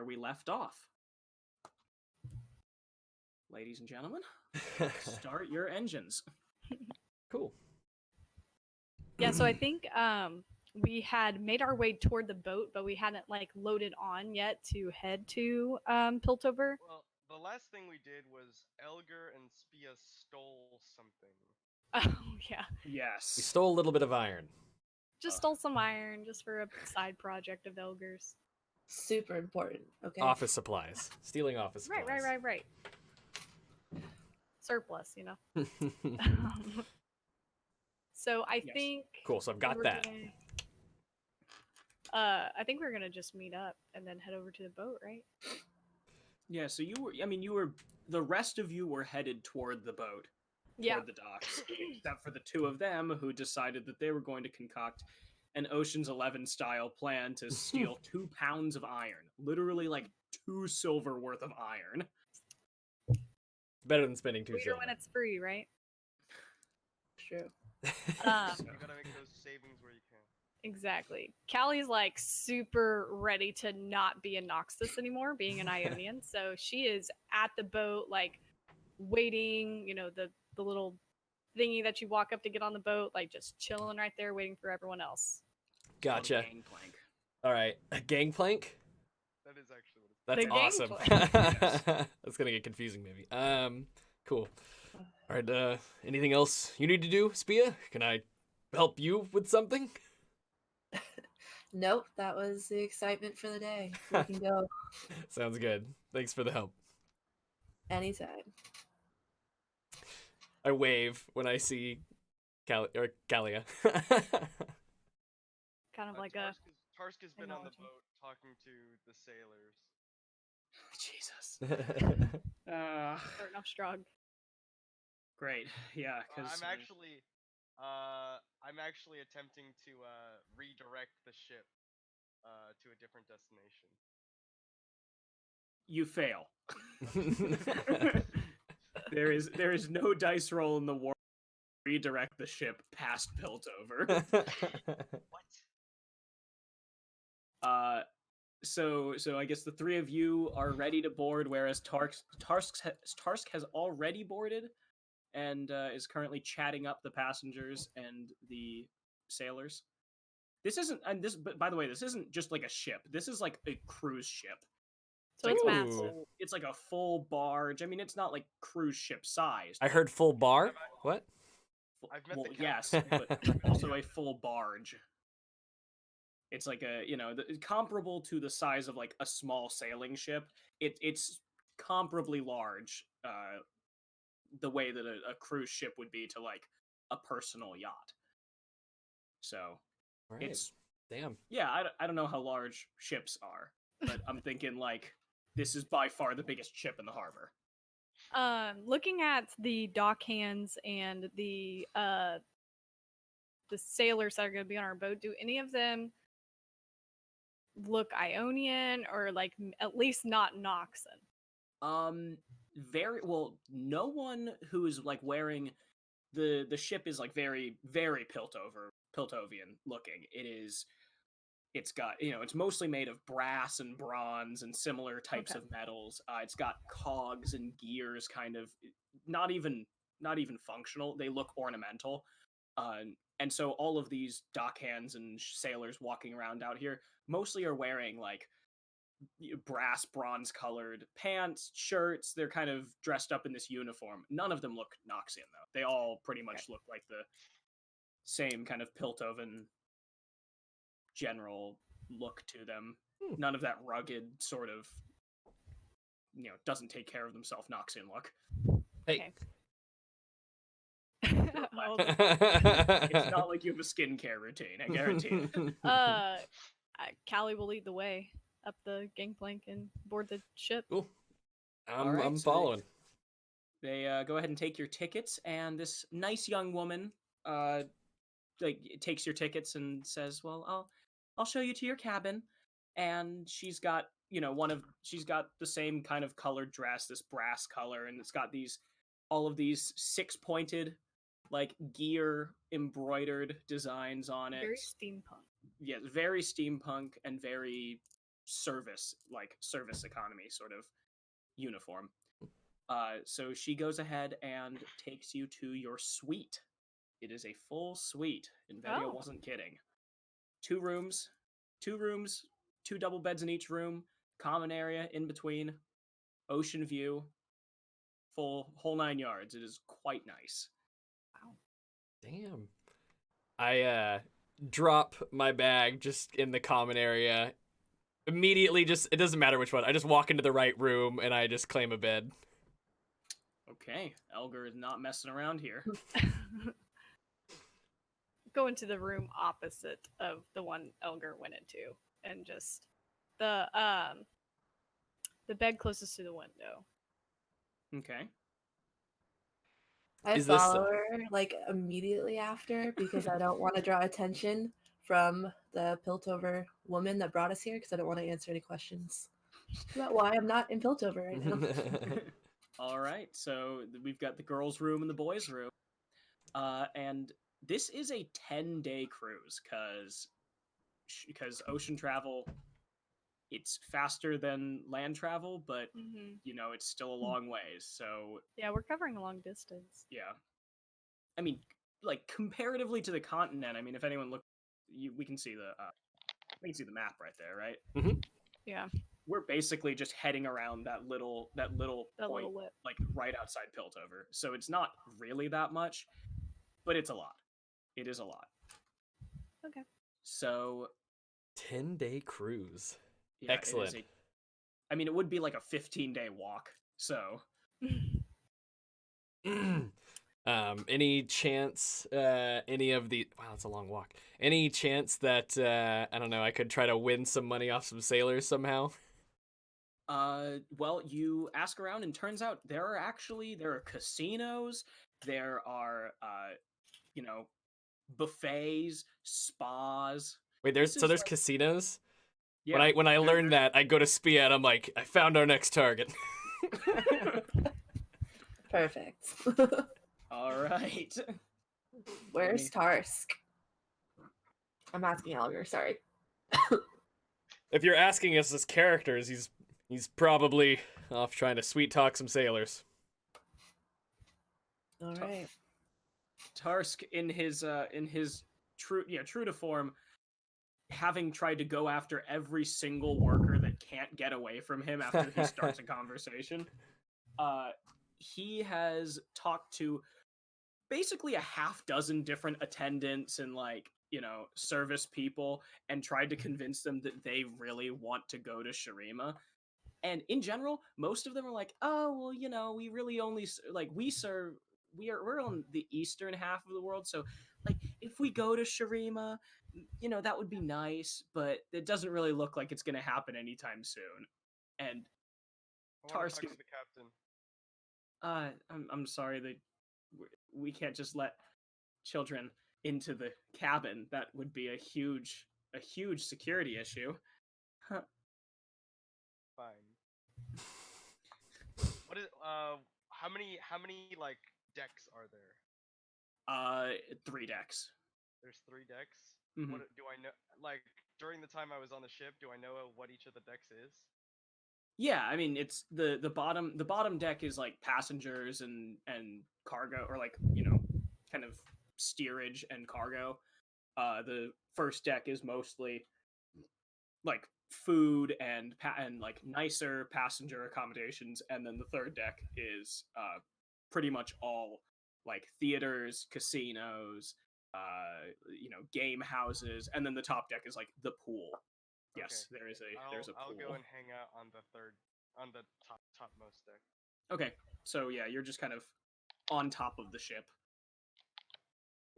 we left off. Ladies and gentlemen, start your engines. Cool. Yeah, so I think we had made our way toward the boat, but we hadn't like loaded on yet to head to Piltover. Well, the last thing we did was Elgar and Spia stole something. Oh yeah, Yes. We stole a little bit of iron. just stole some iron just for a side project of Elgar's. Super important. Okay. Office supplies. Stealing office supplies. Right. Surplus, you know. So I Yes. think. Cool, so I've got we're that. gonna- I think we're gonna just meet up and then head over to the boat, right? Yeah, so you were, the rest of you were headed toward the boat, toward the docks, except for the two of them who decided that they were going to concoct an Ocean's 11 style plan to steal 2 pounds of iron. Literally like 2 silver worth of iron. Better than spending 2 Later silver. when it's free, right? True. You gotta make those savings where you can. Exactly. Callie's like super ready to not be in Noxus anymore, being an Ionian. So she is at the boat, like waiting, you know, the little thingy that you walk up to get on the boat, like just chilling right there waiting for everyone else. Gotcha. Gangplank. All right, a gangplank. That is actually what it's That's The awesome. That's gonna get confusing, maybe. Cool. All right. Anything else you need to do, Spia? Can I help you with something? Nope, that was the excitement for the day. We can go Sounds good. Thanks for the help. anytime. I wave when I see Kalia. Kind of like a Tarska's been on the analogy. boat talking to the sailors. Jesus. starting off strong. Great. Yeah, because I'm actually attempting to redirect the ship to a different destination. you fail. There is no dice roll in the war to redirect the ship past Piltover. What? So I guess the three of you are ready to board, whereas Tarsk has already boarded and is currently chatting up the passengers and the sailors. But by the way, this isn't just like a ship. This is like a cruise ship. So it's massive. It's like a full barge. I mean, it's not like cruise ship sized. I heard full bar. What? I've met Well, the yes, captain. but also a full barge. It's like comparable to the size of like a small sailing ship. It's comparably large, the way that a cruise ship would be to like a personal yacht. So All right. it's Damn. yeah. I don't know how large ships are, but I'm thinking like this is by far the biggest ship in the harbor. Looking at the dock hands and the sailors that are going to be on our boat, do any of them look Ionian or like at least not Noxan? Very well. No one who is like wearing the ship is like very very Piltovian looking. It's got it's mostly made of brass and bronze and similar types of metals. It's got cogs and gears, kind of not even functional. They look ornamental. And so all of these dockhands and sailors walking around out here mostly are wearing like brass bronze colored pants, shirts. They're kind of dressed up in this uniform. None of them look Noxian though. They all pretty much look like the same kind of Piltovan general look to them. None of that rugged sort of doesn't take care of themselves Noxian look. Hey. It's not like you have a skincare routine, I guarantee it. Callie will lead the way up the gangplank and board the ship. Cool. Alright, I'm so following. They go ahead and take your tickets, and this nice young woman takes your tickets and says, "Well, I'll show you to your cabin." And she's got she's got the same kind of colored dress, this brass color, and it's got all of these 6-pointed like gear embroidered designs on it. Very steampunk. Yeah, very steampunk and very service economy sort of uniform. So she goes ahead and takes you to your suite. It is a full suite. Invedia Oh. wasn't kidding. 2 rooms, 2 double beds in each room, common area in between, ocean view, whole 9 yards. It is quite nice. Damn. I drop my bag just in the common area. Immediately, it doesn't matter which one. I just walk into the right room and I just claim a bed. Okay, Elgar is not messing around here. Go into the room opposite of the one Elgar went into, and just the bed closest to the window. Okay. I Is this- follow her like immediately after because I don't want to draw attention from the Piltover woman that brought us here because I don't want to answer any questions about why I'm not in Piltover right now. All right, so we've got the girls' room and the boys' room. And this is a 10-day cruise because ocean travel, it's faster than land travel, but Mm-hmm. you know, it's still a long ways. So Yeah, we're covering a long distance. yeah, I mean, like comparatively to the continent, I mean, if anyone look, we can see the map right there, right? Yeah, We're basically just heading around that little that point, little lip. like right outside Piltover. So it's not really that much, but it's a lot. It is a lot. Okay. So 10-day cruise. yeah, Excellent. I mean, it would be like a 15-day walk. So Any chance any of the wow, that's a long walk. Any chance that I don't know, I could try to win some money off some sailors somehow? well, you ask around, and turns out there are casinos, there are you know, buffets, spas. Wait, This there's is like- casinos? Yeah, When I there- learned that, I go to Spia and I'm like, I found our next target. Perfect. All right. Where's Tarsk? I'm asking Elgar, sorry. If you're asking us as characters, he's probably off trying to sweet talk some sailors. All right. Tarsk in his true to form, having tried to go after every single worker that can't get away from him after he starts a conversation. He has talked to basically a half dozen different attendants and like, you know, service people and tried to convince them that they really want to go to Shurima. And in general, most of them are like, "Oh, well, you know, we really only like we're on the eastern half of the world, so like if we go to Shurima, you know, that would be nice, but it doesn't really look like it's going to happen anytime soon." And I want to talk Tarsk, to the captain. I'm sorry that we can't just let children into the cabin. That would be a huge security issue. Fine. What is how many like decks are there? 3 decks. There's 3 decks. Mhm. What do I know? Like during the time I was on the ship, do I know what each of the decks is? Yeah, I mean, it's the bottom deck is like passengers and cargo, or like, you know, kind of steerage and cargo. The first deck is mostly like food and like nicer passenger accommodations, and then the third deck is pretty much all like theaters, casinos, you know, game houses, and then the top deck is like the pool. Yes, Okay. there's a I'll pool. go and hang out on the topmost deck. Okay, so yeah, you're just kind of on top of the ship.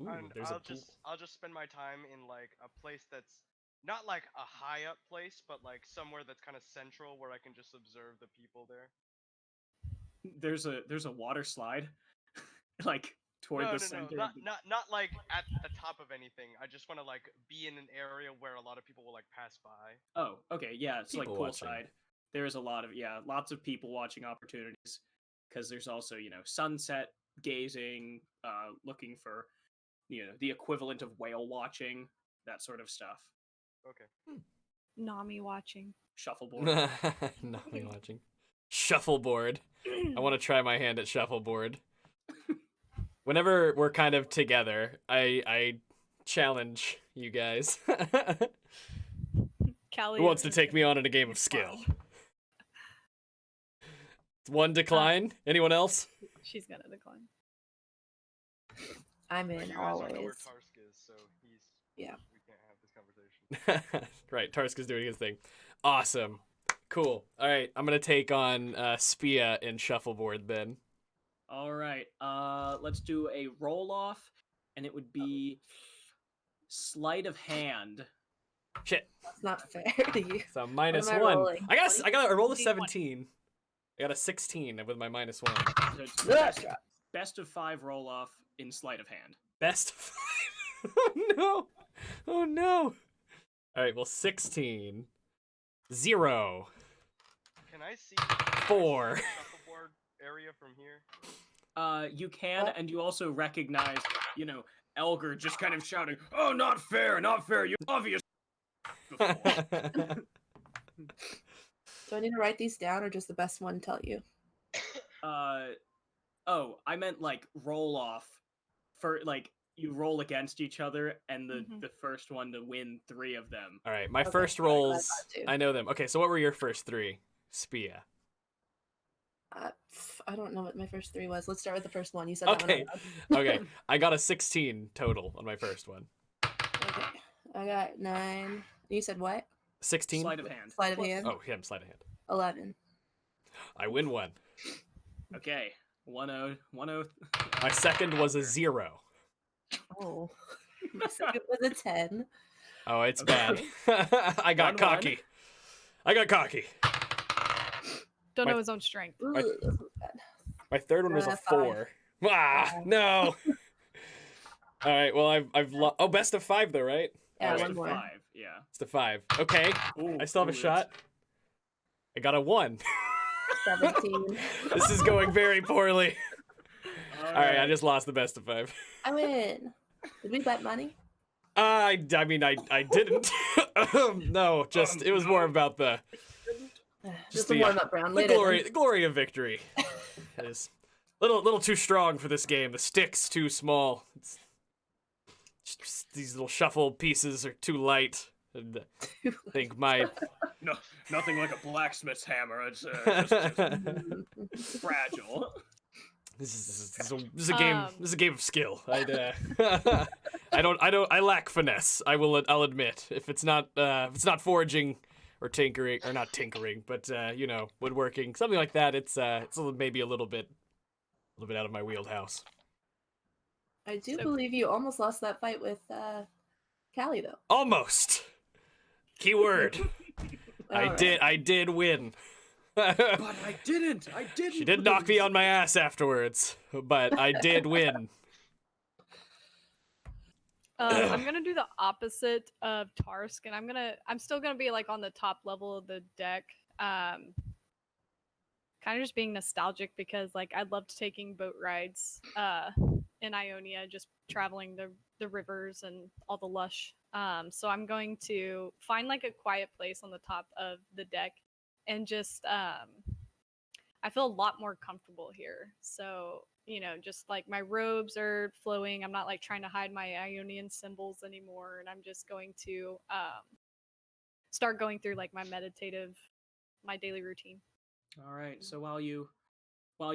Ooh, And there's a pool. I'll just spend my time in like a place that's not like a high up place, but like somewhere that's kind of central where I can just observe the people there. There's a water slide, like toward No, the no, center. no, not like at the top of anything. I just want to like be in an area where a lot of people will like pass by. Oh, okay, yeah, it's like People watching. poolside. There's a lot of lots of people watching opportunities, because there's also, you know, sunset gazing, looking for, you know, the equivalent of whale watching, that sort of stuff. Okay. Nami watching. Shuffleboard. Not me watching. Shuffleboard. I want to try my hand at shuffleboard. Whenever we're kind of together, I challenge you guys. Callie Who wants to is take me gonna on in a game of decline. skill? One decline. Anyone else? She's gonna decline. I'm But in you guys don't know where always. Tarsk is, so he's. Yeah. We can't have this conversation. Right, Tarska's doing his thing. Awesome. Cool. All right, I'm gonna take on Spia in shuffleboard then. All right. Let's do a roll off, and it would be sleight of hand. Shit. That's not fair to you. So minus am I one. rolling? I got a roll of 20? 17. I got a 16 with my minus one. So it's Ugh. best of 5 roll off in sleight of hand. Best of 5. Oh no. Oh no. All right. Well, 16. 0. Can I see 4. the shuffleboard area from here? You can, What? and you also recognize, Elgar just kind of shouting, "Oh, not fair, not fair! You obvious." Before. Do I need to write these down or just the best one tell you? Oh, I meant like roll off for like you roll against each other, and the first one to win 3 of them. All right. My Okay, first that's what I rolls. thought too. I know them. Okay. So what were your first 3? Spia. I don't know what my first 3 was. Let's start with the first one. You said that Okay. one. Okay. I got a 16 total on my first one. Okay. I got 9. You said what? 16. Sleight of hand. Sleight of hand. Oh, yeah, I'm sleight of hand. 11. I win 1. Okay, 1-0. My second was a 0. Oh. My second was a 10. Oh, it's Okay. bad. I got 1-1. cocky. I got cocky. Don't My- know his own strength. Ooh, My- this was bad. My third one was a 5. 4. Ah, Five. no. All right. Well, I've oh, best of 5 though, right? Yeah, Best one of more. 5. Yeah. Best of 5. Okay. Ooh, I still have a ooh, shot. I got a 1. 17. This is going very poorly. that's- All right, I just lost the best of 5. I win. Did we bet money? I mean, I didn't. No, just it was more about the Just a the, warm up round. the Later. glory, the glory of victory. It is little too strong for this game. The stick's too small. It's just these little shuffle pieces are too light. And I think my No, nothing like a blacksmith's hammer. It's just fragile. this is a game. This is a game of skill. Um. I lack finesse. I'll admit if it's not foraging or tinkering or not tinkering, but woodworking, something like that. It's maybe a little bit out of my wheelhouse. I do So- believe you almost lost that fight with Callie, though. Almost. Keyword. Alright. I did win. But I didn't. She did knock me on my ass afterwards, but I did win. I'm gonna do the opposite of Tarsk, and I'm still gonna be like on the top level of the deck. Kind of just being nostalgic because like I loved taking boat rides in Ionia, just traveling the rivers and all the lush. So I'm going to find like a quiet place on the top of the deck and just I feel a lot more comfortable here. So, just like my robes are flowing. I'm not like trying to hide my Ionian symbols anymore. And I'm just going to start going through like my daily routine. All right. So while you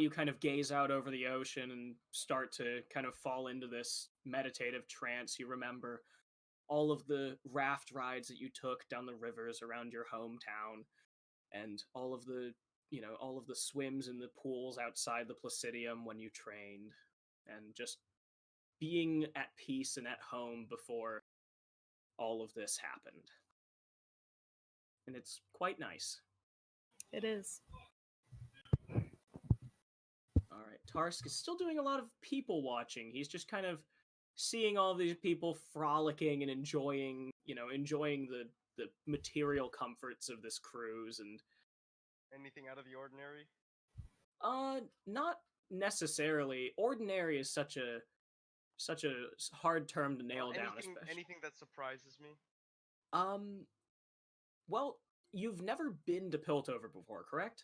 kind of gaze out over the ocean and start to kind of fall into this meditative trance, you remember all of the raft rides that you took down the rivers around your hometown, and all of the swims in the pools outside the Placidium when you trained, and just being at peace and at home before all of this happened. And it's quite nice. It is. All right, Tarsk is still doing a lot of people watching. He's just kind of seeing all these people frolicking and enjoying the material comforts of this cruise, and Anything out of the ordinary? not necessarily. Ordinary is such a hard term to nail down. Anything that surprises me? Well, you've never been to Piltover before, correct?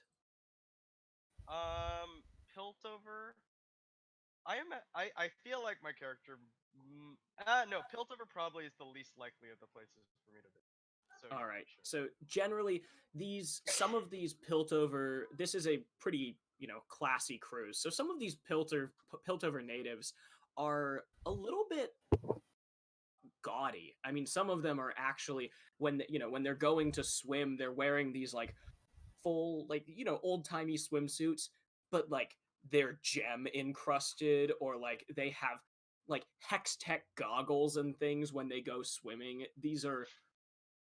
Piltover. I feel like my character. No, Piltover probably is the least likely of the places for me to visit. So yeah, All for right. sure. So generally, some of these Piltover. This is a pretty classy cruise. So some of these Piltover natives are a little bit gaudy. I mean, some of them are actually when they're going to swim, they're wearing these like full like old timey swimsuits, but like they're gem encrusted, or like they have like hex tech goggles and things when they go swimming. These are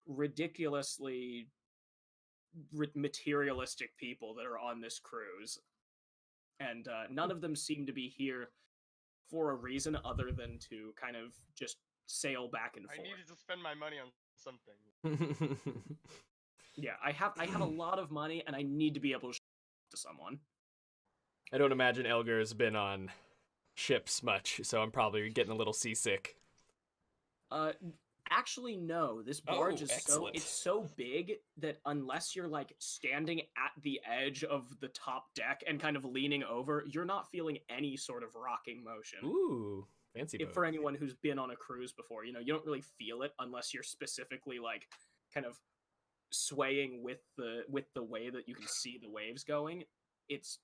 ridiculously materialistic people that are on this cruise, and none of them seem to be here for a reason other than to kind of just sail back and I forth. needed to spend my money on something. Yeah, I have a lot of money, and I need to be able to someone. I don't imagine Elgar's been on ships much, so I'm probably getting a little seasick. Actually, no. This barge is excellent. it's so big that unless you're like standing at the edge of the top deck and kind of leaning over, you're not feeling any sort of rocking motion. Ooh, fancy boat. For anyone who's been on a cruise before, you don't really feel it unless you're specifically like kind of swaying with the way that you can see the waves going. It's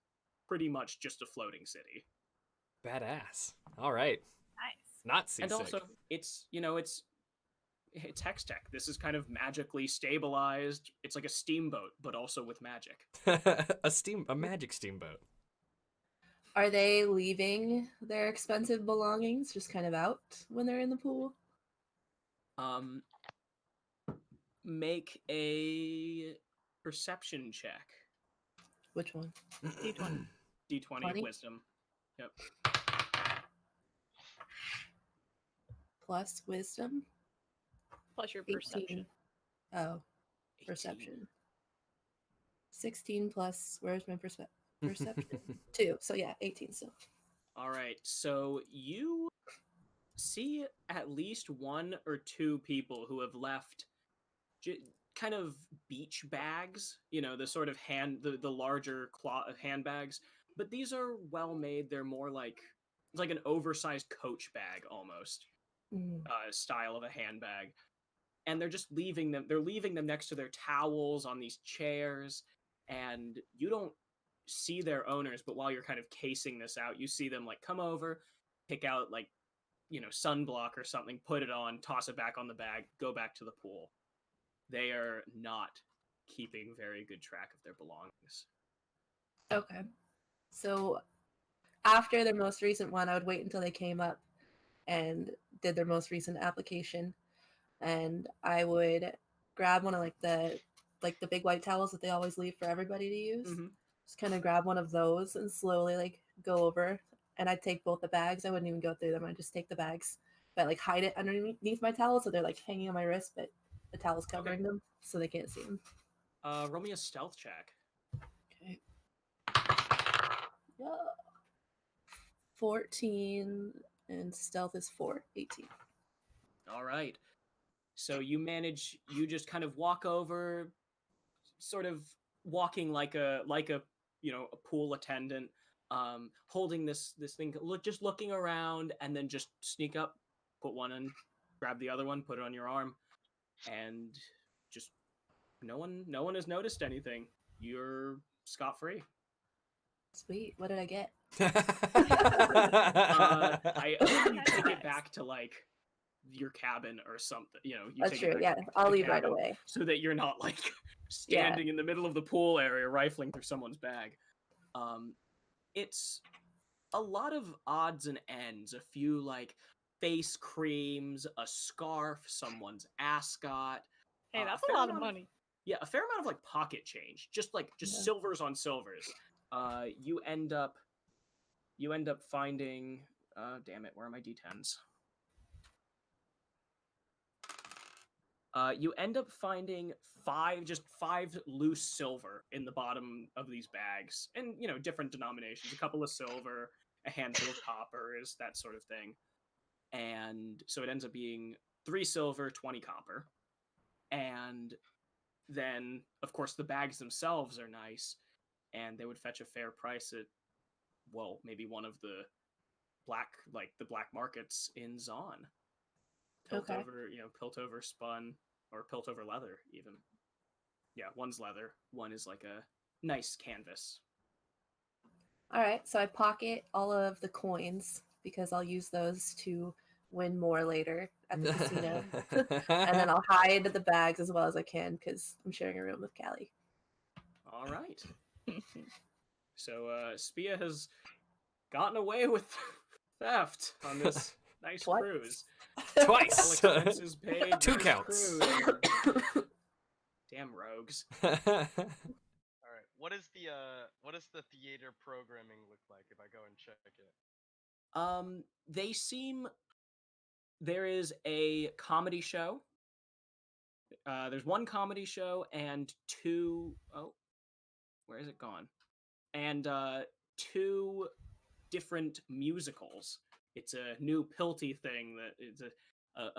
pretty much just a floating city. Badass. All right. Nice. Not seasick. And also, it's hex tech. This is kind of magically stabilized. It's like a steamboat, but also with magic. a magic steamboat. Are they leaving their expensive belongings just kind of out when they're in the pool? Make a perception check. Which one? D20. D20 20? wisdom. Yep. Plus wisdom? Plus your 18. perception. Oh, 18. perception. 16 plus, where's my perception? 2. So yeah, 18 still. All right. So you see at least one or two people who have left kind of beach bags, the sort of the larger handbags, but these are well made. They're more like it's like an oversized Coach bag almost, style of a handbag, and they're just leaving them. They're leaving them next to their towels on these chairs, and you don't see their owners. But while you're kind of casing this out, you see them like come over, pick out like sunblock or something, put it on, toss it back on the bag, go back to the pool. They are not keeping very good track of their belongings. Okay. So after their most recent one, I would wait until they came up and did their most recent application, and I would grab one of the big white towels that they always leave for everybody to use. Mm-hmm. Just kind of grab one of those and slowly like go over, and I'd take both the bags. I wouldn't even go through them. I'd just take the bags, but like hide it underneath my towel so they're like hanging on my wrist, but the towel's covering them so they can't see them. Roll me a stealth check. Okay. Yeah. 14 and stealth is 4. 18. All right. So you just kind of walk over, sort of walking like a a pool attendant, holding this thing, just looking around, and then just sneak up, put one in, grab the other one, put it on your arm, and just no one has noticed anything. You're scot-free. Sweet. What did I get? I hope you take it back to like your cabin or something. You That's take true. it back Yeah, to I'll the leave right cabin away. so that you're not like standing in the middle of the pool area rifling through someone's bag. It's a lot of odds and ends. A few like face creams, a scarf, someone's ascot. Hey, that's a a fair lot of amount money. Yeah, a fair amount of like pocket change, just Yeah. silvers on silvers. You end up finding. Damn it, where are my d10s? You end up finding five loose silver in the bottom of these bags, and different denominations. A couple of silver, a handful of coppers, that sort of thing. And so it ends up being 3 silver, 20 copper, and then of course the bags themselves are nice, and they would fetch a fair price at, well, maybe one of the black markets in Zon. Okay. Piltover, Piltover spun or Piltover leather even. Yeah, one's leather, one is like a nice canvas. All right, so I pocket all of the coins because I'll use those to win more later at the casino. And then I'll hide the bags as well as I can because I'm sharing a room with Callie. All right. So Spia has gotten away with theft on this nice Twice. cruise. Twice. All expenses paid. 2 nice counts. cruise. Damn rogues. All right. What does the theater programming look like if I go and check it? They seem. There is a comedy show. There's one comedy show and two. Oh, where is it gone? And 2 different musicals. It's a new Pilty thing that is a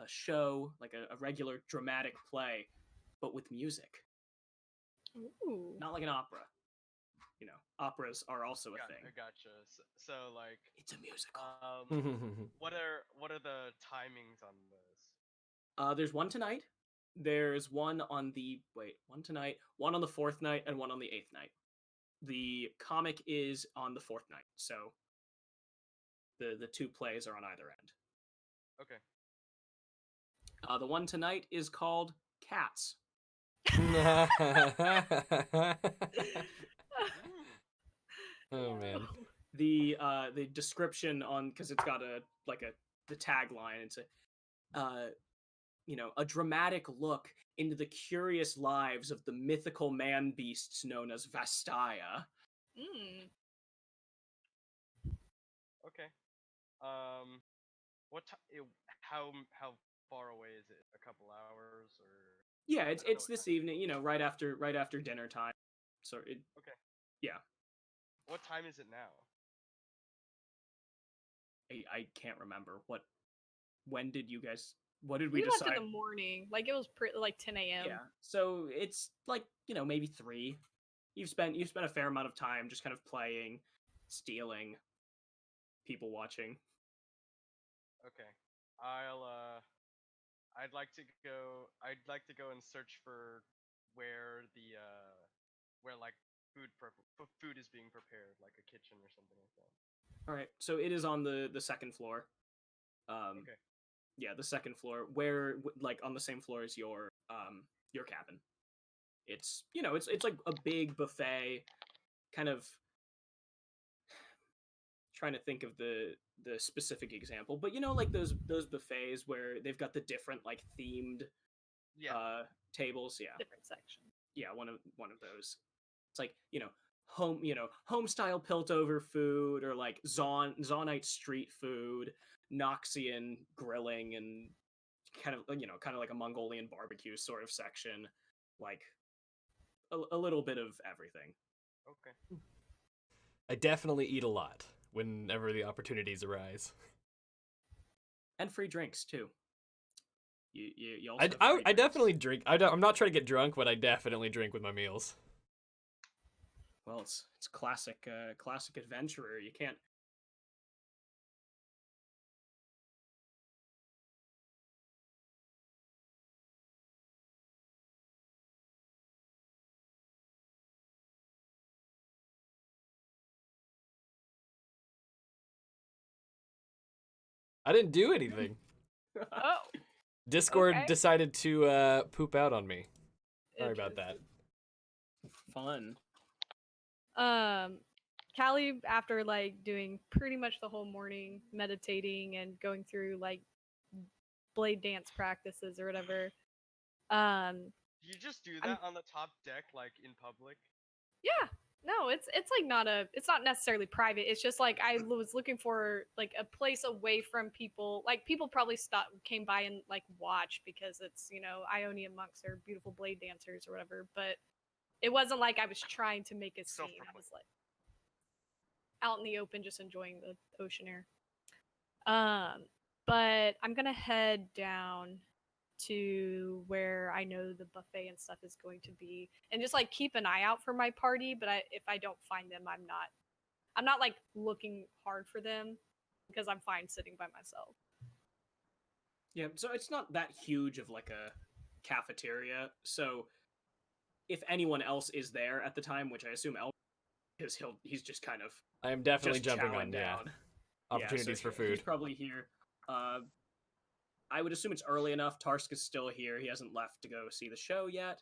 show, like a regular dramatic play, but with music. Ooh. Not like an opera. Operas are also a thing. I gotcha. So like, It's a musical. what are the timings on those? There's one tonight. There's one on the one tonight, one on the 4th night, and one on the 8th night. The comic is on the 4th night, so the 2 plays are on either end. Okay. The one tonight is called Cats. Oh man. The description on, because it's got the tagline. It's a dramatic look into the curious lives of the mythical man beasts known as Vastaya. Mm. Okay. How far away is it? A couple hours or? Yeah, I don't know it's what this time. evening. Right after dinner time. So it. Okay. Yeah. What time is it now? I can't remember when did you guys, what did We we left decide? in the morning. Like it was like 10 a.m. Yeah, so it's like maybe 3. You've spent a fair amount of time just kind of playing, stealing, people watching. Okay. I'd like to go and search for where where like food is being prepared, like a kitchen or something like that. All right, so it is on the 2nd floor. Okay. Yeah, the 2nd floor, where like on the same floor as your cabin. It's it's like a big buffet, kind of trying to think of the specific example, but like those buffets where they've got the different like themed Yeah. tables. Yeah, Different section. yeah, one of those. It's like home style Piltover food, or like Zonite street food, Noxian grilling, and kind of like a Mongolian barbecue sort of section, like a little bit of everything. Okay. I definitely eat a lot whenever the opportunities arise. And free drinks too. You also have free I drinks. definitely drink. I'm not trying to get drunk, but I definitely drink with my meals. Well, it's classic adventurer. You can't. I didn't do anything. Oh, Discord Okay. decided to poop out on me. Sorry about that. Fun. Callie, after like doing pretty much the whole morning meditating and going through like blade dance practices or whatever. Do you just do that on the top deck, like in public? Yeah. No, it's like it's not necessarily private. It's just like I was looking for like a place away from people. Like people probably came by and like watch because it's, Ionian monks are beautiful blade dancers or whatever, but it wasn't like I was trying to make a scene. I was like out in the open just enjoying the ocean air. But I'm going to head down to where I know the buffet and stuff is going to be, and just like keep an eye out for my party. But if I don't find them, I'm not like looking hard for them because I'm fine sitting by myself. Yeah, so it's not that huge of like a cafeteria. So if anyone else is there at the time, which I assume El is, he's just kind of I am definitely just jumping chowing on down. opportunities for He's food. probably here. I would assume it's early enough. Tarsk is still here. He hasn't left to go see the show yet.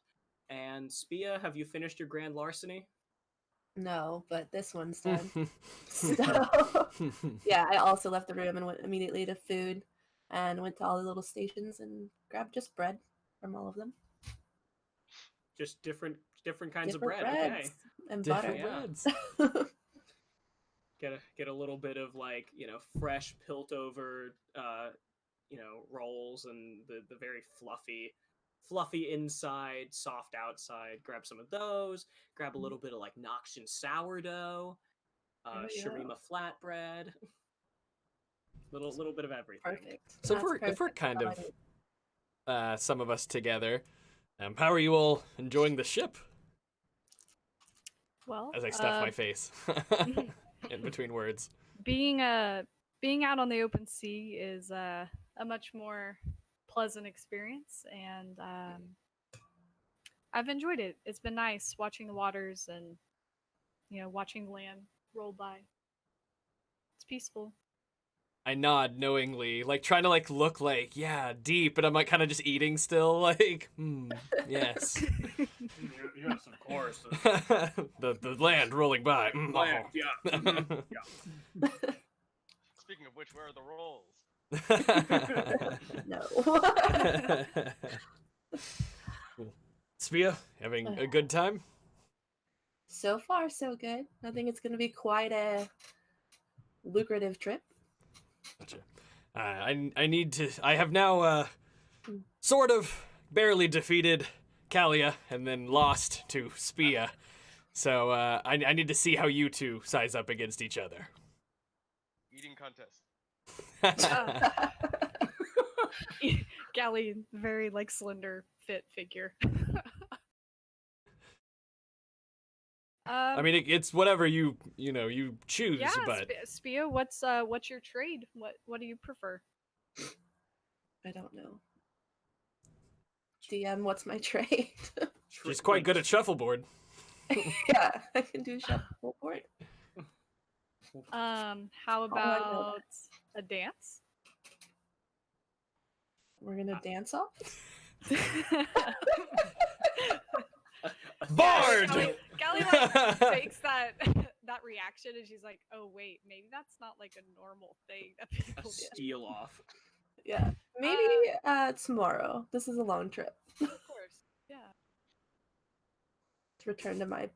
And Spia, have you finished your grand larceny? No, but this one's done. So, yeah, I also left the room and went immediately to food and went to all the little stations and grabbed just bread from all of them. Just different kinds of Different bread. breads Okay. and Different butter. breads. Get a little bit of like, fresh pilt over rolls and the very fluffy inside, soft outside. Grab some of those. Grab a little bit of like Noxian sourdough, There we go. Sharima flatbread. Little bit of everything. Perfect. So That's if we're perfect. kind That's of all I need. some of us together, how are you all enjoying the ship? Well, As I stuff my face in between words. being out on the open sea is a much more pleasant experience, and I've enjoyed it. It's been nice watching the waters and watching land roll by. It's peaceful. Mm-hmm. I nod knowingly, like trying to like look like deep, but I'm like kind of just eating still, like yes. Yes, of course. the land rolling by. Land, yeah. Mhm, yeah. Speaking of which, where are the rolls? No. Spia, having a good time? So far, so good. I think it's going to be quite a lucrative trip. Gotcha. I have now sort of barely defeated Kalia and then lost to Spia. So I need to see how you two size up against each other. Eating contest. Gally, very like slender, fit figure. I mean, it's whatever you choose, yeah, but Spia, what's your trade? What do you prefer? I don't know. DM, what's my trade? she's quite good at shuffleboard. Yeah, I can do shuffleboard. How I know about a dance? We're gonna dance off. Bard! Gally like takes that reaction and she's like, "Oh wait, maybe that's not like a normal thing that A people do." steal off. Yeah, maybe tomorrow. This is a long trip. Of course, yeah. To return to my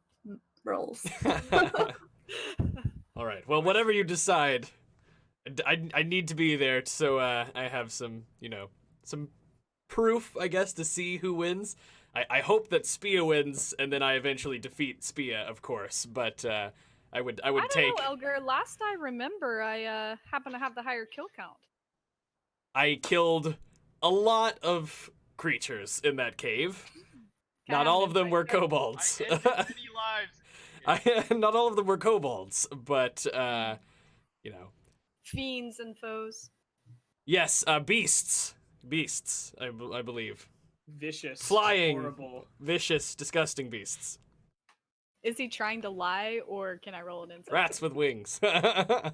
roles. All right. Well, whatever you decide, I need to be there so I have some some proof, I guess, to see who wins. I hope that Spia wins, and then I eventually defeat Spia, of course. But I would I don't take. know, Elgar. Last I remember, I happen to have the higher kill count. I killed a lot of creatures in that cave. Not all of them were kobolds. I ended many lives. Not all of them were kobolds, but Fiends and foes. yes, beasts, I believe. Vicious. Flying, Horrible. vicious, disgusting beasts. Is he trying to lie, or can I roll an insight? Rats with wings. The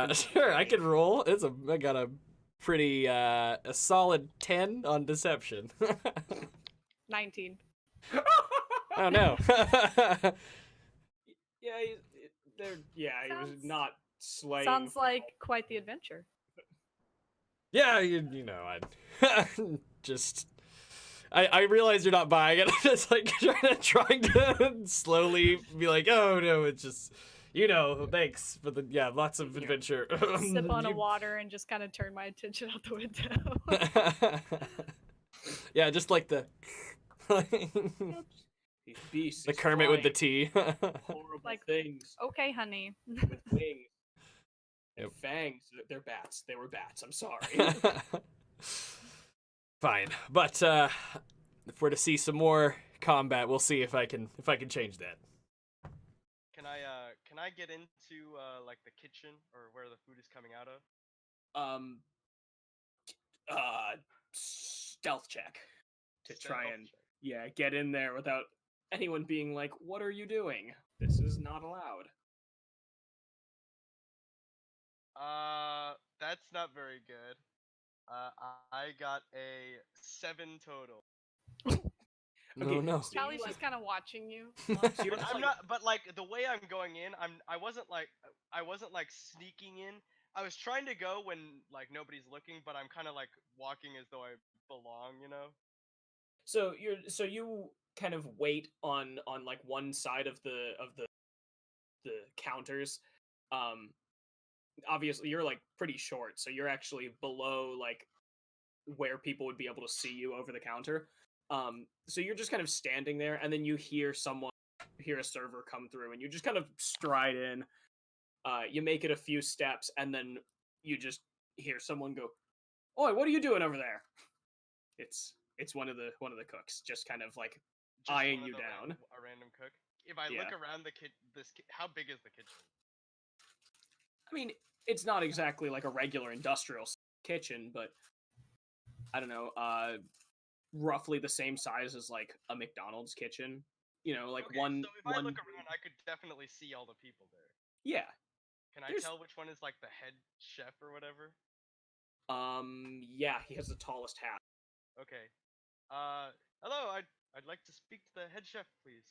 chickens Sure, I fly. can roll. I got a pretty a solid 10 on deception. 19. Oh no. Yeah, he was Sounds- not slaying. Sounds like quite the adventure. Yeah, I just I realize you're not buying it. I'm just like trying to slowly be like, oh no, it's just thanks for the lots of adventure. Sip on a water and just kind of turn my attention out the window. Yeah, just like the These beasts. the Kermit with the tea. Horrible Like- things Okay, honey. with wings. Yep. Fangs, they're bats. They were bats. I'm sorry. Fine, but if we're to see some more combat, we'll see if I can change that. Can I get into like the kitchen or where the food is coming out of? um, uh, stealth check to try Stealth and check. get in there without anyone being like, "What are you doing? This is not allowed." That's not very good. I got a 7 total. No, no. so Callie's you, just kind of watching you. so you're But just I'm like, not. But like the way I'm going in, I wasn't like sneaking in. I was trying to go when like nobody's looking, but I'm kind of like walking as though I belong, you know? so you kind of wait on like one side of the counters. Um, obviously you're like pretty short, so you're actually below like where people would be able to see you over the counter. So you're just kind of standing there, and then you hear a server come through, and you just kind of stride in. You make it a few steps, and then you just hear someone go, "Oi, what are you doing over there?" It's one of the cooks, just kind of like Just eyeing one of you down. a random cook. If I Yeah. look around how big is the kitchen? I mean, it's not exactly like a regular industrial kitchen, but I don't know, roughly the same size as like a McDonald's kitchen. You know, like Okay, one so if I one. look around, I could definitely see all the people there. Yeah, Can I there's tell which one is like the head chef or whatever? yeah, he has the tallest hat. Okay. Hello. I'd like to speak to the head chef, please.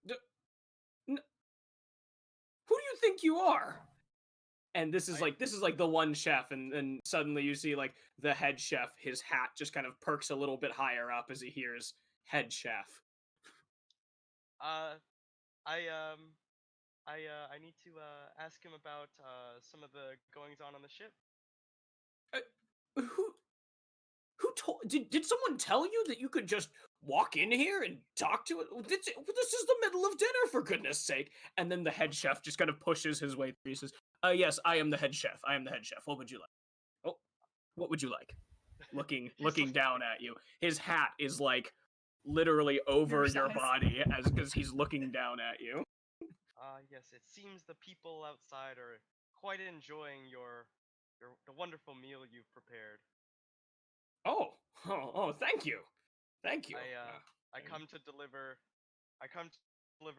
D- who do you think you are? And this is I like the one chef, and then suddenly you see like the head chef, his hat just kind of perks a little bit higher up as he hears head chef. uh I need to ask him about some of the goings on the ship. Who told? Did someone tell you that you could just walk in here and talk to it? This is the middle of dinner, for goodness sake! And then the head chef just kind of pushes his way through. He says, "Yes, I am the head chef. I am the head chef. What would you like? Oh, what would you like?" Looking He's like, down at you. His hat is like literally over your size. body as because he's looking down at you. yes, it seems the people outside are quite enjoying the wonderful meal you've prepared. Oh, thank you, thank you. I come to deliver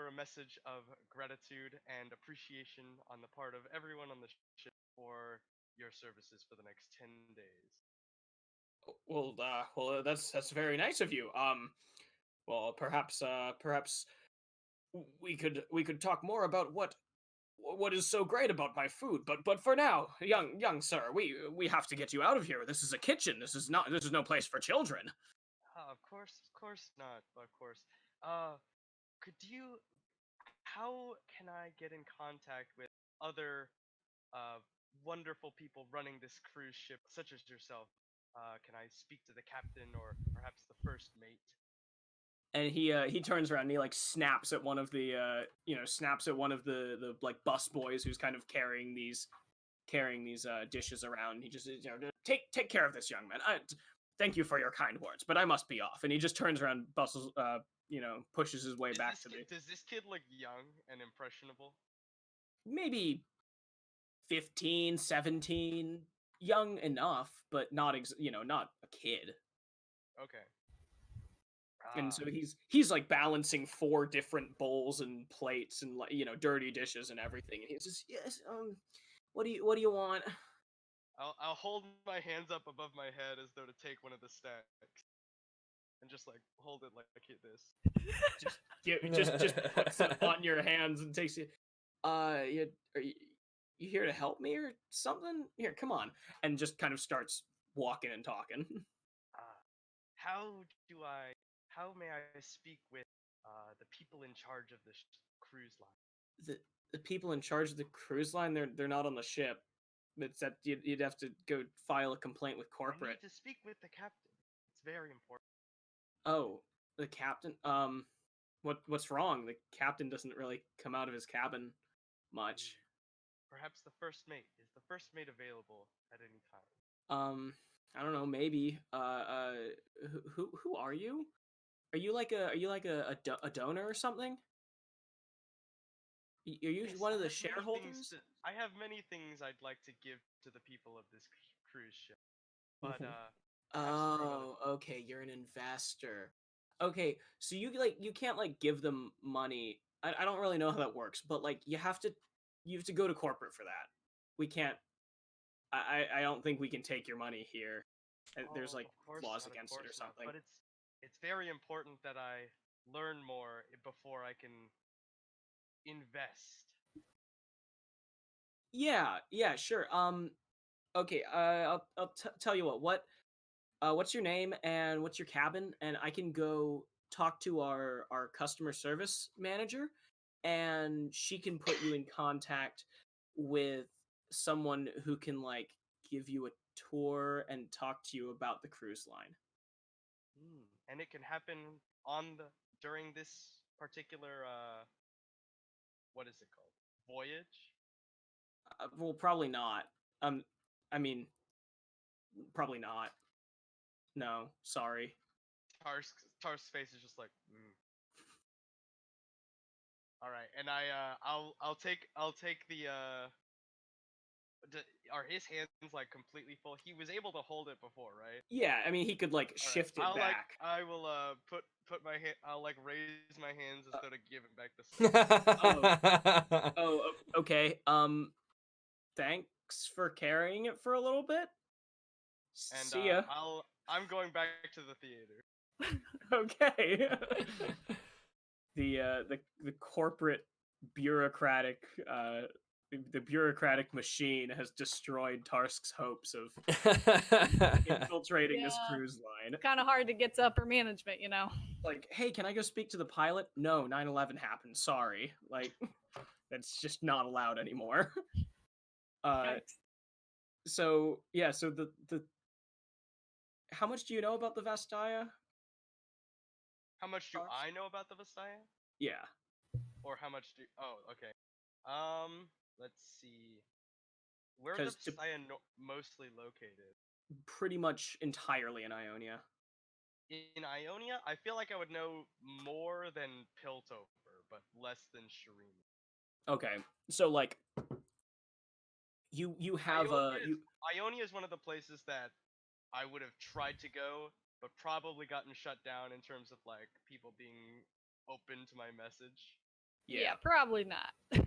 a message of gratitude and appreciation on the part of everyone on the ship for your services for the next 10 days. Well, that's very nice of you. Well, perhaps we could talk more about what is so great about my food. But for now, young sir, we have to get you out of here. This is a kitchen. This is no place for children. Of course not, of course. Uh, could you how can I get in contact with other uh, wonderful people running this cruise ship, such as yourself? Can I speak to the captain or perhaps the first mate? And he turns around and he like snaps at one of the like bus boys who's kind of carrying these dishes around. He just take care of this young man. Thank you for your kind words, but I must be off. And he just turns around, bustles, pushes his way back to Does this kid look young and impressionable? maybe 15, 17, young enough, but not not a kid. Okay. And so he's like balancing 4 different bowls and plates and like dirty dishes and everything. And he says, "Yes, what do you want?" I'll hold my hands up above my head as though to take one of the stacks, and just like hold it like this. Just puts it on your hands and takes you. Are you here to help me or something? Here, come on, and just kind of starts walking and talking. Uh, how do I? How may I speak with the people in charge of this cruise line? The people in charge of the cruise line, they're not on the ship. It's that you'd have to go file a complaint with I corporate. need to speak with the captain. It's very important. Oh, the captain. What's wrong? The captain doesn't really come out of his cabin much. perhaps the first mate. Is the first mate available at any time? I don't know, maybe. Who are you? Are you like a donor or something? Are you Yes, one I of the have many things shareholders? to. I have many things I'd like to give to the people of this cruise ship, but Mhm. perhaps for another. Oh, okay, you're an investor. Okay, so you can't like give them money. I don't really know how that works, but like you have to go to corporate for that. We can't. I don't think we can take your money here. There's Oh, like laws of against it or course not. something. But it's very important that I learn more before I can invest. Yeah, yeah, sure. Okay. I'll tell you what. What's your name and what's your cabin? And I can go talk to our customer service manager, and she can put you in contact with someone who can like give you a tour and talk to you about the cruise line. And it can happen on the during this particular what is it called? Voyage? Well, probably not. Um, I mean, probably not. No, sorry. Tar's face is just like, All right, and I'll take the are his hands like completely full? He was able to hold it before, right? Yeah, I mean, he could like All right. shift it back. I will put my hand. I'll like raise my hands as Uh, though to give it back to Seth. Okay. Thanks for carrying it for a little bit. And See ya. I'm going back to the theater. Okay. The corporate bureaucratic the bureaucratic machine has destroyed Tarsk's hopes of infiltrating this Yeah. cruise line. Kind of hard to get to upper management, you know. Like, hey, can I go speak to the pilot? No, 9/11 happened. Sorry. Like, that's just not allowed anymore. Yikes. So yeah, so the how much do you know about the Vestaya? How much do Tars? I know about the Vestaya? Yeah, Or how much do? Oh, okay. Let's see. Where are the because Vestaya mostly located? pretty much entirely in Ionia. In Ionia, I feel like I would know more than Piltover, but less than Shireen. Okay, so like you have a you Ionia is one of the places that I would have tried to go, but probably gotten shut down in terms of like people being open to my message. Yeah, probably not.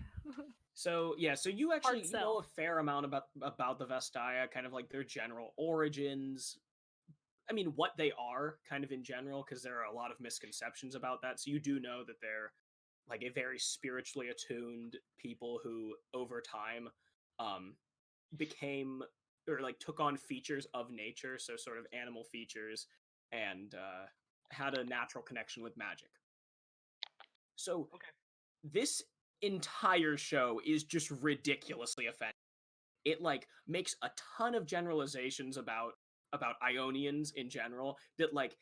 So yeah, so you actually Hard you know sell. a fair amount about the Vestaya, kind of like their general origins. I mean, what they are, kind of in general, because there are a lot of misconceptions about that. So you do know that they're like a very spiritually attuned people who, over time, um, became or like took on features of nature, so sort of animal features, and had a natural connection with magic. So Okay. this entire show is just ridiculously offensive. It like makes a ton of generalizations about Ionians in general that like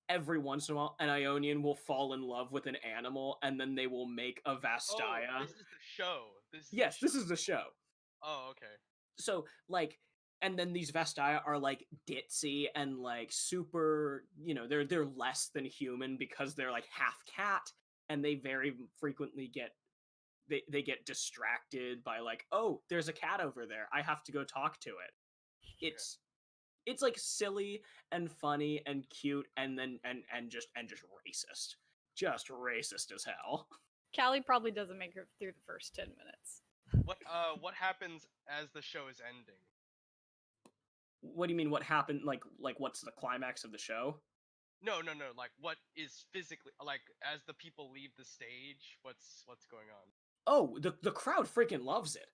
every once in a while an Ionian will fall in love with an animal and then they will make a Oh, Vastaya. this is the show. Yes, this is the show. Oh, okay. So like and then these Vestaya are like ditzy and like super, they're less than human because they're like half cat and they very frequently get they get distracted by like, oh, there's a cat over there. I have to go talk to it. It's like silly and funny and cute and then and just racist. Just racist as hell. Callie probably doesn't make it through the first 10 minutes. What happens as the show is ending? What do you mean what happened like what's the climax of the show? No. Like what is physically like as the people leave the stage? What's going on? Oh, the crowd freaking loves it.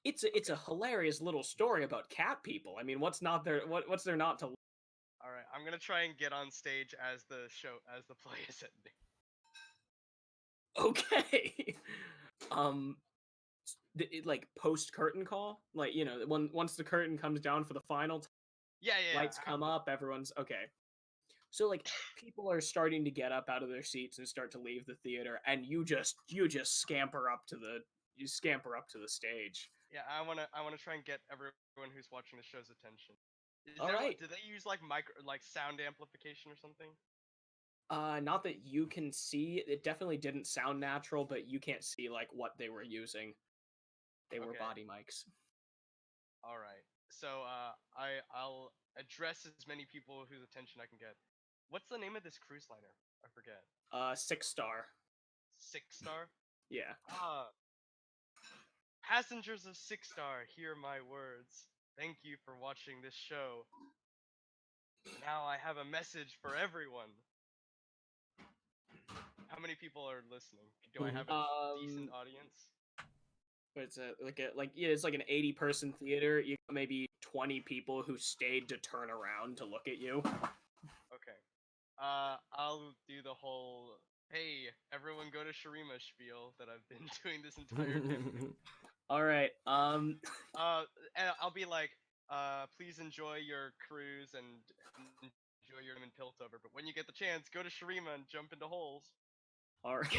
It's a Okay. hilarious little story about cat people. I mean, what's what's there not to All right, I'm gonna try and get on stage as the play is ending. Okay. um like post curtain call, like once the curtain comes down for the final Yeah. lights come up, everyone's okay. So like people are starting to get up out of their seats and start to leave the theater, and you just scamper up to the stage. Yeah, I wanna try and get everyone who's watching the show's attention. Is All there right. do they use like sound amplification or something? Not that you can see. It definitely didn't sound natural, but you can't see like what they were using. They were Okay. body mics. All right. So I'll address as many people whose attention I can get. What's the name of this cruise liner? I forget. 6-star. 6-star? Yeah. Passengers of 6-star, hear my words. Thank you for watching this show. Now I have a message for everyone. How many people are listening? Do I have a decent audience? It's it's like an 80-person theater. You got maybe 20 people who stayed to turn around to look at you. Okay. I'll do the whole hey, everyone go to Shurima spiel that I've been doing this entire campaign. All right. And I'll be like, please enjoy your cruise and enjoy your time in Piltover. But when you get the chance, go to Shurima and jump into holes. All right.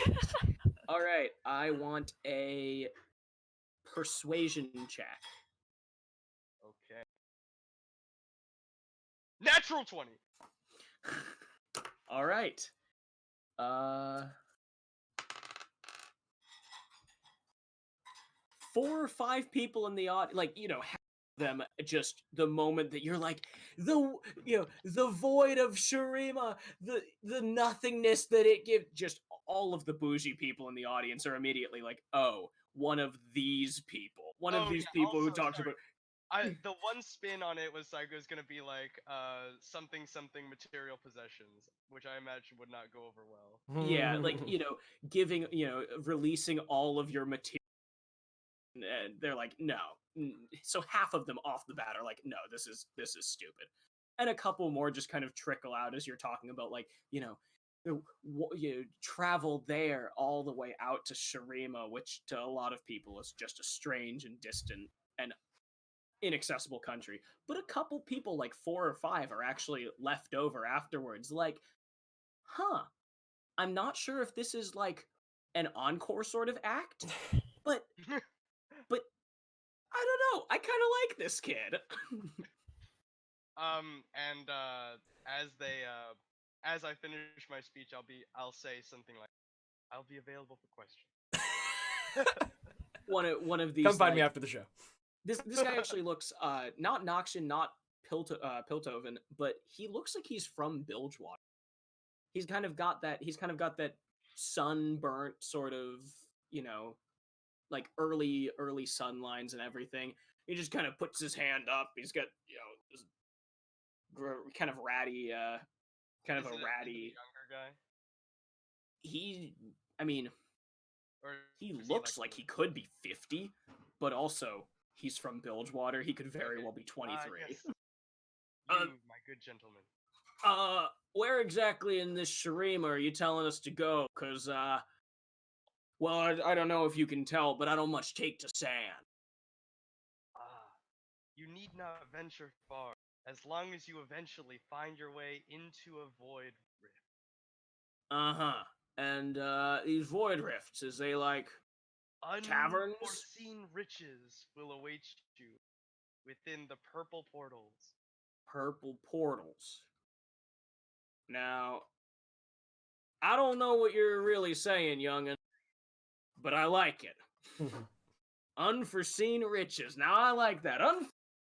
All right. I want a persuasion check. Okay. Natural 20. All right. 4 or 5 people in the audience, like, half of them just the moment that you're like the void of Shurima, the nothingness that it gives, just all of the bougie people in the audience are immediately like, oh, one of these people, people who Also, talks sorry. about. The one spin on it was like it was gonna be like something material possessions, which I imagine would not go over well. Yeah, like, giving, releasing all of your material. And they're like, no. So half of them off the bat are like, no, this is stupid. And a couple more just kind of trickle out as you're talking about, like, travel there all the way out to Shurima, which to a lot of people is just a strange and distant and inaccessible country. But a couple people, like 4 or 5, are actually left over afterwards, like, huh, I'm not sure if this is like an encore sort of act, but I don't know. I kind of like this kid. And as I finish my speech, I'll say something like, "I'll be available for questions." One of these. Come find me like, after the show. This guy actually looks not Noxian, not Piltoven, but he looks like he's from Bilgewater. He's kind of got that. He's kind of got that sunburnt sort of, like early sun lines and everything. He just kind of puts his hand up. He's got this kind of ratty, kind of Is a it ratty. younger guy? I mean, Or he is looks like like he could be 50, but also he's from Bilgewater. He could very Okay. well be 23. Yes. Uh, You, my good gentleman. Where exactly in this Shurima are you telling us to go? Cause, well, I don't know if you can tell, but I don't much take to sand. You need not venture far, as long as you eventually find your way into a void rift. Uh-huh. And, these void rifts, is they like taverns? Unforeseen riches will await you within the purple portals. Purple portals. Now, I don't know what you're really saying, youngin', but I like it. Unforeseen riches. Now I like that. Unforeseen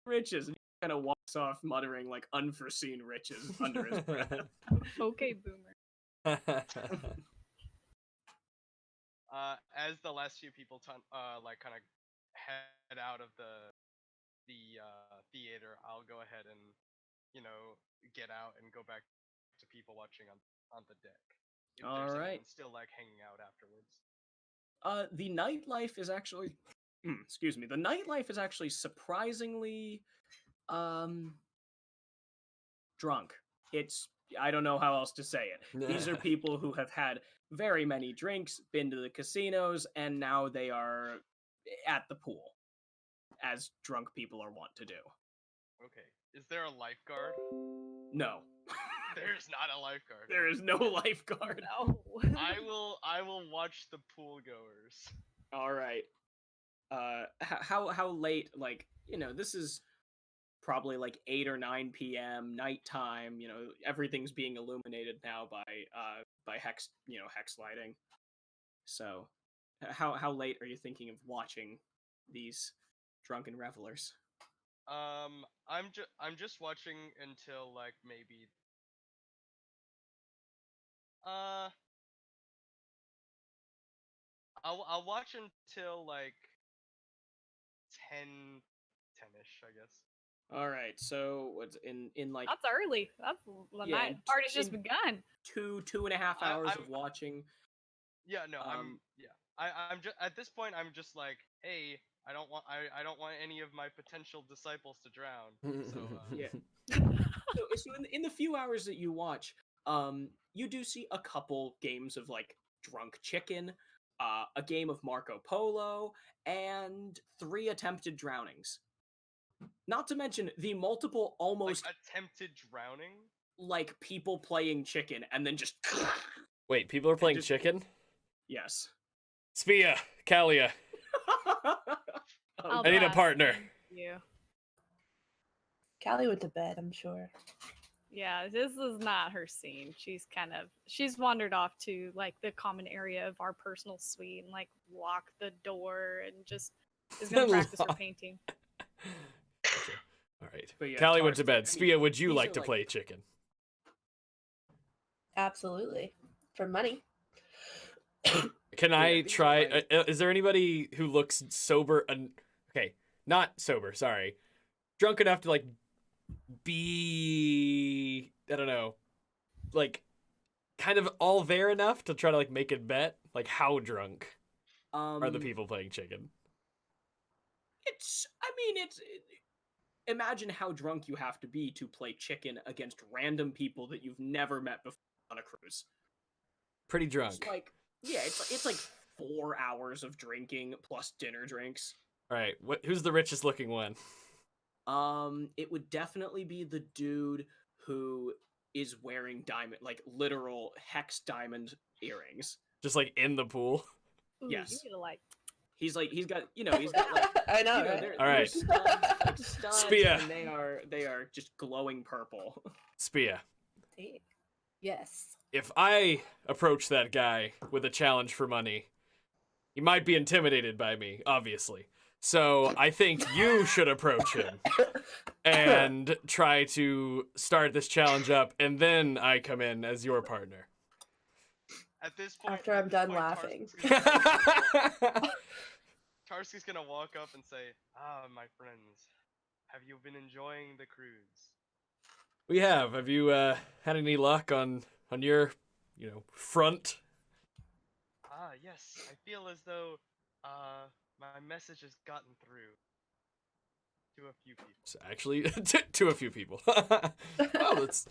riches. And he kind of walks off muttering like unforeseen riches under his breath. Okay, boomer. As the last few people like kind of head out of the theater, I'll go ahead and get out and go back to people watching on the deck. If All there's right. anyone still like hanging out afterwards. The nightlife is actually excuse me. The nightlife is actually surprisingly drunk. I don't know how else to say it. These are people who have had very many drinks, been to the casinos, and now they are at the pool, as drunk people are wont to do. Okay. Is there a lifeguard? No. There's not a lifeguard. There is no lifeguard. No. I will watch the pool goers. All right. how late, like, this is probably like 8 or 9 p.m. nighttime. Everything's being illuminated now by hex lighting. So how late are you thinking of watching these drunken revelers? I'm just watching until like maybe uh I'll watch until like 10ish, I guess. All right, so what's in like That's early. That's the Yeah, night party's just in- begun. 2.5 hours I'm of watching. Yeah, no, Um, I'm just at this point. I'm just like, hey, I don't want any of my potential disciples to drown. So Yeah. So in the few hours that you watch, you do see a couple games of like drunk chicken, a game of Marco Polo, and 3 attempted drownings. Not to mention the multiple almost like attempted drowning. like people playing chicken and then just Wait, people are playing just- chicken? yes. Spia, Kalia, I'll I need a pass. partner. Thank you. Callie went to bed, I'm sure. Yeah, this is not her scene. She's wandered off to like the common area of our personal suite and like lock the door and just is gonna practice her Lock. painting. Gotcha. All right. But yeah, Callie went to Tarsk, bed. I mean, Spia, would you these like are to like- play chicken? Absolutely. For money. Can Yeah, I these are try? like- Is there anybody who looks sober? Okay, not sober. Sorry, drunk enough to like be, I don't know, like kind of all there enough to try to like make a bet. Like how drunk are the people playing chicken? Imagine how drunk you have to be to play chicken against random people that you've never met before on a cruise. Pretty It's drunk. like, yeah, it's like 4 hours of drinking plus dinner drinks. All right, who's the richest looking one? It would definitely be the dude who is wearing diamond, like literal hex diamond earrings. Just like in the pool. Ooh, Yes. You need to like He's like, he's got like, I know, right? they're, All they're right. studs, Spia. and they are just glowing purple. Spia, Dang. Yes. if I approach that guy with a challenge for money, he might be intimidated by me, obviously. So I think you should approach him and try to start this challenge up, and then I come in as your partner. At this point, After I'm done laughing. Tarski's gonna walk up and say, "Ah, my friends, have you been enjoying the cruise?" We have. Have you had any luck on your, front? Ah, yes. I feel as though my message has gotten through to a few people. So actually, to a few people. Well, that's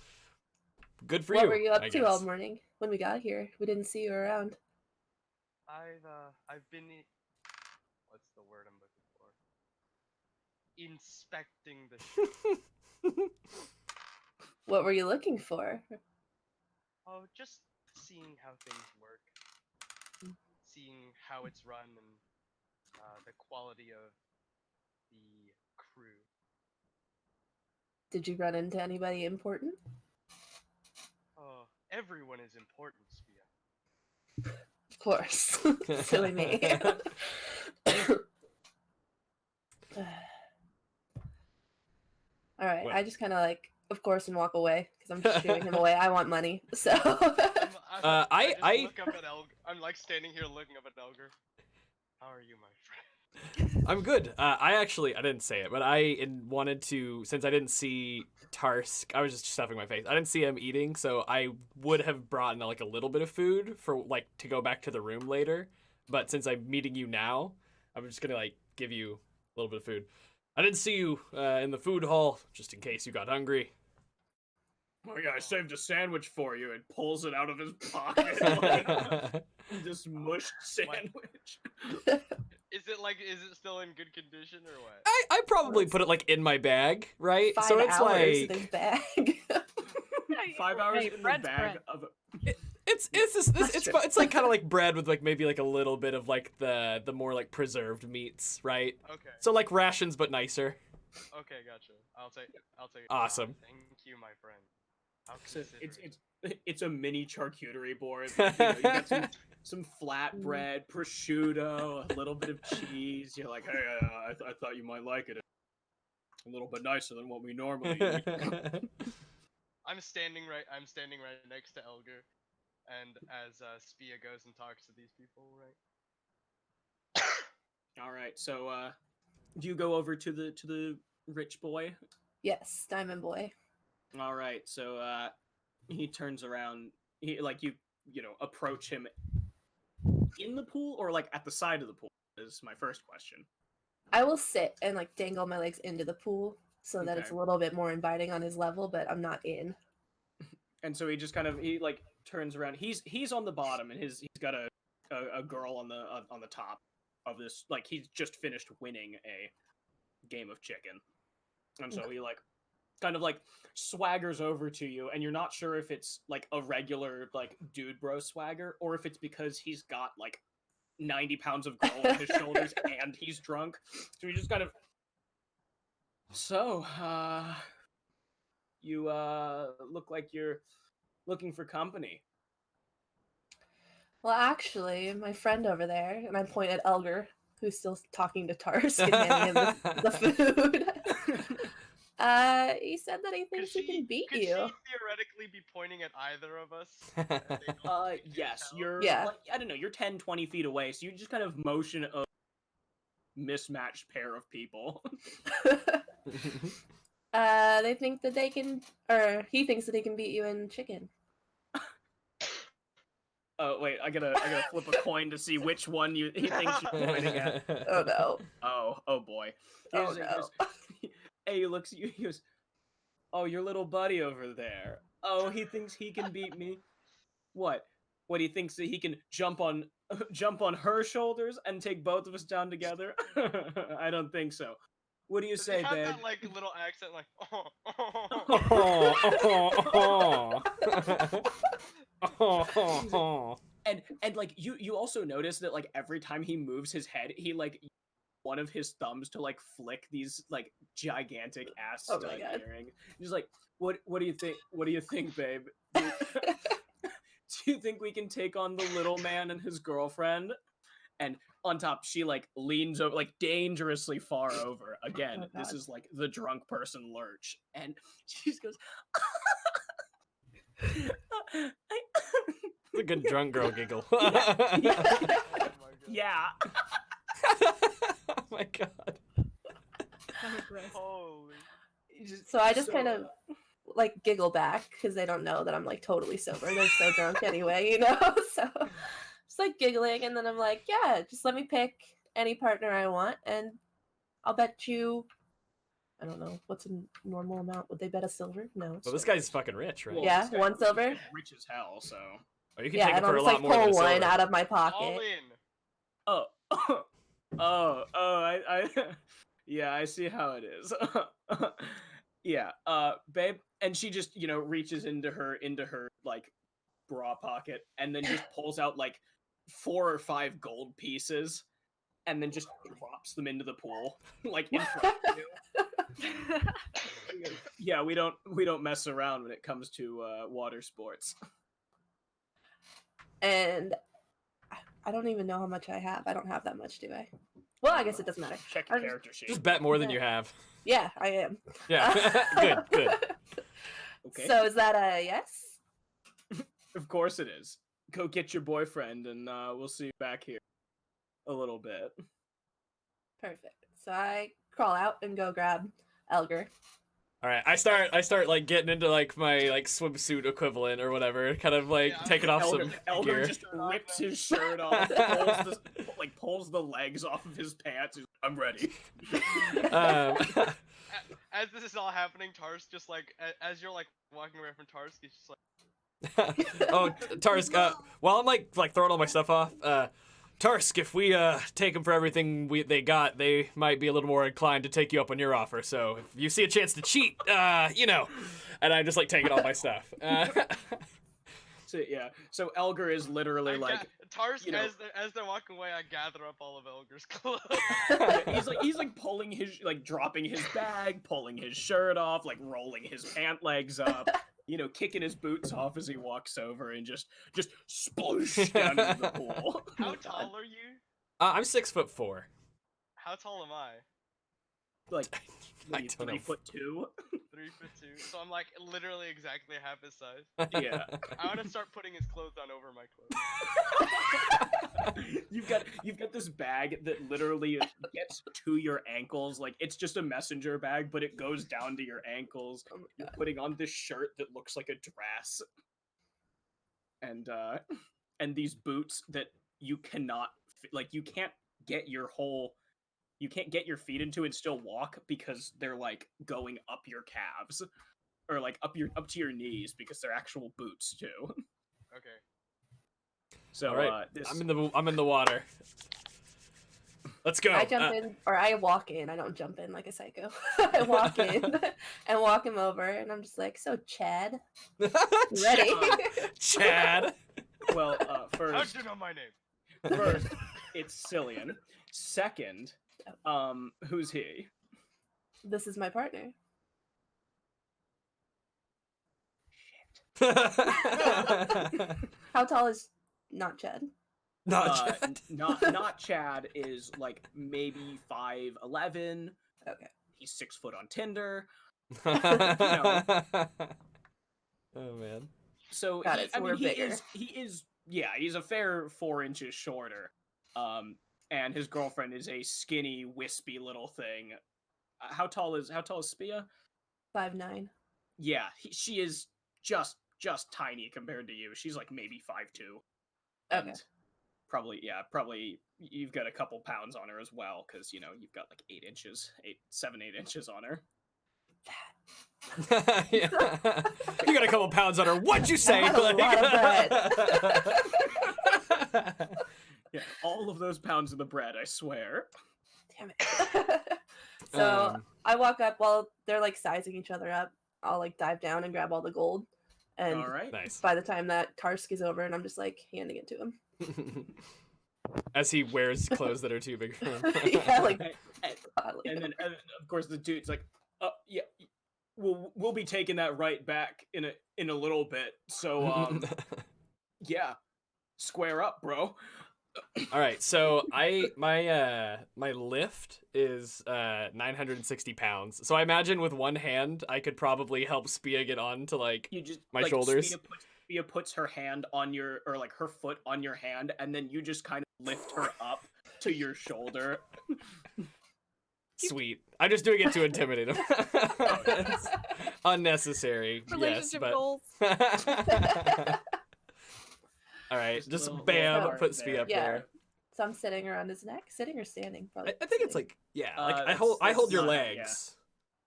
good for What you. were you up I to all guess. morning when we got here? We didn't see you around. I've been what's the word I'm looking for? Inspecting the ship. What were you looking for? Oh, just seeing how things work, seeing how it's run, and the quality of the crew. Did you run into anybody important? Oh, everyone is important, Spia. Of course. Silly me. All right, What? I just kind of like, of course, and walk away because I'm just shooing him away. I want money, so. I just look up at Elg. I'm like standing here looking up at Elger. How are you, my friend? I'm good. I didn't say it, but wanted to, since I didn't see Tarsk, I was just stuffing my face. I didn't see him eating, so I would have brought like a little bit of food for like to go back to the room later. But since I'm meeting you now, I'm just gonna like give you a little bit of food. I didn't see you in the food hall, just in case you got hungry. Oh yeah, I saved a sandwich for you and pulls it out of his pocket. Like, this mushed sandwich. Is it still in good condition or what? I probably put it like in my bag, right? 5 So it's hours in like his bag. 5 hours Hey, in the Fred's bag friend. of. it's like kind of like bread with like maybe like a little bit of like the more like preserved meats, right? Okay. So like rations but nicer. Okay, gotcha. I'll take it. Awesome. Thank you, my friend. How So considerate. it's a mini charcuterie board. You know, you got some flatbread, prosciutto, a little bit of cheese. You're like, hey, I thought you might like it. A little bit nicer than what we normally eat. I'm standing right next to Elgar, and as Spia goes and talks to these people, right? All right, so do you go over to the rich boy? Yes, Diamond Boy. All right, so he turns around. He like you know approach him in the pool or like at the side of the pool is my first question. I will sit and like dangle my legs into the pool so that it's Okay. a little bit more inviting on his level, but I'm not in. And so he just kind of he like turns around. He's on the bottom and he's got a girl on the top of this. Like he's just finished winning a game of chicken, and so he like kind of like swaggers over to you, and you're not sure if it's like a regular like dude bro swagger or if it's because he's got like 90 pounds of girl on his shoulders and he's drunk. So he just kind of you look like you're looking for company. Well, actually, my friend over there, and I point at Elgar, who's still talking to Tarsk and handing him the food. He said that he thinks he can beat could you. she theoretically be pointing at either of us? And they don't Yes, tell? you're Yeah. like, I don't know, you're 10, 20 feet away, so you just kind of motion a mismatched pair of people. They think that they can, or he thinks that he can beat you in chicken. Oh wait, I gotta flip a coin to see which one he thinks you're pointing at. Oh no. Oh boy. Oh He no. goes, hey, he looks at you, he goes, oh, your little buddy over there. Oh, he thinks he can beat me. What? What, he thinks that he can jump on her shoulders and take both of us down together? I don't think so. What do you Does say, he have babe? that like little accent like And like you also notice that like every time he moves his head, he like one of his thumbs to like flick these like gigantic ass Oh my stud God. earrings. He's like, what do you think? What do you think, babe? Do you think we can take on the little man and his girlfriend? And on top, she like leans over, like dangerously far over. Again, Oh, this God. is like the drunk person lurch, and she just goes. It's a good drunk girl giggle. Yeah. Oh my god. Holy. So I just kind of like giggle back because they don't know that I'm like totally sober. They're so drunk anyway, you know? So just like giggling, and then I'm like, yeah, just let me pick any partner I want, and I'll bet you, I don't know, what's a normal amount? Would they bet a silver? No. Well, this guy's fucking rich, right? Well, Yeah, this guy- one this guy's silver. rich as hell. So. Oh, you can Yeah, take it and I'll for a just lot like more than pull a one silver. out of my All pocket. in. I yeah, I see how it is. Yeah, babe, and she just, you know, reaches into her like bra pocket and then just pulls out like 4 or 5 gold pieces and then just drops them into the pool like in front of you. Yeah, we don't mess around when it comes to water sports. And I don't even know how much I have. I don't have that much, do I? Well, I guess it doesn't matter. Check your I'm just- character sheet. Just bet more than you have. Yeah, I am. Yeah. Good. Okay. So is that a yes? Of course it is. Go get your boyfriend, and we'll see you back here a little bit. Perfect. So I crawl out and go grab Elgar. All right, I start like getting into like my like swimsuit equivalent or whatever, kind of like Yeah, taking off Elder, some Elder gear. just rips his shirt off, pulls the legs off of his pants. He's like, I'm ready. As this is all happening, Tarsk just like as you're like walking away from Tarsk, he's just like Oh, Tarsk, while I'm like throwing all my stuff off, Tarsk, if we take them for everything they got, they might be a little more inclined to take you up on your offer. So if you see a chance to cheat, you know, and I'm just like taking all my stuff. So Elgar is literally like, Tarsk, you know, as they're walking away, I gather up all of Elgar's clothes. he's like pulling his, like dropping his bag, pulling his shirt off, like rolling his pant legs up, kicking his boots off as he walks over and just sploosh down into the pool. How tall are you? I'm 6'4". How tall am I? Like, I don't know. 3'2". 3'2". So I'm like literally exactly half his size. Yeah. I want to start putting his clothes on over my clothes. You've got this bag that literally gets to your ankles. Like, it's just a messenger bag, but it goes down to your ankles. Oh my You're God. putting on this shirt that looks like a dress, and these boots that you cannot like you can't get your feet into and still walk because they're like going up your calves or like up to your knees because they're actual boots too. Okay. So All right, this I'm in the water. Let's go. I jump in, or I walk in. I don't jump in like a psycho. I walk in and walk him over, and I'm just like, "So, Chad, you ready?" Chad. well How'd first you know my name? first it's Cillian. Second, who's he? This is my partner. How tall is not Chad? Not Chad. Not Chad is like maybe 5'11". Okay. He's 6 foot on Tinder. Oh man. So Got it, so we're bigger. He's a fair 4 inches shorter. And his girlfriend is a skinny, wispy little thing. How tall is Spia? 5'9". Yeah, she is just tiny compared to you. She's like maybe 5'2". Okay. And probably you've got a couple pounds on her as well, because you've got like 8 inches on her. Yeah. You got a couple pounds on her. What'd you say? I had a lot of bread. Yeah, all of those pounds of the bread, I swear. Damn it. So I walk up while they're like sizing each other up. I'll like dive down and grab all the gold. And All right. Nice. by the time that Tarsk is over, and I'm just like handing it to him. As he wears clothes that are too big for him. Yeah, like And then of course the dude's like, yeah, we'll be taking that right back in a little bit. So yeah, square up, bro. All right, so my lift is 960 pounds. So I imagine with one hand I could probably help Spia get on to like You just my shoulders. Spia puts her hand on your, or like her foot on your hand, and then you just kind of lift her up to your shoulder. Sweet. I'm just doing it to intimidate him. It's unnecessary. Relationship yes, goals. but all right, just bam, little put Spia up yeah. there. So I'm sitting around his neck, sitting or standing. Probably. I think it's sitting. like like I That's- hold your that's not- legs.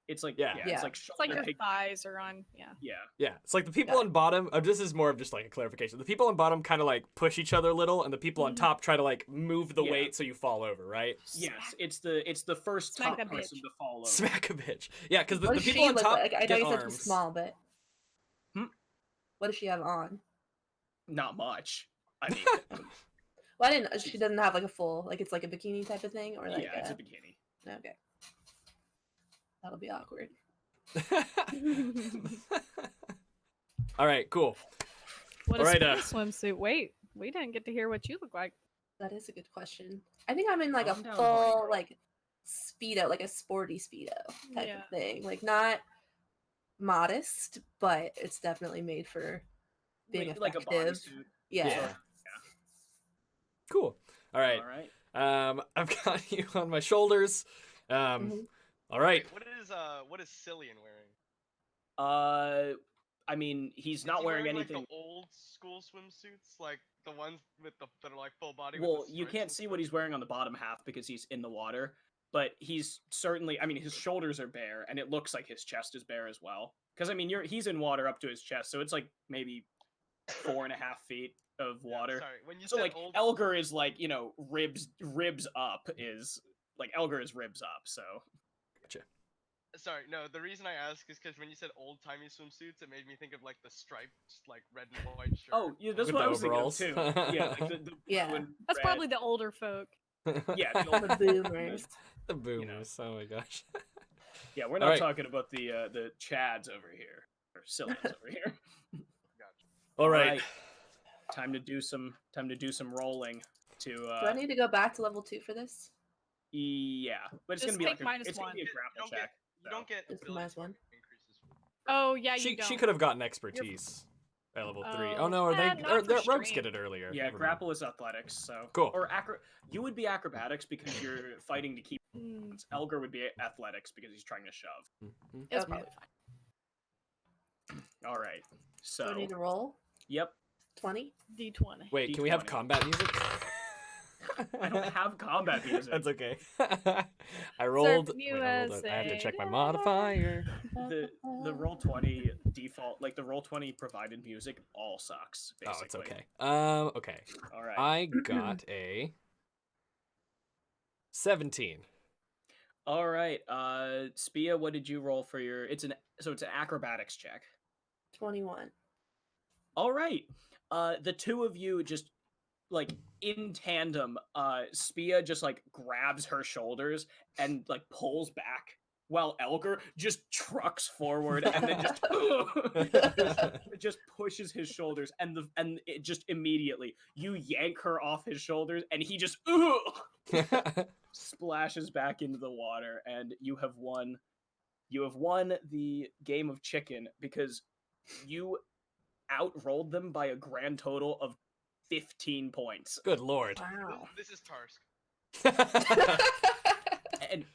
It's like Yeah. it's like It's like shoulder your pig- thighs are on. Yeah. yeah. Yeah, it's like the people Yeah. on bottom. This is more of just like a clarification. The people on bottom kind of like push each other a little, and the people on top try to like move the Yeah. weight so you fall over, right? Yes, it's the first Smack top that person bitch. to fall over. Smack a bitch. Yeah, because the What does people she on look top like? I know get you said arms. she's small, but Hmm? what does she have on? Not much. I mean, Well, I didn't. She doesn't have like a full, like it's like a bikini type of thing, or like yeah, it's a bikini. Okay. That'll be awkward. All right, cool. What All a right, swimsuit. Wait, we didn't get to hear what you look like. That is a good question. I think I'm in like Calm a down, horny full girl. like speedo, like a sporty speedo type Yeah. of thing. Like not modest, but it's definitely made for being like a effective. bodysuit. Yeah. Yeah. Cool. All right. All right. I've got you on my shoulders. Mhm. All right. Wait, what is Cillian wearing? I mean, he's Is not he wearing like anything. the old school swimsuits, like the ones that are like full body. Well, with the you stripes can't and see stuff? what he's wearing on the bottom half because he's in the water, but he's certainly, I mean, his shoulders are bare, and it looks like his chest is bare as well. Because I mean, he's in water up to his chest, so it's like maybe 4.5 feet of Yeah, water. sorry, when you So said like old, Elgar is like, ribs up is like Elgar is ribs up. So Gotcha. Sorry, no. The reason I ask is because when you said old-timey swimsuits, it made me think of like the striped, like red and white shirt. Oh, yeah, that's With what the I was overalls. thinking of too. Yeah, like the blue Yeah. and That's red. probably the older folk. Yeah, the The older boomers. The boomers. Oh my gosh. Yeah, we're All not right. talking about the Chads over here or Sillians over here. Gotcha. All right. Time to do some rolling to Do I need to go back to level 2 for this? yeah, but it's Just gonna be take like -1. it's gonna be a You grapple don't check. You don't get Just ability minus 1. token increases. Oh yeah, you She don't. could have gotten expertise at level 3. Oh Oh, no, are they? not for Rogues get strength. it earlier. Yeah, Never mind. grapple is athletics, so Cool. or you would be acrobatics because you're fighting to keep. Mm, Elgar would be athletics because he's trying to shove. Mhm. it's Okay. probably fine. All right, Do I so need to roll? yep, 20? D20. Wait, can we have D20. combat music? I don't have combat music. That's okay. I rolled. Serving Wait, I rolled. I have to USA. check my modifier. The roll 20 default, like the roll 20 provided music, all sucks. Oh, Basically. it's okay. Okay. All right. I got a 17. All right. Spia, what did you roll for your? It's an acrobatics check. 21. All right. The two of you just like in tandem. Spia just like grabs her shoulders and like pulls back, while Elgar just trucks forward and then just pushes his shoulders, and it just immediately you yank her off his shoulders, and he just splashes back into the water, and you have won. You have won the game of chicken because you outrolled them by a grand total of 15 points. Good lord. Wow. This is Tarsk.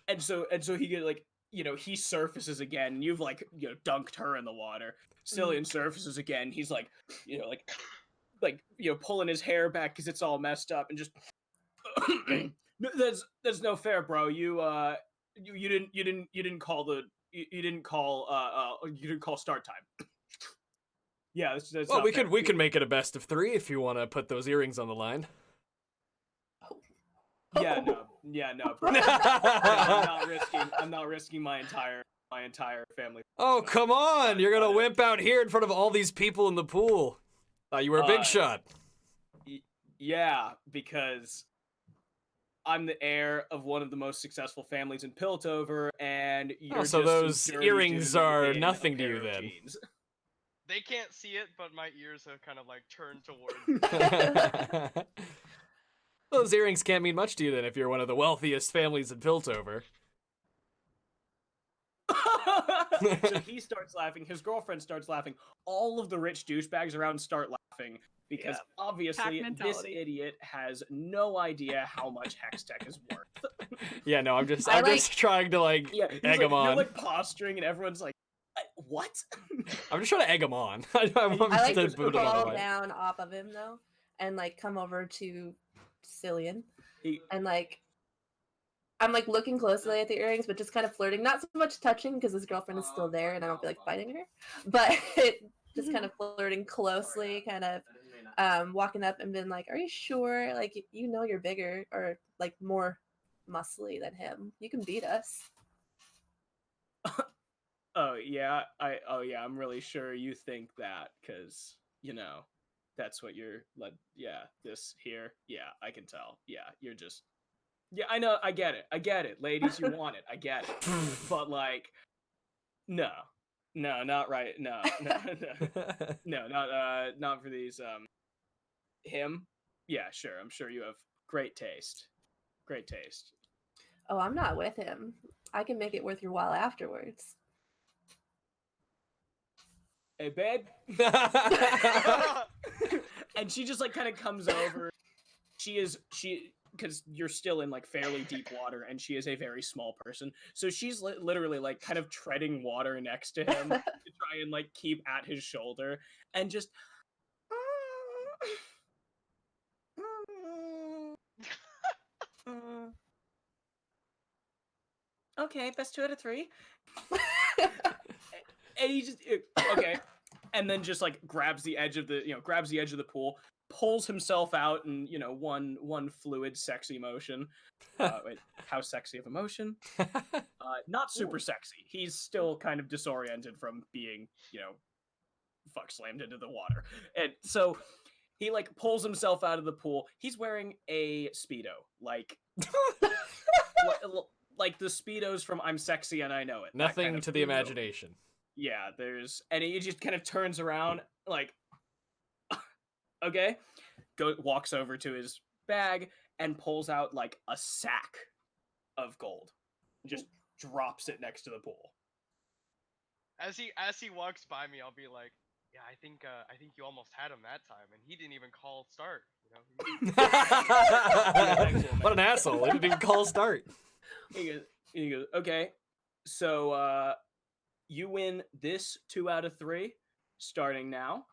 And so he get like, you know, he surfaces again, and you've like, you know, dunked her in the water. Cillian surfaces again. He's like, you know, like you know, pulling his hair back because it's all messed up, and just that's no fair, bro. You didn't call start time. Yeah, that's Well, not we fair. could make it a best of 3 if you want to put those earrings on the line. Yeah, no, bro. I'm not risking my entire family. Oh, come on! You're gonna wimp out here in front of all these people in the pool. Thought you were a big shot. Yeah, because I'm the heir of one of the most successful families in Piltover, and you're so just some those dirty earrings dude are in a nothing to pair you of then. jeans. They can't see it, but my ears have kind of like turned towards. Those earrings can't mean much to you then if you're one of the wealthiest families in Piltover. So he starts laughing. His girlfriend starts laughing. All of the rich douchebags around start laughing because obviously Pack this mentality. idiot has no idea how much Hextech is worth. Yeah, no, I'm just I trying to like Yeah, egg him You're on. like posturing, and everyone's like, "What?" I'm just trying to egg him on. I want I like to to put him on the crawl line. down off of him though, and like come over to Cillian, He- and like I'm like looking closely at the earrings, but just kind of flirting, not so much touching because his girlfriend is still there, and I don't feel like fighting her, but just kind of flirting closely, kind of walking up and being like, "Are you sure? Like you know you're bigger or like more muscly than him. You can beat us." Oh yeah, I'm really sure you think that because you know that's what you're like. Yeah, this here. Yeah, I can tell. Yeah, you're just. Yeah, I know. I get it, ladies. You want it. I get it. But like, no, not right. No, not for these. Him. Yeah, sure. I'm sure you have great taste. Great taste. Oh, I'm not with him. I can make it worth your while afterwards. Hey, babe. And she just like kind of comes over. She because you're still in like fairly deep water, and she is a very small person, so she's literally like kind of treading water next to him to try and like keep at his shoulder, and just okay, best 2 out of 3. And he just okay, and then just like grabs the edge of the pool, pulls himself out in, one fluid, sexy motion. Wait, how sexy of a motion? Not super sexy. He's still kind of disoriented from being, fuck slammed into the water. And so he like pulls himself out of the pool. He's wearing a Speedo, like like the Speedos from I'm Sexy and I Know It. Nothing kind of to the Speedo. imagination. Yeah, and he just kind of turns around, like, okay, walks over to his bag and pulls out like a sack of gold. Just drops it next to the pool. As he walks by me, I'll be like, yeah, I think you almost had him that time, and he didn't even call start. What an asshole! He didn't even call start. He goes, okay, so you win this 2 out of 3 starting now,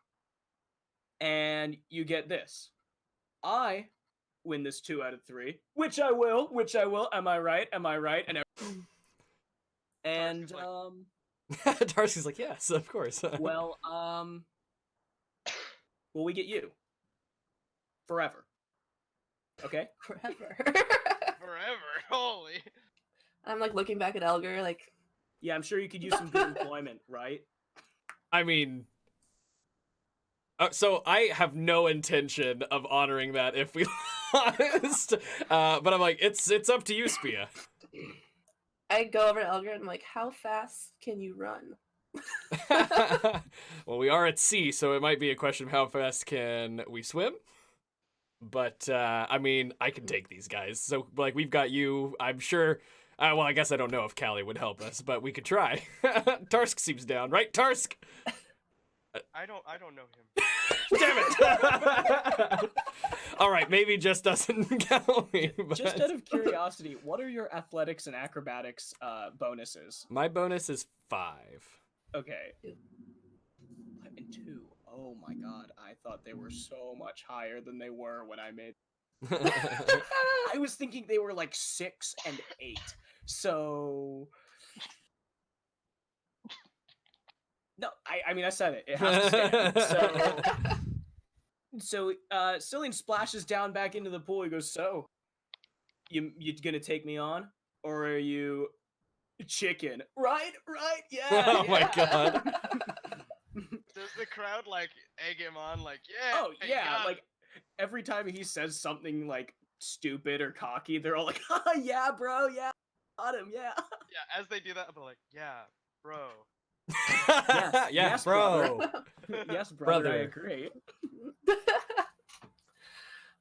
and you get this. I win this 2 out of 3, which I will. Am I right? And Darcy's like, yes, of course. well, we get you forever. Okay. Forever. Forever. Holy. I'm like looking back at Elgar, like. Yeah, I'm sure you could use some good employment, right? I mean, so I have no intention of honoring that if we lost, but I'm like, it's up to you, Spia. I go over to Elgar and I'm like, how fast can you run? Well, we are at sea, so it might be a question of how fast can we swim. But I mean, I can take these guys. So like, we've got you. I'm sure. Well, I guess I don't know if Callie would help us, but we could try. Tarsk seems down, right? Tarsk. I don't know him. Damn it! All right, maybe just doesn't count me. But... Just out of curiosity, what are your athletics and acrobatics bonuses? My bonus is 5. Okay. 5 and 2. Oh my god, I thought they were so much higher than they were when I made. I was thinking they were like 6 and 8. So. No, I mean I said it. It has to stand. So Cillian splashes down back into the pool. He goes, "So, you gonna take me on, or are you chicken? Right, yeah." Oh my god. Does the crowd like egg him on? Like, yeah. Oh yeah, like every time he says something like stupid or cocky, they're all like, "Oh, yeah, bro, yeah, got him, yeah." Yeah, as they do that, they're like, "Yeah, bro." Yes, bro. Yes, brother, I Brother. agree.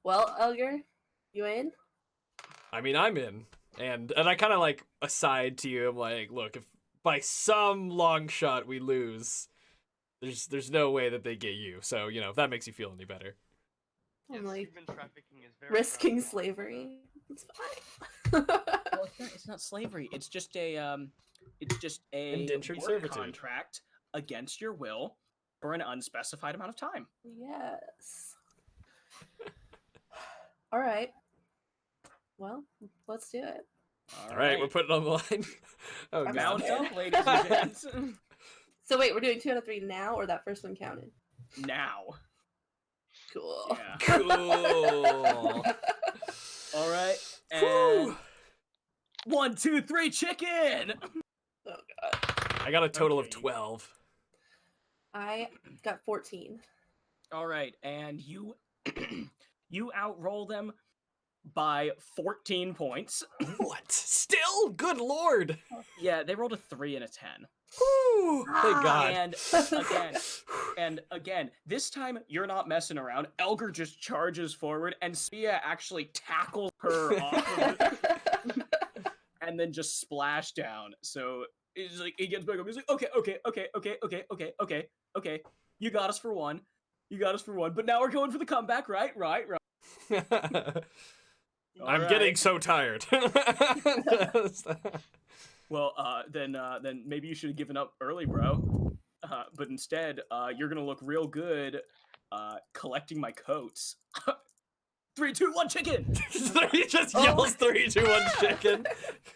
Well, Elgar, you in? I mean, I'm in, and I kind of like aside to you. I'm like, look, if by some long shot we lose, there's no way that they get you. So if that makes you feel any better. I'm like human trafficking is very risking prevalent. slavery. It's fine. Well, it's not slavery. It's just a Indentured work servitude. contract against your will for an unspecified amount of time. Yes. All right. Well, let's do it. All right, we're putting it on the line. Oh I'm god. Mount up, ladies and gents. So wait, we're doing 2 out of 3 now, or that first one counted? Now. Cool. Yeah. Cool. All right. Whew. And 1, 2, 3, chicken. Oh god. I got a total of Okay. 12. I got 14. All right, and you you outroll them by 14 points. What? Still? Good lord. Yeah, they rolled a 3 and a 10. Whew. Thank God. And again, this time you're not messing around. Elgar just charges forward, and Spia actually tackles her off of it, and then just splash down. So he's like, he gets back up. He's like, okay. You got us for one. But now we're going for the comeback, right? I'm getting so tired. Well, then maybe you should have given up early, bro. But instead, you're gonna look real good, collecting my coats. 3, 2, 1, chicken. He just yells 3, 2, 1, chicken.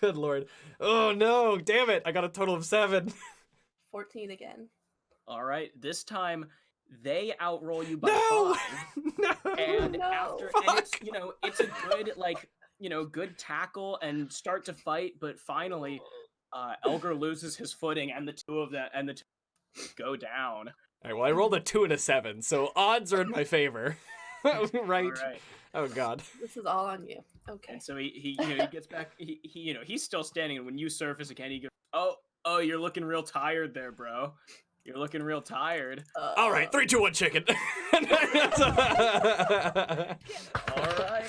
Good lord. Oh no, damn it. I got a total of 7. 14 again. All right, this time they outroll you by No! 5. No! And No. after, and it's, you know, it's a good, like, you know, good tackle and start to fight, but finally, Elgar loses his footing, and the two go down. All right, well, I rolled a 2 and a 7, so odds are in my favor. Right? All right. Oh, God. This is all on you. Okay. And so he you know, he gets back, he you know, he's still standing, and when you surface again, he goes, oh, you're looking real tired there, bro. You're looking real tired. All right, 3, 2, 1, chicken. All right.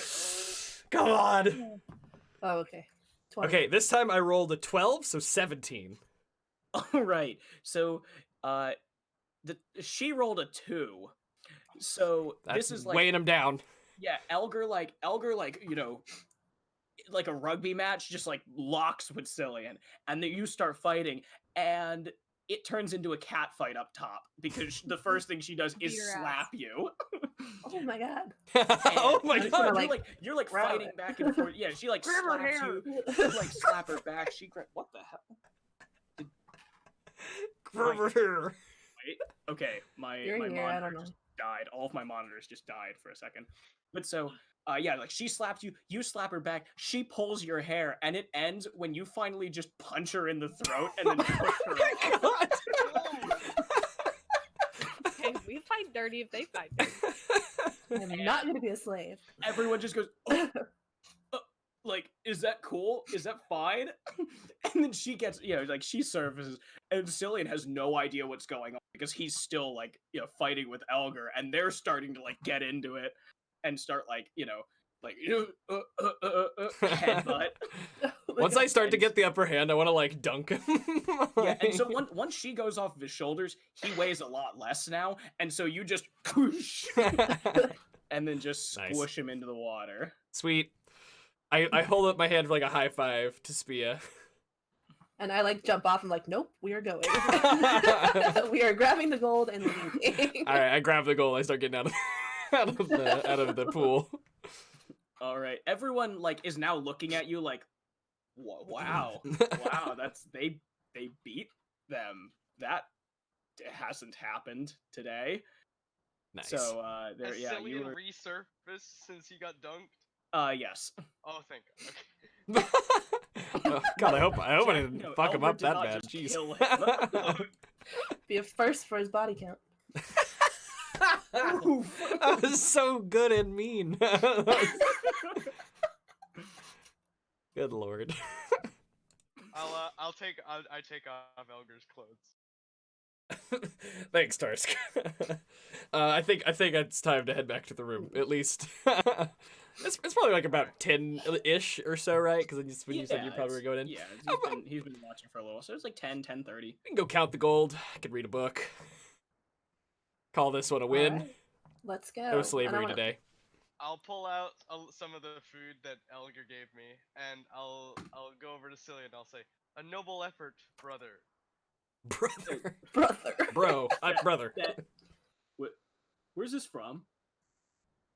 Come on. Oh, okay. 20. Okay, this time I rolled a 12, so 17. All right. So, she rolled a 2. So That's this is like, weighing him down. yeah, Elgar, you know, like a rugby match, just like locks with Cillian, and then you start fighting, and it turns into a cat fight up top because the first thing she does is Beat her ass. slap you. Oh my god. Oh my And just gonna, God. you're like grab fighting it. back and forth. Yeah, she like Grab her slaps hair. you. You like slap her back. She what the hell? Wait. Okay, my You're my here, I don't monitor know. just died. All of my monitors just died for a second. But so, yeah, like she slaps you, you slap her back, she pulls your hair, and it ends when you finally just punch her in the throat and then push her off. God. Hey, we fight dirty if they fight dirty. I'm not gonna be a slave. Everyone just goes, like, is that cool? Is that fine? And then she gets, you know, like she surfaces, and Cillian has no idea what's going on because he's still like, you know, fighting with Elgar, and they're starting to like get into it and start like, you know, headbutt. Once I start to get the upper hand, I want to like dunk him. Yeah, and so once she goes off of his shoulders, he weighs a lot less now, and so you just and then just Nice. squish him into the water. Sweet. I hold up my hand for like a high five to Spia. And I like jump off and like, nope, we are going. We are grabbing the gold and leaving. All right, I grab the goal. I start getting out of the pool. All right, everyone like is now looking at you like, wow, that's they beat them. That hasn't happened today. Nice. So there, Has yeah, you Cillian were. resurfaced since he got dunked? Yes. Oh, thank God. Okay. Oh, God, I hope I didn't No, fuck him Elgar up did that not bad. just Jeez. kill him. Be a first for his body count. That was so good and mean. Good lord. I take off Elgar's clothes. Thanks, Tarsk. I think it's time to head back to the room. At least. It's probably like about 10-ish or so, right? Because when you said you probably were going in. Yeah, he's been watching for a little, so it's like 10:30. We can go count the gold. I can read a book. Call this one a win. Alright, let's go. No And slavery I wanna- today. I'll pull out some of the food that Elgar gave me, and I'll go over to Cillian and I'll say, "A noble effort, brother." Brother. Brother. Bro. I'm brother. Where's this from?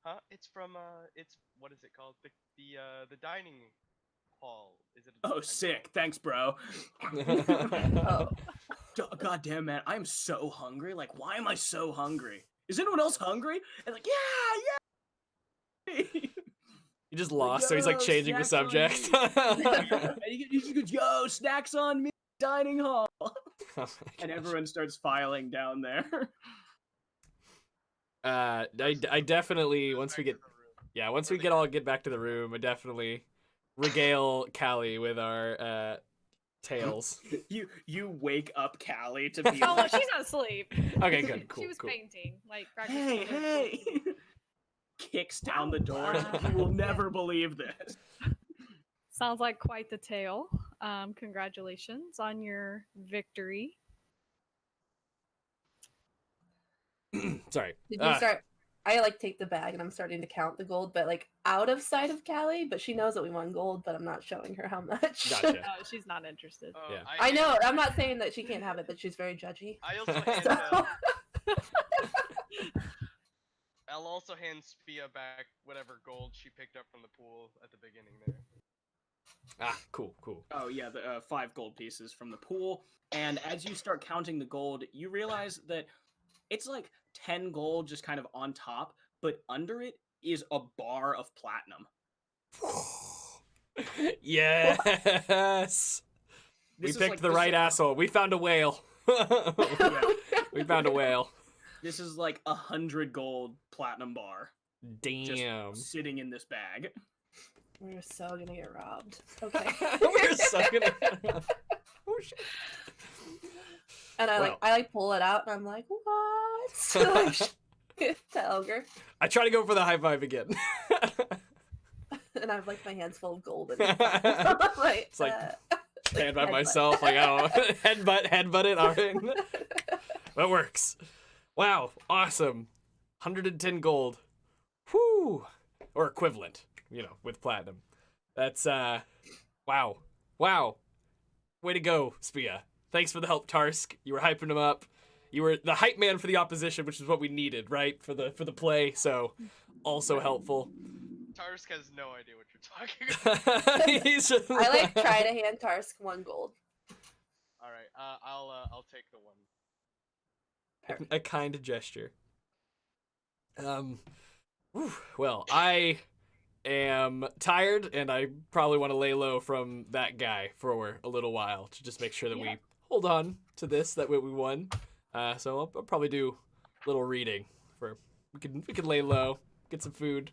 Huh? It's from it's what is it called? The dining hall. Is it? Oh, sick. Thanks, bro. Oh. God damn, man. I'm so hungry. Like, why am I so hungry? Is anyone else hungry? And like, yeah. He just lost, so he's like Yo, changing the snacks on subject. And he just goes, yo, snacks on me, dining hall. Oh my And gosh. everyone starts filing down there. I definitely once we get get back to the room, I definitely regale Callie with our tales. You wake up Callie to be Oh, well, like, she's not asleep. Okay, good, cool, She was cool. painting, like practicing. hey. Kicks down the door. You will never believe this. Sounds like quite the tale. Congratulations on your victory. Sorry. Did you start? I like take the bag and I'm starting to count the gold, but like out of sight of Callie. But she knows that we won gold, but I'm not showing her how much. Gotcha. Oh, she's not interested. Yeah. I know. I'm not saying that she can't have it, but she's very judgy. I also hand. So- I'll also hand Spia back whatever gold she picked up from the pool at the beginning there. Ah, cool. Oh yeah, the 5 gold pieces from the pool. And as you start counting the gold, you realize that it's like 10 gold just kind of on top, but under it is a bar of platinum. Yes. We This is picked like the this is right like asshole. We found a whale. We found a whale. This is like 100 gold platinum bar just Damn. sitting in this bag. We're so gonna get robbed. Okay. We're so gonna. Oh shit. And Well. I pull it out and I'm like, what? To Elgar. I try to go for the high five again. And I have like my hands full of gold and platinum. Like, It's like stand by headbutt. myself, like oh, headbutt it. All right, that works. Wow, awesome. 110 gold. Whoo, or equivalent, with platinum. That's wow. Way to go, Spia. Thanks for the help, Tarsk. You were hyping him up. You were the hype man for the opposition, which is what we needed, right? For the play, so also helpful. Tarsk has no idea what you're talking about. He's just I like try to hand Tarsk 1 gold. All right, I'll take the one. a kind gesture. Well, I am tired, and I probably want to lay low from that guy for a little while to just make sure that we hold on to this, that we won. So I'll probably do a little reading for we can lay low, get some food.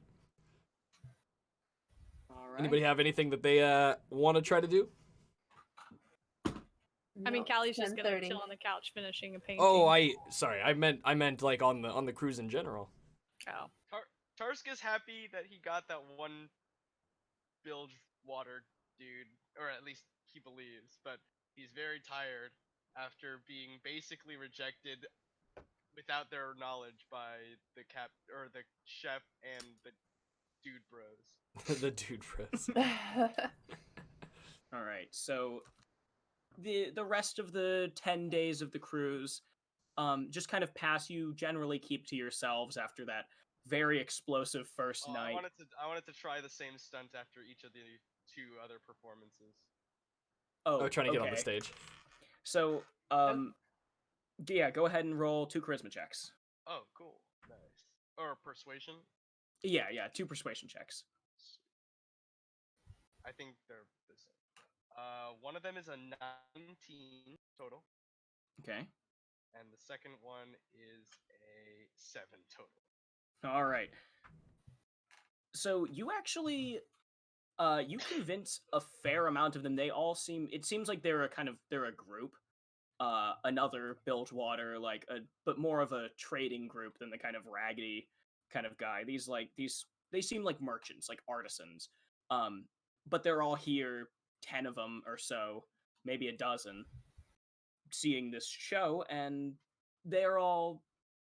All right. Anybody have anything that they want to try to do? I mean, No, Callie's just gonna 10:30. chill on the couch finishing a painting. Oh, sorry, I meant like on the cruise in general. Oh. Tarsk is happy that he got that one bilge water dude, or at least he believes, but he's very tired after being basically rejected without their knowledge by the the chef and the dude bros. The dude bros. All right. So the rest of the 10 days of the cruise just kind of pass. You generally keep to yourselves after that very explosive first night. I wanted to try the same stunt after each of the 2 other performances. Oh, Trying to get on the okay. stage. So, yeah, go ahead and roll 2 charisma checks. Oh, cool. Nice. Or persuasion? Yeah, 2 persuasion checks. I think they're the same. One of them is a 19 total, Okay. and the second one is a 7 total. All right. So you actually, you convince a fair amount of them. They all it seems like they're a group. Another Bilgewater, but more of a trading group than the kind of raggedy kind of guy. They seem like merchants, like artisans. But they're all here, 10 of them or so, maybe a dozen, seeing this show, and they're all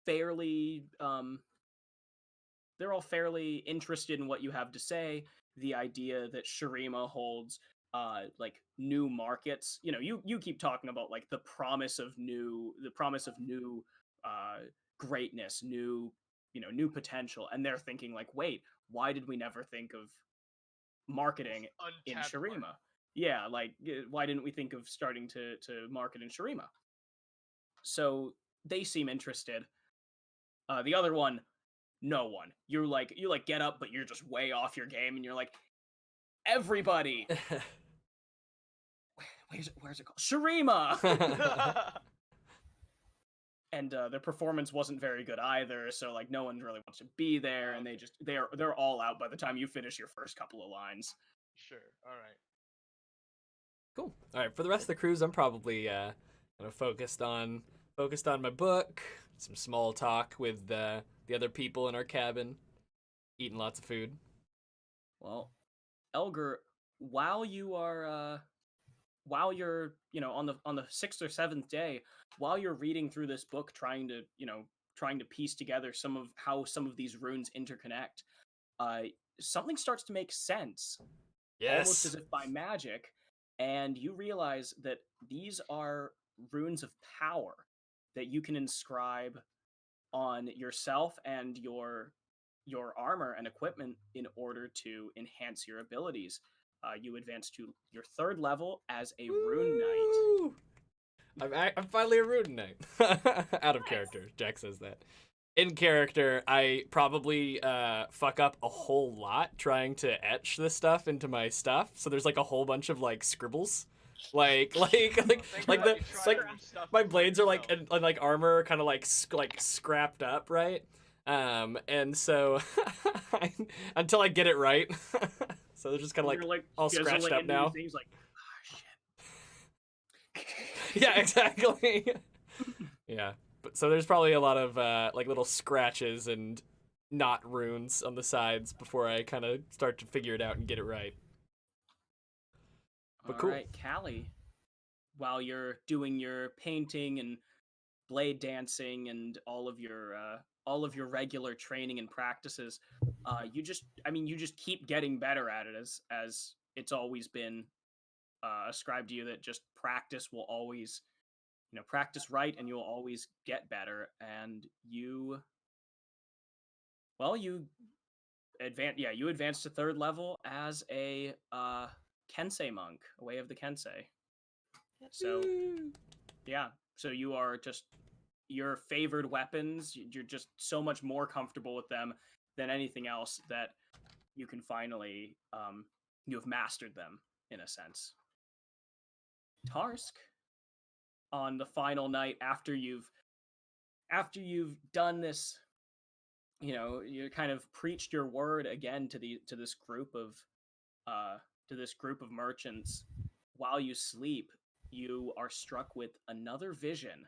fairly interested in what you have to say. The idea that Shurima holds new markets. You keep talking about like the promise of new greatness, new potential, and they're thinking like, wait, why did we never think of marketing in Untapped Shurima? market. Yeah, why didn't we think of starting to market in Shurima? So they seem interested. The other one, no one. You get up, but you're just way off your game, and you're like, everybody. Where's it called? Shurima. And their performance wasn't very good either, so like no one really wants to be there, and they're all out by the time you finish your first couple of lines. Sure. All right. Cool. All right. For the rest of the cruise, I'm probably kind of focused on my book, some small talk with the other people in our cabin, eating lots of food. Well, Elgar, while you're on the 6th or 7th day, while you're reading through this book, trying to piece together how some of these runes interconnect, something starts to make sense. Yes. Almost as if by magic, and you realize that these are runes of power that you can inscribe on yourself and your armor and equipment in order to enhance your abilities. You advance to your 3rd level as a rune knight. Woo! I'm finally a rune knight. Out of character, Jack says that. in character, I probably fuck up a whole lot trying to etch this stuff into my stuff. So there's like a whole bunch of like scribbles, like Thank like God the you tried like new stuff my before blades are like yourself. and like armor kind of like like scrapped up, right? And so until I get it right, so they're just kind of like You're like all scratched chiseling up into these now. things like, Yeah, exactly. Yeah, but so there's probably a lot of like little scratches and not runes on the sides before I kind of start to figure it out and get it right. But all cool. right, Callie, while you're doing your painting and blade dancing and all of your regular training and practices, you just keep getting better at it as it's always been ascribed to you, that just practice will always, practice right and you'll always get better. And you you advance to third level as a Kensei monk, a way of the Kensei. So yeah, so you are just your favored weapons. You're just so much more comfortable with them than anything else that you can finally you have mastered them in a sense. Tarsk, on the final night after you've done this, you kind of preached your word again to this group of merchants. While you sleep, you are struck with another vision,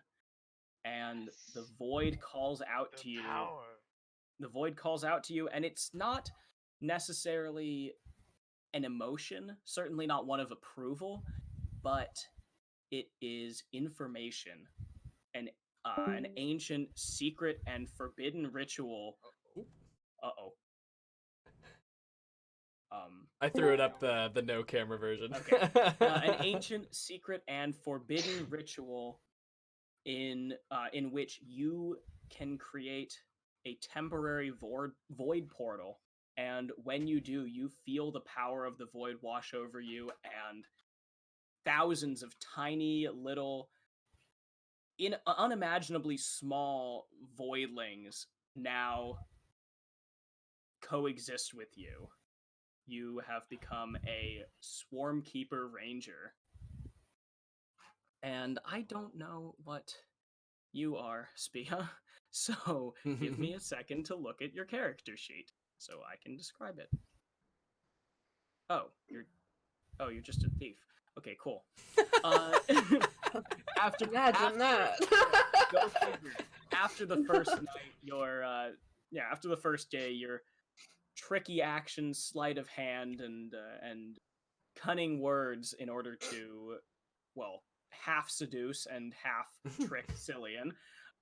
and the Yes. void calls out The to you. power. The void calls out to you, and it's not necessarily an emotion, certainly not one of approval, but it is information, an an ancient, secret, and forbidden ritual. Uh oh. I threw it up the no camera version. Okay. An ancient, secret, and forbidden ritual in which you can create a temporary void portal, and when you do, you feel the power of the void wash over you, and thousands of tiny little, unimaginably small voidlings now coexist with you. You have become a Swarm Keeper Ranger. And I don't know what you are, Spia, so give me a second to look at your character sheet so I can describe it. Oh, you're just a thief. Okay, cool. After Imagine that. go figure. After the first night, after the first day, your tricky actions, sleight of hand, and cunning words in order to, well, half seduce and half trick Cillian,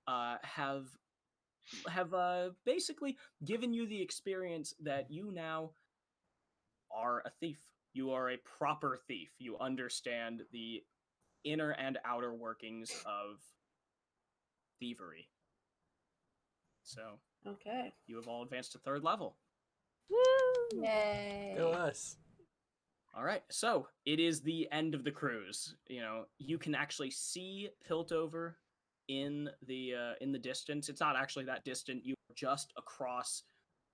have basically given you the experience that you now are a thief. You are a proper thief. You understand the inner and outer workings of thievery. So Okay. you have all advanced to third level. Woo! Yay. Go us. All right, so it is the end of the cruise. You can actually see Piltover in the distance. It's not actually that distant. You're just across.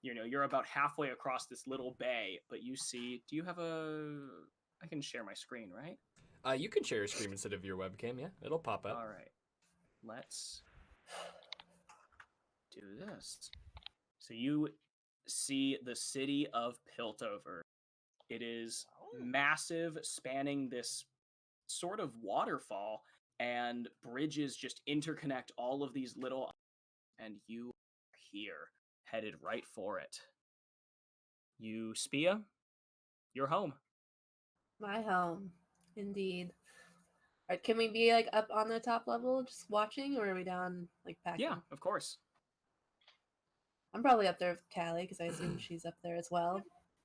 You're about halfway across this little bay, but you see. Do you have a? I can share my screen, right? You can share your screen instead of your webcam. Yeah, it'll pop up. All right, let's do this. So you see the city of Piltover. It is massive, spanning this sort of waterfall, and bridges just interconnect all of these little, and you are here, headed right for it. You, Spia, you're home. My home. Indeed. Alright, can we be like up on the top level just watching, or are we down like packing? Yeah, of course. I'm probably up there with Callie because I assume she's up there as well.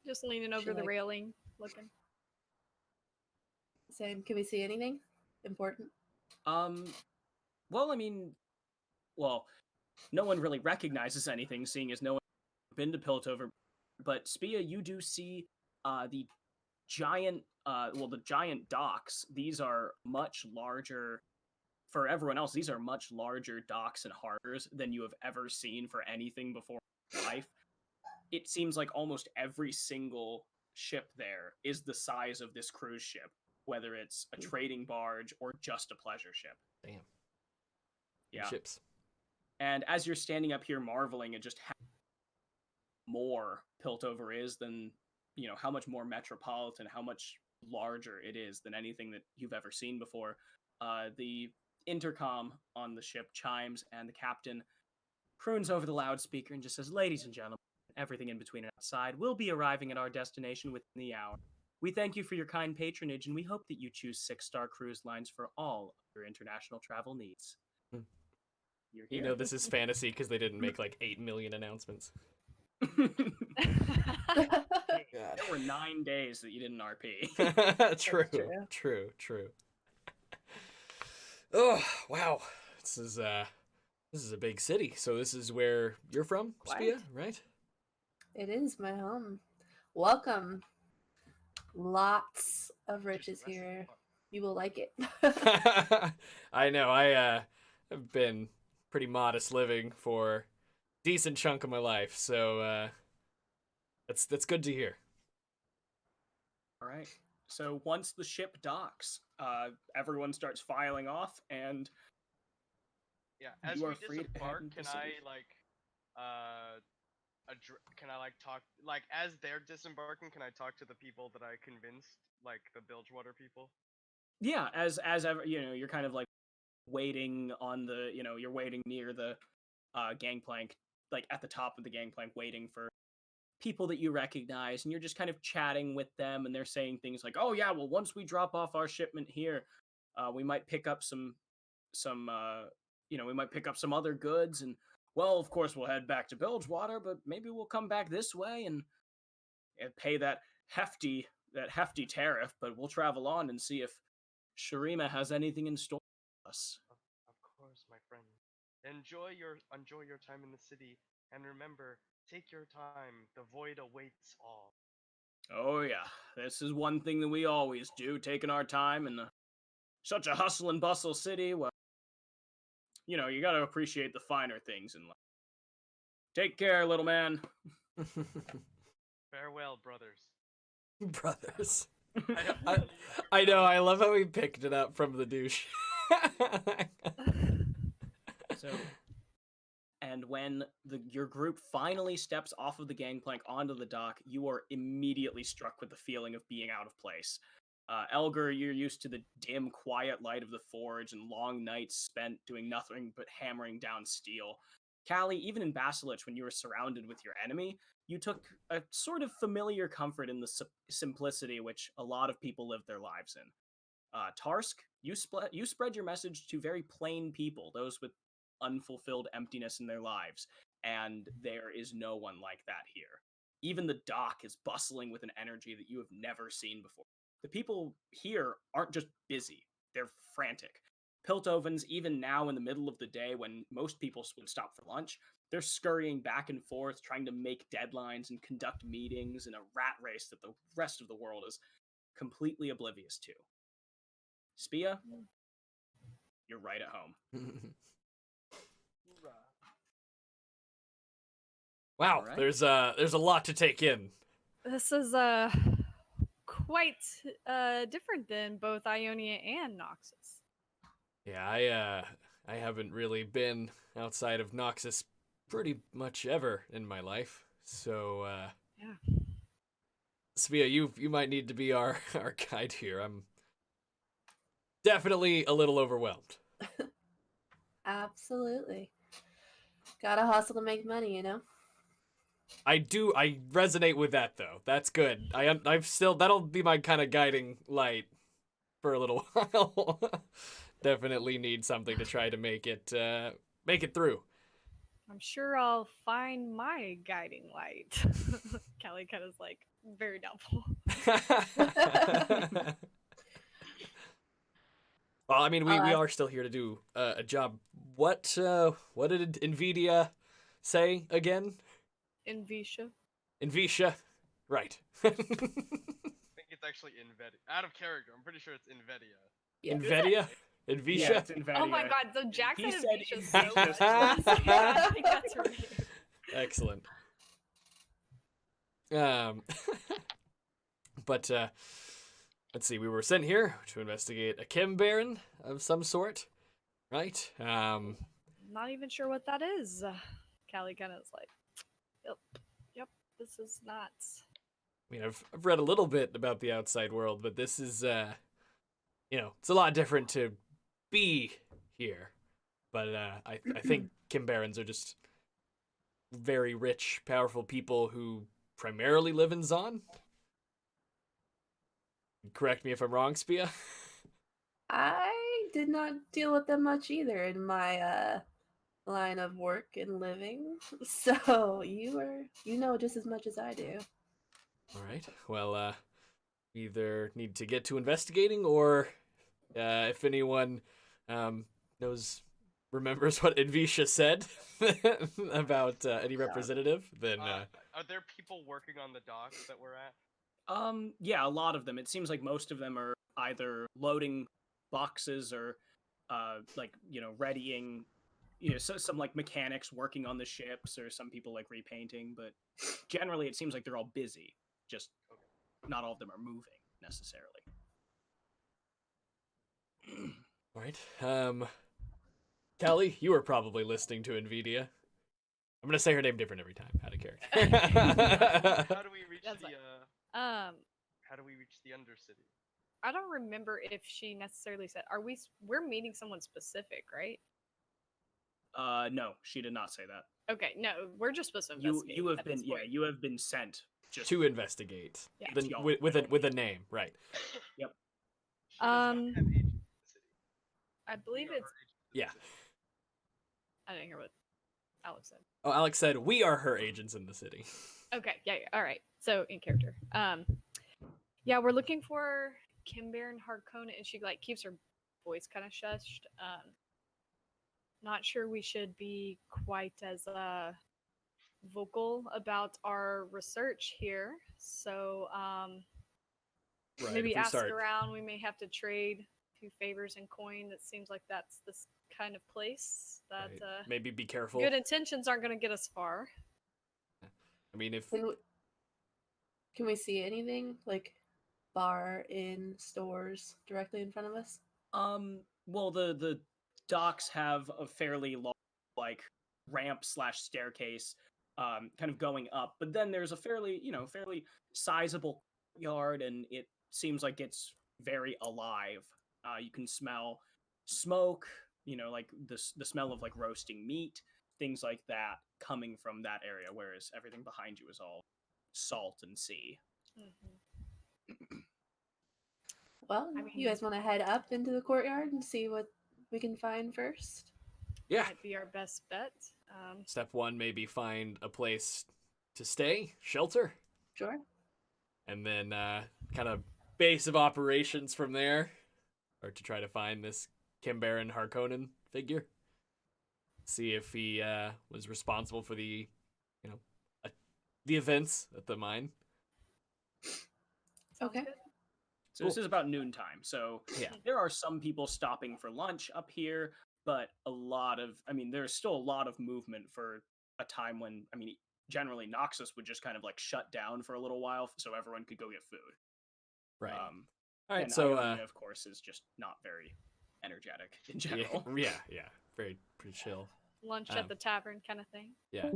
Just leaning She, over the like- railing, looking. Same. Can we see anything important? Well, no one really recognizes anything, seeing as no one has been to Piltover. But Spia, you do see the giant, the giant docks. These are much larger for everyone else, these are much larger docks and harbors than you have ever seen for anything before in your life. It seems like almost every single ship there is the size of this cruise ship, whether it's a trading barge or just a pleasure ship. Damn. Yeah. Ships. And as you're standing up here marveling at just how more Piltover is than, you know, how much more metropolitan, how much larger it is than anything that you've ever seen before, the intercom on the ship chimes, and the captain croons over the loudspeaker and just says, "Ladies and gentlemen, everything in between and outside will be arriving at our destination within the hour. We thank you for your kind patronage, and we hope that you choose 6-star cruise lines for all of your international travel needs." You're You here. know this is fantasy because they didn't make like 8 million announcements. There were 9 days that you didn't RP. True, true. true, true. Oh wow, this is a big city. So this is where you're from, Spia, right? It is my home. Welcome. Lots of riches here. You will like it. I know. I have been pretty modest living for a decent chunk of my life, so that's good to hear. All right. So once the ship docks, everyone starts filing off, and Yeah, as you we are free to head disembark, into can the city. I like can I like talk like as they're disembarking, can I talk to the people that I convinced, like the Bilgewater people? Yeah, as ever, you know, you're kind of like waiting on the, you know, you're waiting near the gangplank, like at the top of the gangplank, waiting for people that you recognize, and you're just kind of chatting with them, and they're saying things like, "Oh yeah, well, once we drop off our shipment here, we might pick up some you know, we might pick up some other goods, and well, of course, we'll head back to Bilgewater, but maybe we'll come back this way and pay that hefty tariff, but we'll travel on and see if Sharima has anything in store for us." Of course, my friend. Enjoy your time in the city, and remember, take your time. The void awaits all. Oh yeah, this is one thing that we always do, taking our time in such a hustle and bustle city. Well, you know, you got to appreciate the finer things in life. Take care, little man. Farewell, brothers. Brothers. I have I, I know. I love how he picked it up from the douche. So, and when your group finally steps off of the gangplank onto the dock, you are immediately struck with the feeling of being out of place. Elgar, you're used to the dim, quiet light of the forge and long nights spent doing nothing but hammering down steel. Callie, even in Basilich, when you were surrounded with your enemy, you took a sort of familiar comfort in the simplicity which a lot of people live their lives in. Tarsk, you spread your message to very plain people, those with unfulfilled emptiness in their lives, and there is no one like that here. Even the dock is bustling with an energy that you have never seen before. The people here aren't just busy, they're frantic. Piltovans, even now in the middle of the day when most people would stop for lunch, they're scurrying back and forth, trying to make deadlines and conduct meetings in a rat race that the rest of the world is completely oblivious to. Spia, you're right at home. Wow, All right. there's a lot to take in. This is quite different than both Ionia and Noxus. Yeah, I haven't really been outside of Noxus pretty much ever in my life. So Yeah. Svea, you might need to be our guide here. I'm definitely a little overwhelmed. Absolutely. Gotta hustle to make money, you know? I resonate with that though. That's good. I've still, that'll be my kind of guiding light for a little while. Definitely need something to try to make it through. I'm sure I'll find my guiding light. Callie kind of like very doubtful. Well, I mean, we are still here to do a job. What did Nvidia say again? Invisha. Invisha, right? I think it's actually Nvidia. Out of character, I'm pretty sure it's Nvidia. Yeah. Nvidia. Advisha? Yeah, it's Invadia. Oh my god, so Jackson He and said Visha Invadia. so much. Yeah, I think that's right. Excellent. But let's see. We were sent here to investigate a Kim Baron of some sort, right? Not even sure what that is. Callie kind of is like, yep, this is not. I mean, I've read a little bit about the outside world, but this is, it's a lot different to be here. But I think Kim Barons are just very rich, powerful people who primarily live in Zon. Correct me if I'm wrong, Spia. I did not deal with them much either in my line of work and living. So you know just as much as I do. All right. Well, either need to get to investigating, or if anyone remembers what Advisha said about any representative, then Are there people working on the docks that we're at? Yeah, a lot of them. It seems like most of them are either loading boxes or, readying. Some like mechanics working on the ships, or some people like repainting. But generally, it seems like they're all busy. Just not all of them are moving necessarily. all right. Callie, you were probably listening to Nvidia. I'm gonna say her name different every time, out of character. How do we reach That's the like- How do we reach the Undercity? I don't remember if she necessarily said. We're meeting someone specific, right? No, she did not say that. Okay, no, we're just supposed to investigate. You have at this been point. you have been sent just to investigate. Yeah. Then Y'all, with I don't a need- name, right? She does Um, not have agents in the city. I believe We are it's. her agents in the Yeah. city. I didn't hear what Alex said. Oh, Alex said we are her agents in the city. Okay, yeah, all right. So in character, yeah, we're looking for Kim Baron Harkonnen, and she like keeps her voice kind of shushed. Not sure we should be quite as vocal about our research here. So Right, maybe if we ask start- around. We may have to trade a few favors in coin. It seems like that's this kind of place that Right. Maybe be careful. good intentions aren't going to get us far. I mean, if Can we see anything like bar in stores directly in front of us? Well, the docks have a fairly long, like, ramp / staircase, kind of going up. But then there's a fairly sizable yard, and it seems like it's very alive. You can smell smoke, like the smell of like roasting meat, things like that coming from that area. Whereas everything behind you is all salt and sea. Mhm. Well, I you mean- guys want to head up into the courtyard and see what we can find first? yeah, Might be our best bet. step one, maybe find a place to stay, shelter, Sure. and then kind of base of operations from there, or to try to find this Kim Baron Harkonnen figure. See if he was responsible for the events at the mine. Sounds Okay. good. So this is about noontime. So Yeah. there are some people stopping for lunch up here, but there's still a lot of movement for a time when, generally Noxus would just kind of like shut down for a little while so everyone could go get food. Right. All And right. So Ionia, of course, is just not very energetic in general. yeah, very pretty chill. Lunch Um, at the tavern kind of thing. Yeah.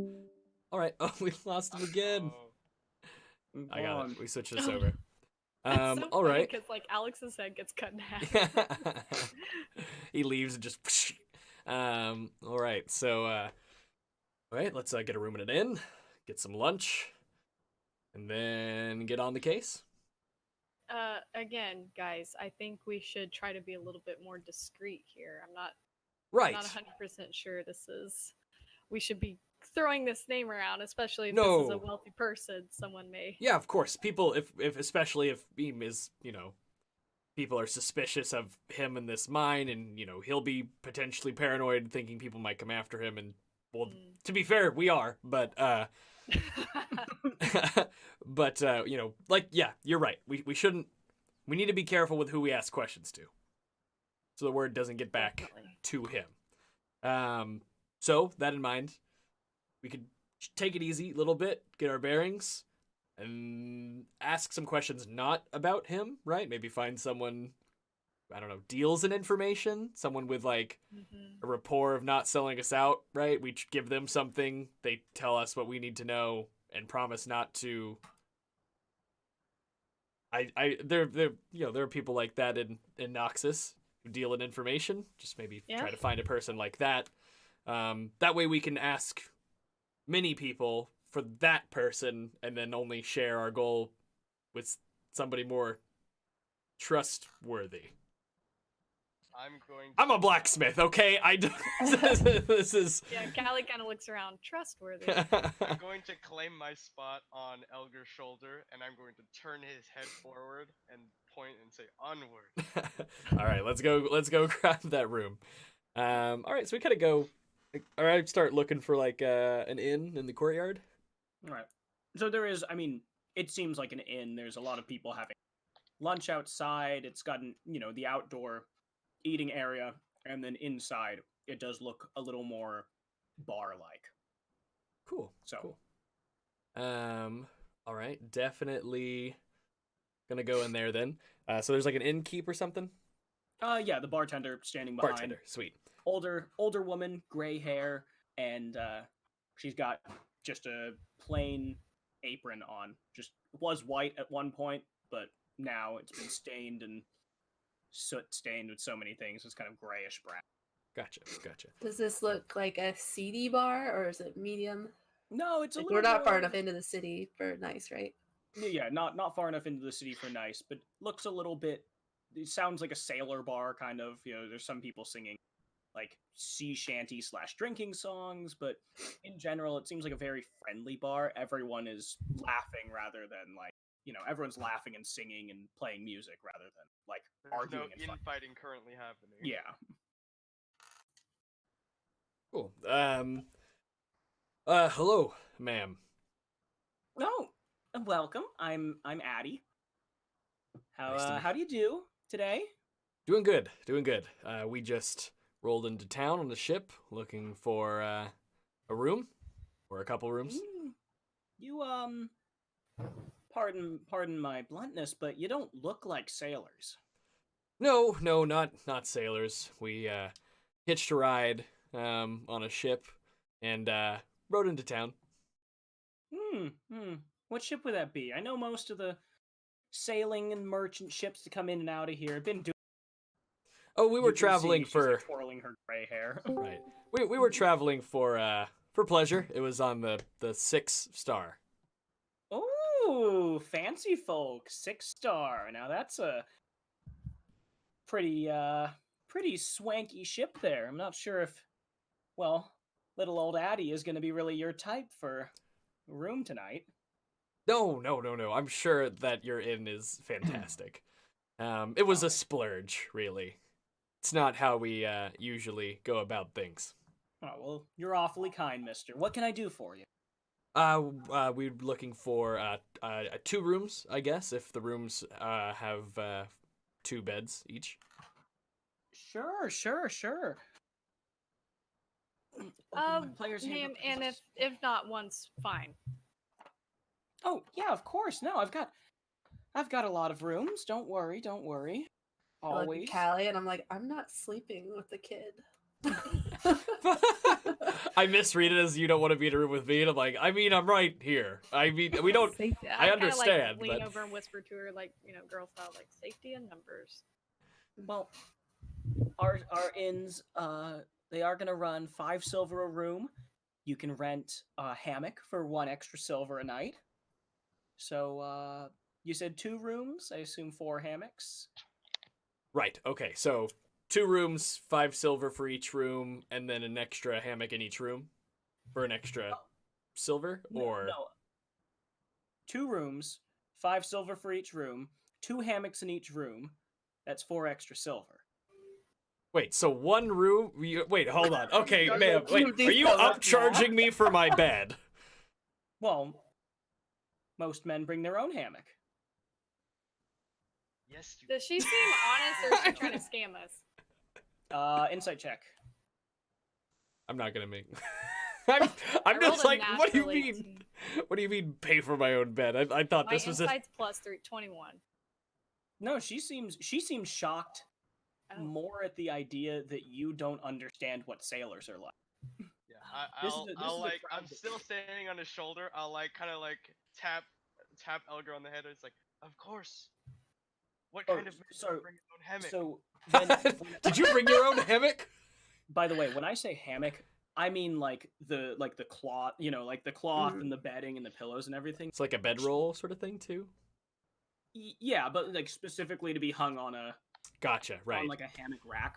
All right. Oh, we lost him again. Oh, I got on. it. We switched this over. That's so All right. because like Alex's head gets cut in half. He leaves and just. All right. So, all right. Let's get a room in an inn, get some lunch, and then get on the case. Again, guys, I think we should try to be a little bit more discreet here. I'm not Right. not 100% sure we should be throwing this name around, especially if this is No. a wealthy person. Someone may. Yeah, of course. People, if especially if Beam is, people are suspicious of him in this mine, and he'll be potentially paranoid, thinking people might come after him. And well, to be fair, we are, but but yeah, you're right. We shouldn't. We need to be careful with who we ask questions to. so the word doesn't get back Definitely. to him. So that in mind, we could take it easy a little bit, get our bearings, and ask some questions not about him, right? Maybe find someone, I don't know, deals in information, someone with like Mhm. a rapport of not selling us out, right? We give them something, they tell us what we need to know, and promise not to. There are people like that in Noxus who deal in information. Just maybe Yeah. try to find a person like that. That way we can ask many people for that person, and then only share our goal with somebody more trustworthy. I'm a blacksmith, okay? This is. Yeah, Callie kind of looks around. Trustworthy. I'm going to claim my spot on Elgar's shoulder, and I'm going to turn his head forward and point and say, "Onward." All right, let's go grab that room. All right, so we kind of go. All right, start looking for like an inn in the courtyard. All right. So there is, I mean, it seems like an inn. There's a lot of people having lunch outside. It's gotten, the outdoor eating area, and then inside it does look a little more bar-like. Cool. So, cool. All right, definitely gonna go in there then. So there's like an innkeep or something. yeah, the bartender standing behind. Bartender, sweet. Older woman, gray hair, and she's got just a plain apron on. Just was white at one point, but now it's been stained and soot stained with so many things. It's kind of grayish brown. Gotcha. Does this look like a seedy bar or is it medium? No, it's a Like, little. we're not far more- enough into the city for nice, right? Yeah, not far enough into the city for nice, but looks a little bit. It sounds like a sailor bar, kind of. There's some people singing like sea shanty / drinking songs, but in general, it seems like a very friendly bar. Everyone is laughing rather than like, everyone's laughing and singing and playing music rather than like There's arguing no and fighting. infighting currently happening. Yeah. Cool. Hello, ma'am. Oh, welcome. I'm Addie. Nice to meet How do you do today? Doing good. We just rolled into town on the ship looking for a room or a couple rooms. You pardon my bluntness, but you don't look like sailors. No, not sailors. We hitched a ride on a ship and rode into town. What ship would that be? I know most of the sailing and merchant ships that come in and out of here. I've been doing. Oh, we were You can traveling see she's, for like, twirling her gray hair. right. We were traveling for pleasure. It was on the 6-star. Oh, fancy folk, 6-star. Now that's a pretty swanky ship there. I'm not sure if, well, little old Addie is going to be really your type for a room tonight. No. I'm sure that your inn is fantastic. It was a splurge, really. It's not how we usually go about things. Oh, well, you're awfully kind, mister. What can I do for you? We're looking for 2 rooms, I guess, if the rooms have 2 beds each. Sure. Players Ma'am, and if not, one's fine. Oh, yeah, of course. No, I've got a lot of rooms. Don't worry. I look Always. at Callie and I'm like, I'm not sleeping with the kid. I misread it as you don't want to be in a room with me, and I'm like, I mean, I'm right here. I mean, we don't. Safety. I understand, Like, lean but over and whisper to her, like, girl style, like, safety in numbers. Well, our inns, they are gonna run 5 silver a room. You can rent a hammock for 1 extra silver a night. So, you said 2 rooms. I assume 4 hammocks. Right. Okay. So 2 rooms, 5 silver for each room, and then an extra hammock in each room for an extra silver, or No. 2 rooms, 5 silver for each room, 2 hammocks in each room. That's 4 extra silver. wait. So 1 room. Wait. Hold on. Okay, Are ma'am. you- Wait. these Are you fellas upcharging me for my bed? Well, most men bring their own hammock. Yes, you. Does she seem honest or is she trying to scam us? Insight check. I'm not gonna make. I'm I just rolled a like, what do you natural mean? 18. What do you mean pay for my own bed? I thought My this was a. insight's plus 21. No, she seems shocked Oh. more at the idea that you don't understand what sailors are like. Yeah, This is I'll, a- this I'll is a like, crowd I'm that- still standing on his shoulder. I'll like, kind of like tap Elgar on the head. And it's like, of course. What Oh, kind of man so- would bring his own hammock? So when Did you bring your own hammock? by the way, when I say hammock, I mean like the cloth, like the cloth Mhm. and the bedding and the pillows and everything. It's like a bedroll sort of thing too. Yeah, but like specifically to be hung on a Gotcha. Right. on like a hammock rack.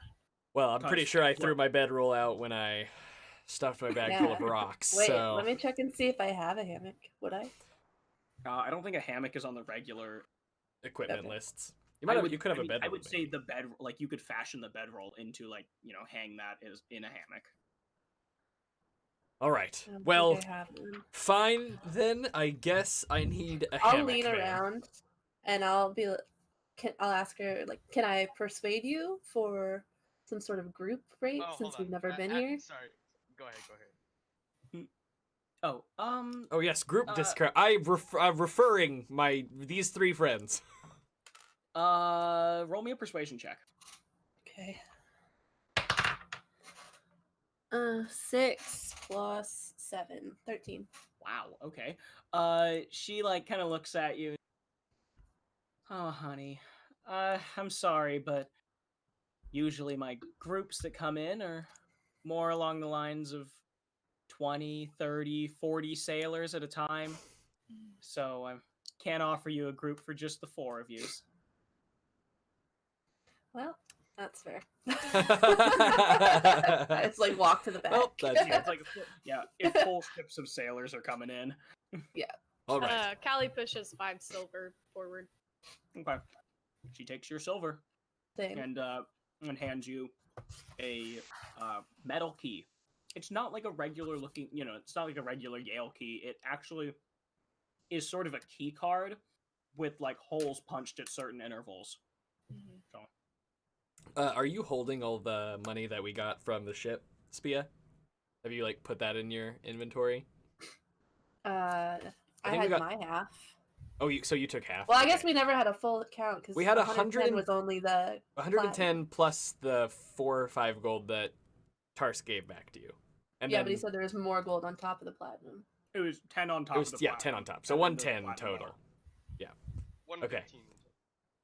Well, I'm pretty because- sure I threw my bedroll out when I stuffed my bag full of Yeah. rocks. Wait, so let me check and see if I have a hammock. Would I? I don't think a hammock is on the regular. equipment Okay. lists. You might have. You could have I a mean, bedroll. I would say maybe. the bed, like you could fashion the bedroll into like hang that is in a hammock. All right. I don't Well, think I have one. fine then. I guess I need a I'll hammock. lean man. around, and I'll be. I'll ask her like, can I persuade you for some sort of group rate Oh, since hold we've on. never been here? Sorry. Go ahead. Oh, Oh yes, group Uh, discount. I'm referring these three friends. roll me a persuasion check. Okay. 6 plus 7, 13. Wow. Okay. She like kind of looks at you. Oh, honey. I'm sorry, but usually my groups that come in are more along the lines of 20, 30, 40 sailors at a time. So I can't offer you a group for just the 4 of you. Well, that's fair. I just like walk to the back. Well, that's Yeah, it's like if full ships of sailors are coming in. All right. Callie pushes 5 silver forward. Okay. She takes your silver Same. and hands you a metal key. It's not like a regular looking, it's not like a regular Yale key. It actually is sort of a key card with like holes punched at certain intervals. Mhm. Are you holding all the money that we got from the ship, Spia? Have you like put that in your inventory? I think we had got- my half. Oh, so you took half. Well, I guess Okay. we never had a full count because We had 110 was only the 110 plus the 4 or 5 gold that Tarsk gave back to you. And yeah, then but he said there was more gold on top of the platinum. It was 10 on top it was of the 10 platinum, on top. So and then the 110 platinum total. bar. 115.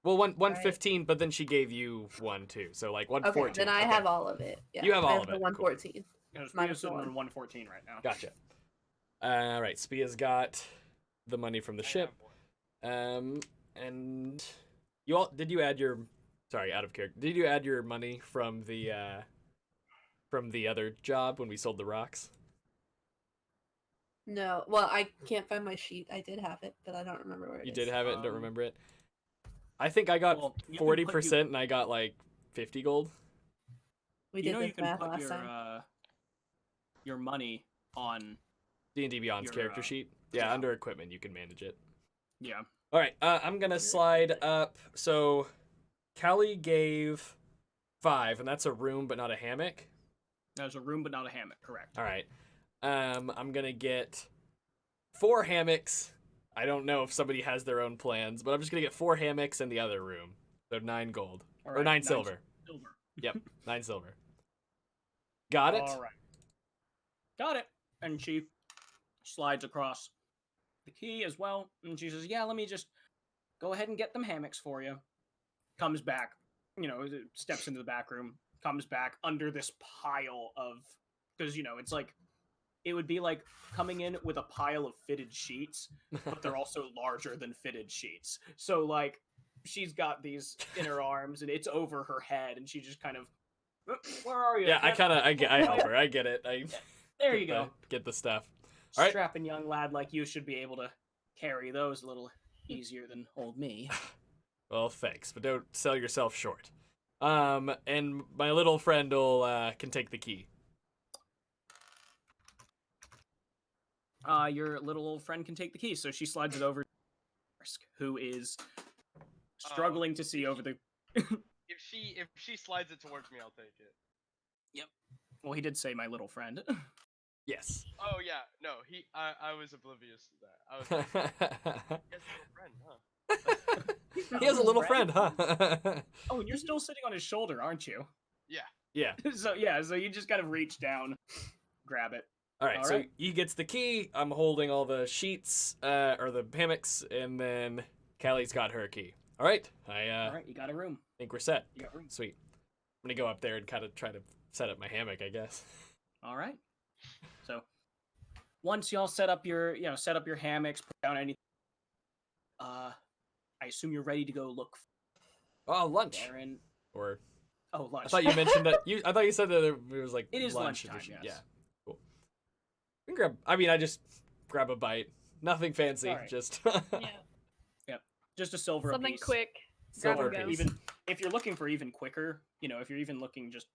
Well, 115, but then she gave you 1 too. So like 114. Okay, then I have all of it. Yeah, You have I all have of the it, cool. 114. Spia's Minus sitting one. on 114 right now. Gotcha. All right, Spia's got the money from the I ship. have one. And you all did you add your sorry, out of character. Did you add your money from the other job when we sold the rocks? No, well, I can't find my sheet. I did have it, but I don't remember where it is. You did have it and don't Um, remember it? I think I got Well, you can put 40% and I got like 50 gold. We You did know this you can math put last time. your money on D&D Beyond's Your, character sheet. Yeah, yeah. under equipment you can manage it. yeah. All right, I'm going to slide up. So Callie gave 5 and that's a room but not a hammock. There's a room but not a hammock, correct. All right. I'm going to get 4 hammocks. I don't know if somebody has their own plans, but I'm just going to get 4 hammocks in the other room. So 9 gold. All Or right, 9 silver. Silver. Yep, 9 silver. Got it? All right. Got it. And she slides across the key as well. And she says, yeah, let me just go ahead and get them hammocks for you. Comes back, steps into the back room, comes back under this pile of, because, it's like, it would be like coming in with a pile of fitted sheets, but they're also larger than fitted sheets. So, like, she's got these in her arms and it's over her head and she just kind of, where are you? Yeah, I help her. I get it. There you go. Get the stuff. All right. Strapping young lad like you should be able to carry those a little easier than old me. Well, thanks, but don't sell yourself short. And my little friend can take the key. Your little old friend can take the key, so she slides it over to Tarsk, who is struggling to see over the if she slides it towards me, I'll take it. Well, he did say my little friend. Yes. Oh yeah, no, I was oblivious to that. I was like, he has a little friend, huh? He has a little friend, huh? Oh, and you're still sitting on his shoulder, aren't you? Yeah. Yeah. So you just gotta reach down, grab it. All right, All so right. he gets the key. I'm holding all the sheets, or the hammocks, and then Callie's got her key. All right, All right, you got a room. think we're set. You got room. Sweet. I'm gonna go up there and kind of try to set up my hammock, I guess. All right. So once y'all set up your hammocks, put down anything. I assume you're ready to go look for Oh, lunch. Baron. Or Oh, lunch. I thought you mentioned that. I thought you said that it was like It is lunch lunchtime, edition. yes. Yeah. Cool. We can grab. I mean, I just grab a bite. Nothing fancy. Alright. Just. Yeah. Just a silver Something apiece. quick. Grab Silver and go. piece. Even if you're looking for even quicker, if you're even looking just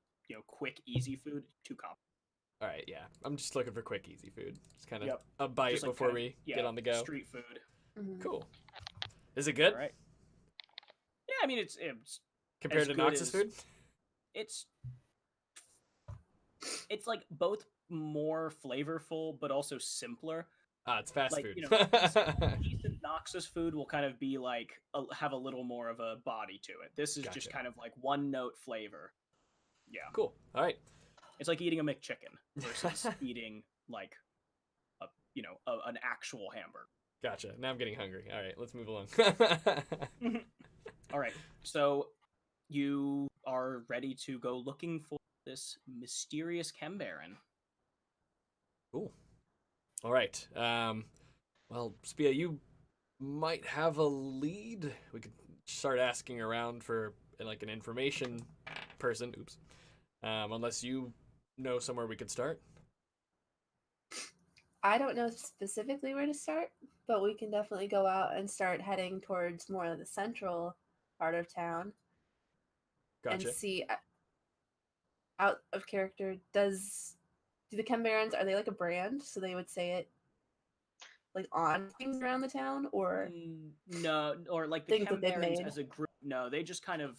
quick, easy food, 2 comp. All right. Yeah. I'm just looking for quick, easy food. Just kind of Yep. a bite Just, like, before kind of- we yeah, get on the go. Street food. Mhm. Cool. Is it good All right. Yeah, I mean it's compared as to good Nox's as- food? it's like both more flavorful but also simpler. Ah, it's fast Like, food. Decent Noxus food will kind of be like have a little more of a body to it. This is just Gotcha. kind of like one note flavor. Yeah, Cool. All right. it's like eating a McChicken versus eating like an actual hamburger. Gotcha. Now I'm getting hungry. All right, let's move along. All right, so you are ready to go looking for this mysterious Chembaron. Cool. All right. Well, Spia, you might have a lead. We could start asking around for like an information person. Oops. Unless you know somewhere we could start. I don't know specifically where to start, but we can definitely go out and start heading towards more of the central part of town Gotcha. and see. Out of character, do the Chembarons, are they like a brand? So they would say it like on things around the town, or No, or like the things that they've Chembarons made. as a group. No, they just kind of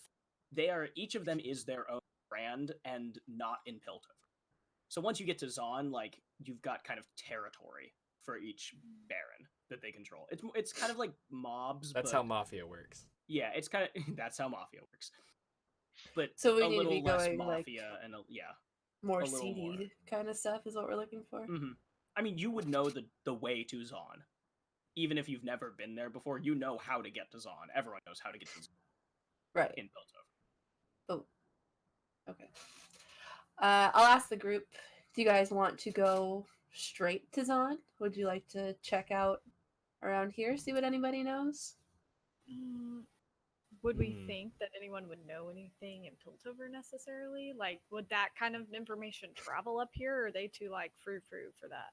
each of them is their own brand and not in Piltover. So once you get to Zon, like you've got kind of territory for each Baron that they control. It's kind of like mobs. That's but, how Mafia works. Yeah, it's kind of that's how Mafia works. But So we a need to little be less going, like, Mafia and more a little more. seedy kind of stuff is what we're looking for. hmm I mean, you would know the way to Zon, even if you've never been there before. You know how to get to Zon. Everyone knows how to get to Zon Right. in Piltover. Oh. Okay. I'll ask the group, do you guys want to go straight to Zon? Would you like to check out around here, see what anybody knows? Would we Hmm. think that anyone would know anything in Piltover necessarily? Like, would that kind of information travel up here, or are they too like frou for that?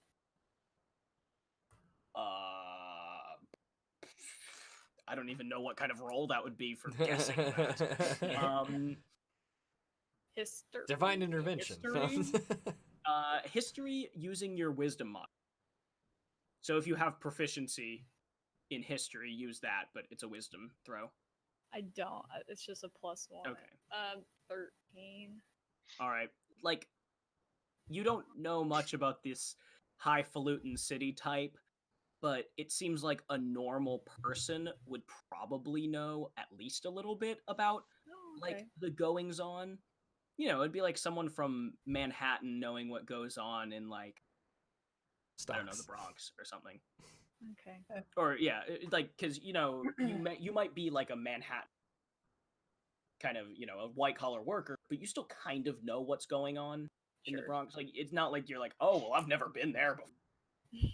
I don't even know what kind of role that would be for guessing that. History. Divine intervention. History? History using your wisdom mod. So if you have proficiency in history, use that, but it's a wisdom throw. I don't. It's just a +1. Okay. 13. All right. Like, you don't know much about this highfalutin city type, but it seems like a normal person would probably know at least a little bit about Oh, like okay. the goings on. It'd be like someone from Manhattan knowing what goes on in like I don't know, the Stocks. Bronx or something. Okay. Or yeah, like because you might be like a Manhattan kind of a white collar worker, but you still kind of know what's going on in the Sure. Bronx. Like it's not like you're like, oh well, I've never been there before.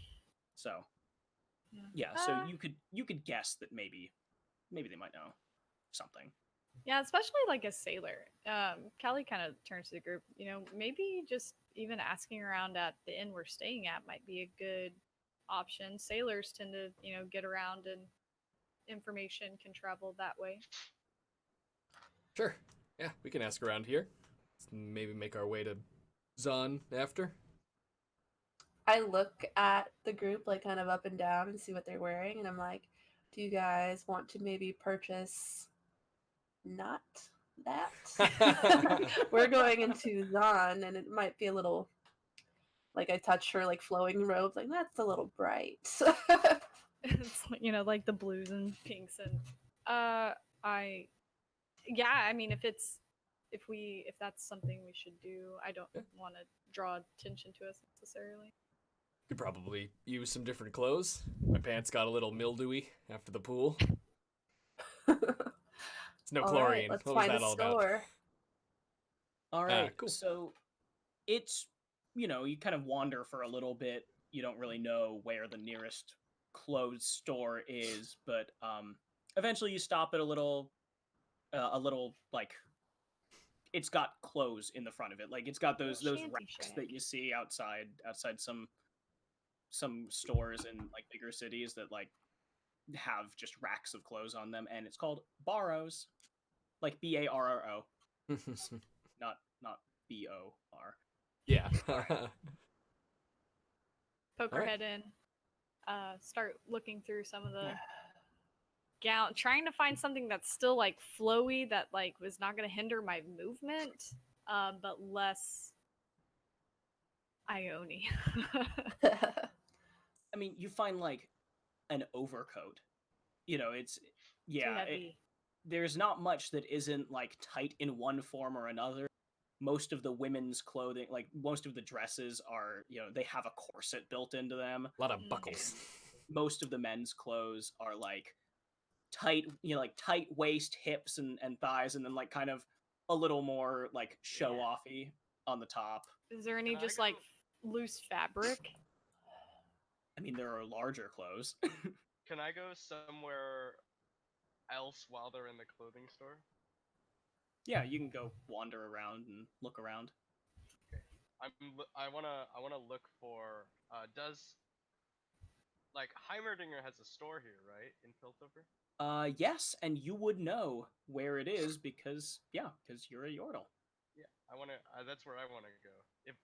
So yeah, so you could guess that maybe they might know something. Yeah, especially like a sailor. Callie kind of turns to the group. Maybe just even asking around at the inn we're staying at might be a good option. Sailors tend to, get around and information can travel that way. Sure. Yeah, we can ask around here. Let's maybe make our way to Zon after. I look at the group like kind of up and down and see what they're wearing, and I'm like, do you guys want to maybe purchase not that. We're going into Zon, and it might be a little. Like I touch her like flowing robe, like that's a little bright. It's like the blues and pinks and I I mean if that's something we should do, I don't want to draw attention to us necessarily. Could probably use some different clothes. My pants got a little mildewy after the pool. It's no All chlorine. right, let's What was find that a all about? store. All right, cool. so it's you kind of wander for a little bit. You don't really know where the nearest clothes store is, but eventually you stop at a little like it's got clothes in the front of it. Like it's got those Shanty racks shack. that you see outside some stores in like bigger cities that like have just racks of clothes on them, and it's called Barrows, like Barro, not BOR. Yeah. Poke her Alright. head in, start looking through some of the gown, trying to find something that's still like flowy, that like was not going to hinder my movement, but less Ione. I mean, you find like an overcoat. It's Too yeah. heavy. There's not much that isn't like tight in one form or another. Most of the women's clothing, like most of the dresses are, they have a corset built into them. A lot of buckles. Most of the men's clothes are like tight, like tight waist, hips, and thighs, and then like kind of a little more like show offy on the top. Is there any Can I just go- like loose fabric? I mean, there are larger clothes. Can I go somewhere else while they're in the clothing store? Yeah, you can go wander around and look around. I wanna look for does like Heimerdinger has a store here, right, in Piltover? Yes, and you would know where it is because you're a Yordle. Yeah, I wanna. That's where I wanna go. If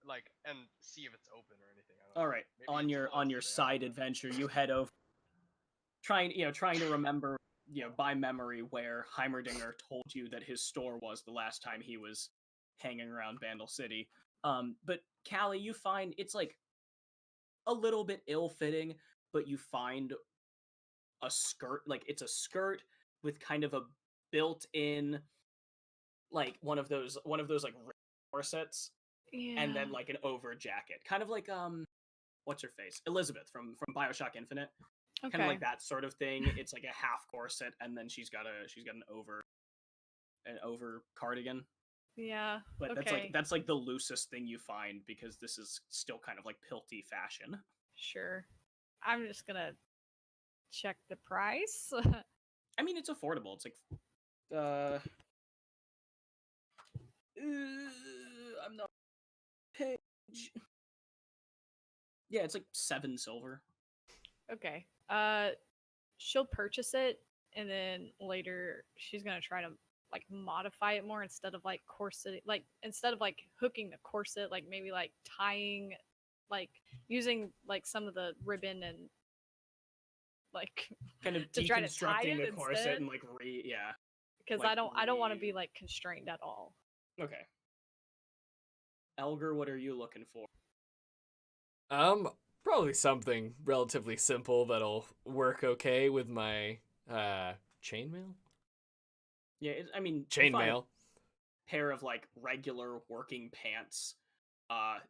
like and see if it's open or anything. I don't All know. right, Maybe on it's your closed today, I side don't know. adventure, you head over, trying to remember, by memory where Heimerdinger told you that his store was the last time he was hanging around Vandal City. But Callie, you find it's like a little bit ill-fitting, but you find a skirt, like it's a skirt with kind of a built-in, like one of those like corsets, Yeah. and then like an over jacket, kind of like what's her face, Elizabeth from BioShock Infinite, Okay. kind of like that sort of thing. It's like a half corset, and then she's got an over cardigan. Yeah. But Okay. that's like the loosest thing you find because this is still kind of like pilty fashion. Sure. I'm just gonna check the price. I mean, it's affordable. It's like I'm not page. Yeah, it's like 7 silver. Okay. She'll purchase it, and then later she's gonna try to like modify it more, instead of like corset, like instead of like hooking the corset, like maybe like tying, like using like some of the ribbon and like Kind of to try to tie deconstructing it the corset instead, and like because like I don't want to be like constrained at all. Okay. Elgar, what are you looking for? Probably something relatively simple that'll work okay with my chainmail. Yeah, I mean, you find a Chainmail. pair of like regular working pants.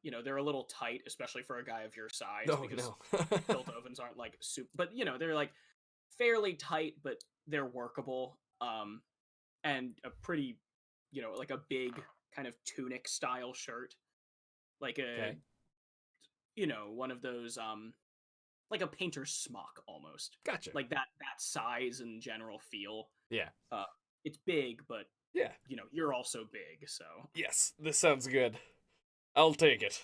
They're a little tight, especially for a guy of your size. Oh because no. Piltovans aren't like super, but they're like fairly tight, but they're workable. And a pretty, like a big kind of tunic style shirt, like a, Okay. one of those, like a painter's smock almost, Gotcha. like that size and general feel. Yeah. It's big, but Yeah. you're also big, so. Yes, this sounds good. I'll take it.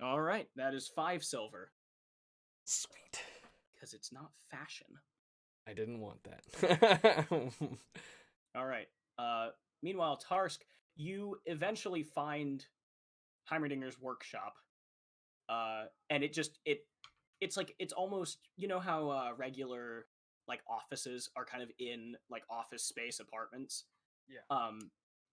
All right, that is 5 silver Sweet. because it's not fashion. I didn't want that. All right. Meanwhile, Tarsk, you eventually find Heimerdinger's workshop, and it's like it's almost, how regular like offices are kind of in like office space apartments. Yeah.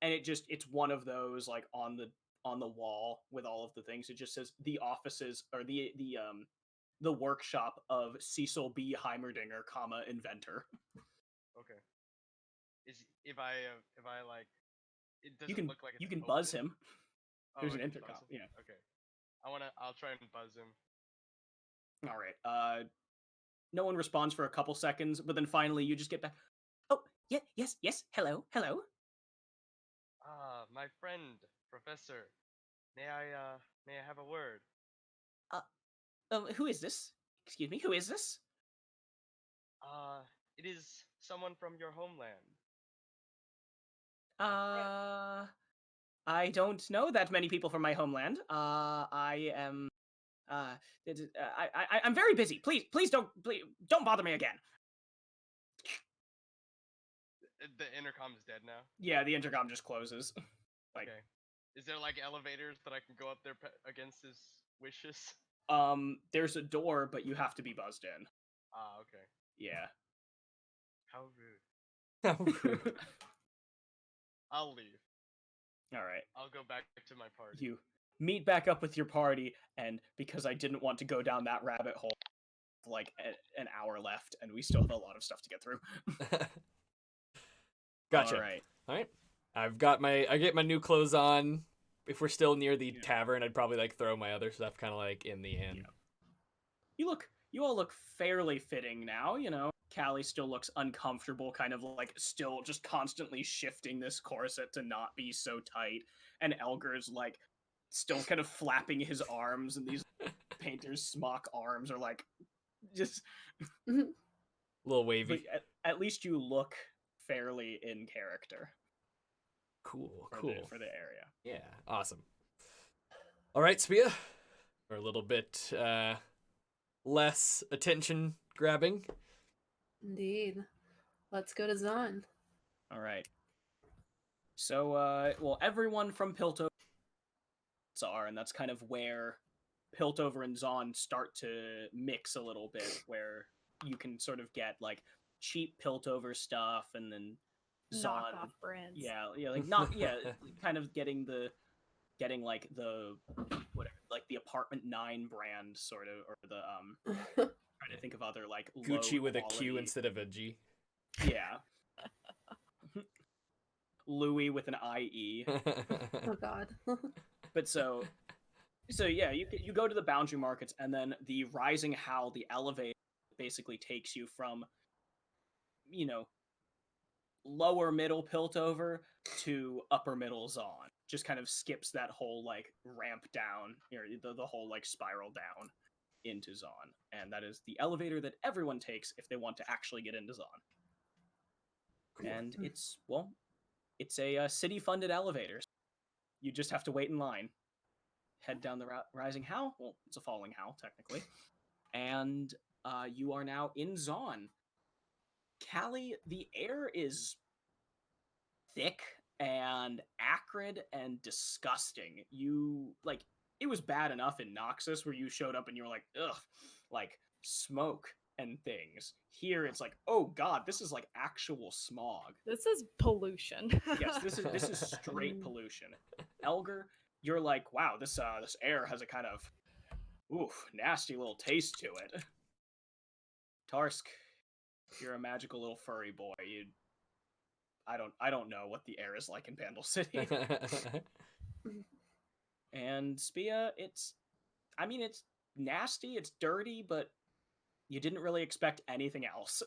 And it's one of those like on the wall with all of the things. It just says the offices or the workshop of Cecil B. Heimerdinger, inventor. Okay. If I like, it You doesn't can look like it's you can open. buzz him. Oh, There's I an can intercom. buzz him? Yeah. Okay. I'll try and buzz him. All right. No one responds for a couple seconds, but then finally you just get back. Oh, yeah, yes. Hello. Ah, my friend, Professor. May I have a word? Who is this? Excuse me. Who is this? It is someone from your homeland. A friend. I don't know that many people from my homeland. I am. I'm very busy. Please don't bother me again. The intercom is dead now. Yeah, the intercom just closes. Like, Okay. Is there like elevators that I can go up there against his wishes? there's a door, but you have to be buzzed in. Ah, okay. Yeah. How rude. How rude. I'll leave. All right. I'll go back to my party. You meet back up with your party, and because I didn't want to go down that rabbit hole, like an hour left, and we still have a lot of stuff to get through. Gotcha. All right. All right. I get my new clothes on. If we're still near the tavern, I'd probably like throw my other stuff kind of like in the inn. Yeah. You all look fairly fitting now, you know. Callie still looks uncomfortable, kind of like still just constantly shifting this corset to not be so tight. And Elgar's like still kind of flapping his arms, and these painter's smock arms are like just A little wavy. but at least you look fairly in character. Cool. For the area. Yeah, awesome. All right, Spia. We're a little bit less attention grabbing. Indeed. Let's go to Zon. All right. So, well, everyone from Piltover are, and that's kind of where Piltover and Zon start to mix a little bit, where you can sort of get like cheap Piltover stuff, and then Zon, Knockoff brands. yeah, like not, yeah, kind of getting like the whatever, like the Apartment 9 brand sort of, or the trying to think of other like Gucci with quality, a Q instead of a G. Yeah. Louis with an IE. Oh God. But so yeah, you go to the boundary markets, and then the Rising Howl, the elevator, basically takes you from, you know, lower middle Piltover to upper middle Zon. Just kind of skips that whole like ramp down, the whole like spiral down into Zon, and that is the elevator that everyone takes if they want to actually get into Zon. Cool. And it's a city-funded elevator. You just have to wait in line. Head down the Rising Howl. Well, it's a falling Howl, technically. And you are now in Zon. Callie, the air is thick and acrid and disgusting. It was bad enough in Noxus where you showed up and you were like, ugh, like smoke and things. Here it's like, oh God, this is like actual smog. This is pollution. Yes, this is straight pollution. Elgar, you're like, wow, this air has a kind of nasty little taste to it. Tarsk, you're a magical little furry boy. I don't know what the air is like in Pandal City. And Spia, it's nasty, it's dirty, but you didn't really expect anything else.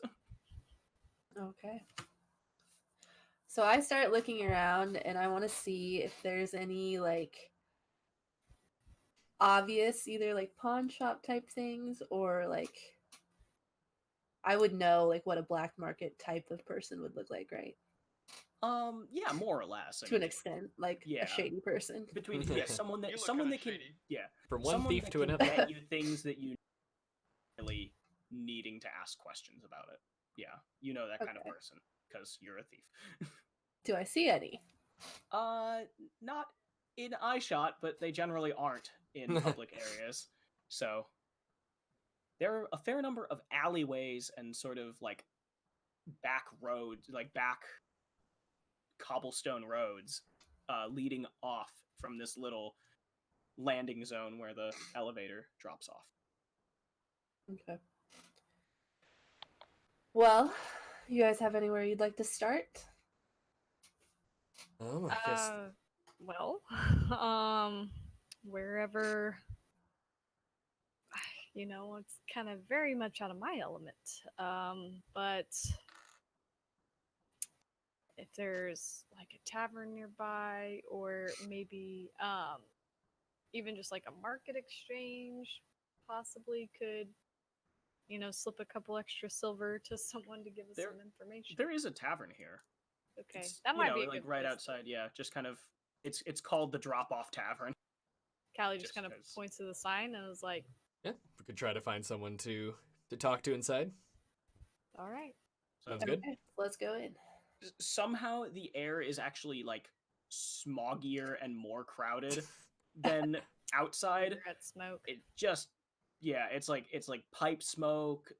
Okay. So I start looking around, and I want to see if there's any like obvious either like pawn shop type things, or like I would know like what a black market type of person would look like, right? Yeah, more or less. To an extent, like yeah. a shady person. Between someone that can shady. From one someone thief that to can another. get you things that you really needing to ask questions about it. Yeah, you know that kind of Okay. person because you're a thief. Do I see any? Not in eyeshot, but they generally aren't in public areas. So there are a fair number of alleyways and sort of like back roads, like back cobblestone roads leading off from this little landing zone where the elevator drops off. Okay. Well, you guys have anywhere you'd like to start? I guess Well, wherever, it's kind of very much out of my element. But if there's like a tavern nearby, or maybe even just like a market exchange, possibly could, slip a couple extra silver to someone to give us some information. There is a tavern here. Okay, that might be a like good right place outside. Yeah, just kind of. It's called the Drop Off Tavern. Callie just kind of 'cause- points to the sign and was like, yeah, we could try to find someone to talk to inside. all right. Sounds good. Okay, let's go in. Somehow the air is actually like smoggier and more crowded than outside. Cigarette smoke. It just it's like pipe smoke,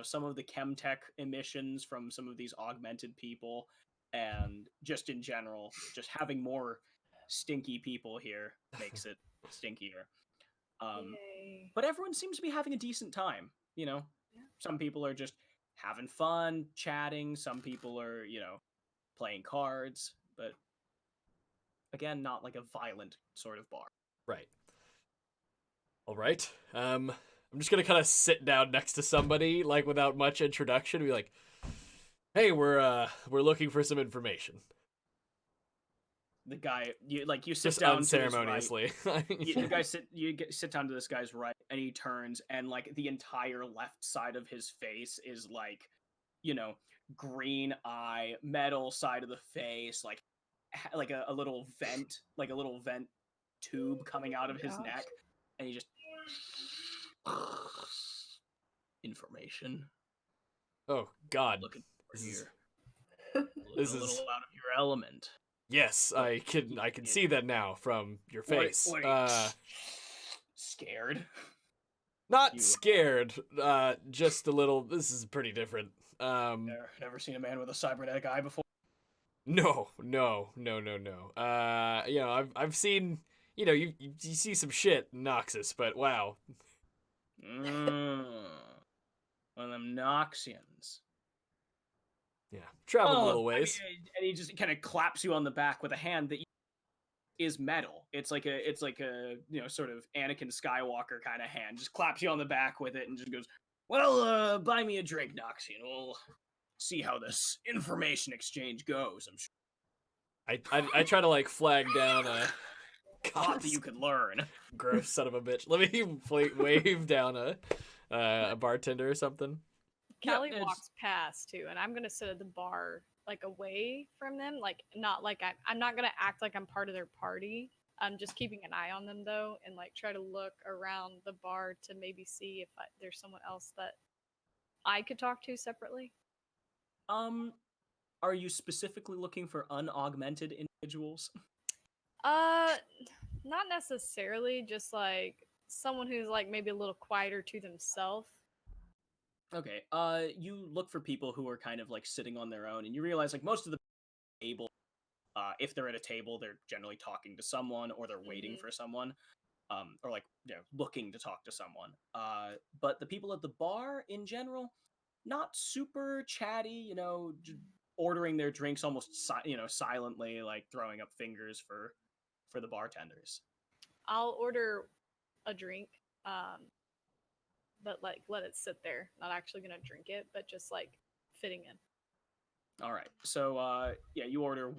some of the chemtech emissions from some of these augmented people, and just in general, just having more stinky people here makes it stinkier. Yay. But everyone seems to be having a decent time. Yeah. Some people are just having fun, chatting. Some people are, playing cards. But again, not like a violent sort of bar. Right. All right. I'm just gonna kind of sit down next to somebody, like without much introduction, and be like, "Hey, we're looking for some information." The guy, you sit Just down unceremoniously. you sit down to this guy's right, and he turns, and like the entire left side of his face is like, green eye, metal side of the face, like a little vent, tube coming out of his Gosh. neck, and he just information. Oh God. Looking for This is- here. this a is- little out of your element. Yes, I can see that now from your face. What are you, scared? Not you- scared. Just a little. This is pretty different. Never seen a man with a cybernetic eye before. No. I've seen. You see some shit in Noxus, but wow. One of them Noxians. Yeah, traveled a little ways. And he just kind of claps you on the back with a hand that is metal. It's like a sort of Anakin Skywalker kind of hand. Just claps you on the back with it and just goes, "Well, buy me a drink, Noxian. We'll see how this information exchange goes." I'm sure. I try to like flag down a Lot that you could learn. gross son of a bitch. Let me wave down a bartender or something. Callie walks past too, and I'm gonna sit at the bar, like away from them, like not like I'm not gonna act like I'm part of their party. I'm just keeping an eye on them though, and like try to look around the bar to maybe see if there's someone else that I could talk to separately. Are you specifically looking for unaugmented individuals? Not necessarily. Just like someone who's like maybe a little quieter to themselves. Okay. You look for people who are kind of like sitting on their own, and you realize like most of the table, if they're at a table, they're generally talking to someone, or they're waiting for someone, or like looking to talk to someone. But the people at the bar in general, not super chatty. Ordering their drinks almost silently, like throwing up fingers for the bartenders. I'll order a drink, but like let it sit there. Not actually gonna drink it, but just like fitting in. All right. So you order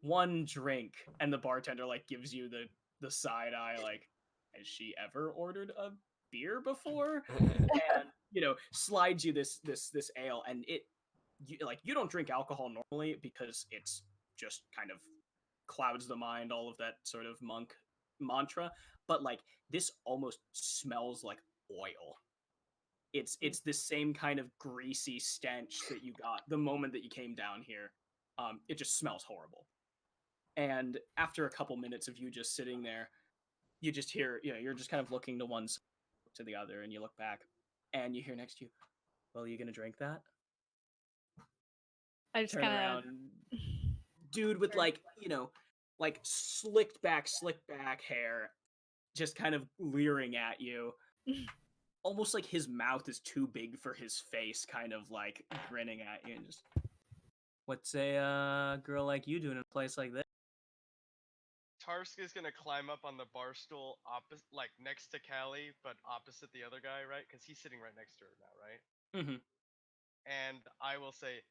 one drink, and the bartender like gives you the side eye, like, has she ever ordered a beer before? And slides you this ale, and you don't drink alcohol normally because it's just kind of clouds the mind, all of that sort of monk mantra, but like this almost smells like oil. It's this same kind of greasy stench that you got the moment that you came down here. It just smells horrible. And after a couple minutes of you just sitting there, you just hear, you're just kind of looking to one side, to the other, and you look back, and you hear next to you, "Well, are you gonna drink that?" I just Turn kind around. of dude with Sure. like, like slicked back hair, just kind of leering at you. Almost like his mouth is too big for his face, kind of like grinning at you and just, what's a girl like you doing in a place like this? Tarsk is gonna climb up on the bar stool opposite, like next to Callie, but opposite the other guy, right? Because he's sitting right next to her now, right? Mm-hmm. And I will say,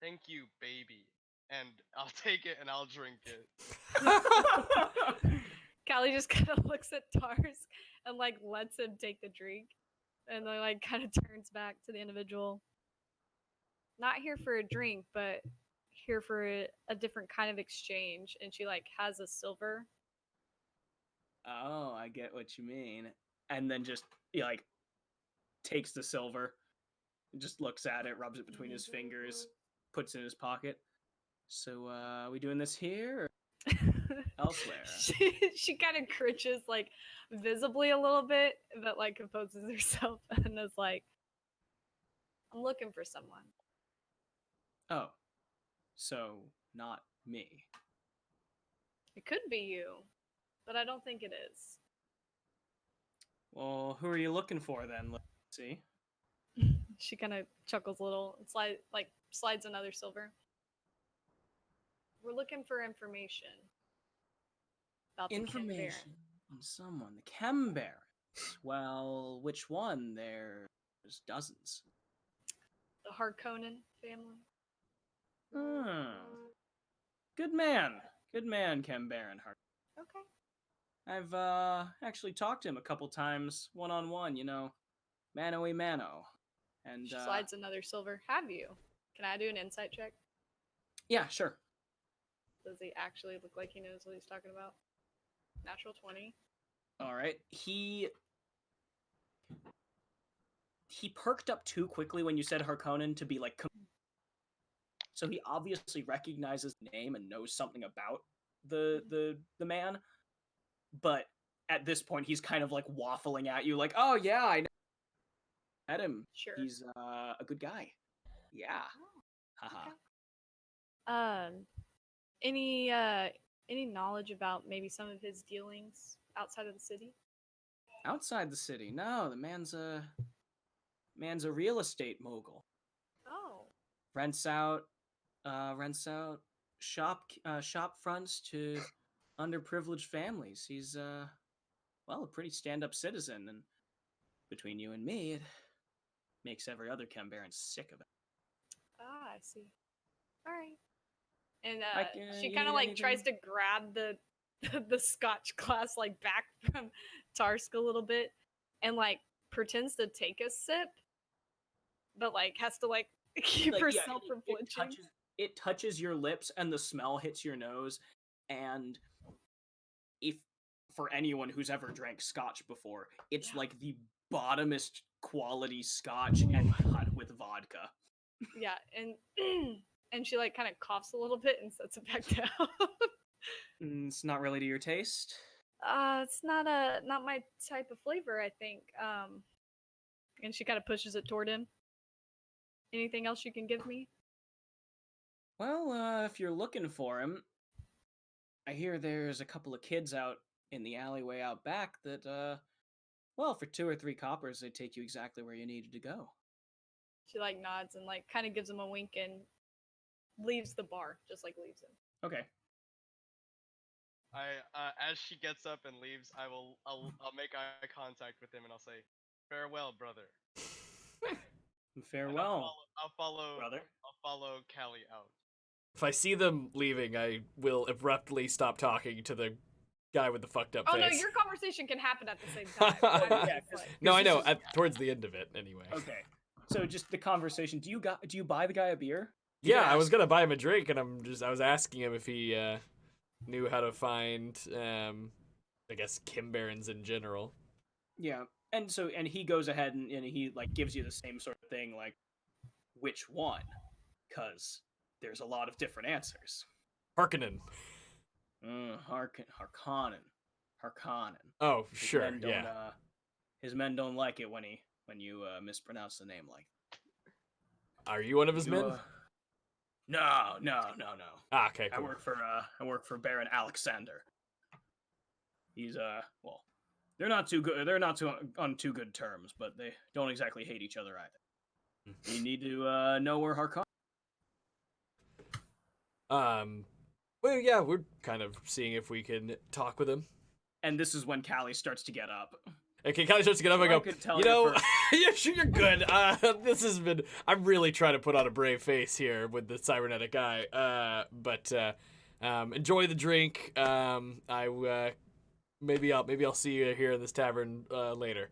thank you, baby. And I'll take it and I'll drink it. Callie just kind of looks at Tars and like lets him take the drink, and then like kind of turns back to the individual. Not here for a drink, but here for a different kind of exchange. And she like has a silver. Oh, I get what you mean. And then just he like takes the silver, just looks at it, rubs it between his fingers, puts it in his pocket. So, we doing this here or elsewhere? she kind of cringes like visibly a little bit, but like composes herself and is like, I'm looking for someone. Oh, so not me. It could be you, but I don't think it is. Well, who are you looking for then? Let's see. She kind of chuckles a little and slides another silver. We're looking for information about the Information on someone. The Chembarons. Well, which one? There's dozens. The Harkonnen family. Hmm. Good man. Good man, Chembaron. Okay. I've actually talked to him a couple times, one-on-one, mano a mano. And She slides another silver. Have you? Can I do an insight check? yeah, sure. Does he actually look like he knows what he's talking about? Natural 20. All right. He perked up too quickly when you said Harkonnen to be like, so he obviously recognizes the name and knows something about the man, but at this point he's kind of like waffling at you like, oh yeah, I met him. Sure. He's a good guy. Yeah. Oh, Haha. okay. Any knowledge about maybe some of his dealings outside of the city? Outside the city, no. The man's a real estate mogul. Oh, Rents out shop fronts to underprivileged families. He's well, a pretty stand-up citizen, and between you and me, it makes every other Chembaron sick of it. I see. All right. And she you kind of need like tries anything? to grab the scotch glass like back from Tarsk a little bit, and like pretends to take a sip, but like has to like keep Like, yeah, herself from flinching. it touches your lips, and the smell hits your nose, and if for anyone who's ever drank scotch before, it's Yeah. like the bottomest quality scotch and cut with vodka. Yeah, and and she like kind of coughs a little bit and sets it back down. It's not really to your taste. It's not my type of flavor, I think. And she kind of pushes it toward him. Anything else you can give me? Well, if you're looking for him, I hear there's a couple of kids out in the alleyway out back that, well, for 2 or 3 coppers, they take you exactly where you needed to go. She like nods and like kind of gives him a wink and leaves the bar, just like leaves him. Okay. As she gets up and leaves, I'll make eye contact with him and I'll say, "Farewell, brother." And Farewell, I'll follow, brother. I'll follow Callie out. If I see them leaving, I will abruptly stop talking to the guy with the fucked up Oh face. no, your conversation can happen at the same time. Yeah, No, I know. this is- Towards the end of it, anyway. Okay. So just the conversation. Do you buy the guy a beer? Yeah, I was gonna buy him a drink, and I was asking him if he knew how to find, I guess, Chembarons in general. Yeah. And he goes ahead and he like gives you the same sort of thing, like, which one? Because there's a lot of different answers. Harkonnen. Harkonnen. Oh, His sure, men don't, yeah. His men don't like it when you mispronounce the name like. Are you one of his You, men? No. Ah, okay, I cool. work for Baron Alexander. He's well, they're not too good. They're not too on too good terms, but they don't exactly hate each other either. You need to know where Harkon. Well, yeah, we're kind of seeing if we can talk with him. And this is when Callie starts to get up. Okay, kind of starts to get up. So I go, could tell you know, for- yeah, sure, you're good. This has been. I'm really trying to put on a brave face here with the cybernetic eye. But enjoy the drink. Maybe I'll see you here in this tavern later.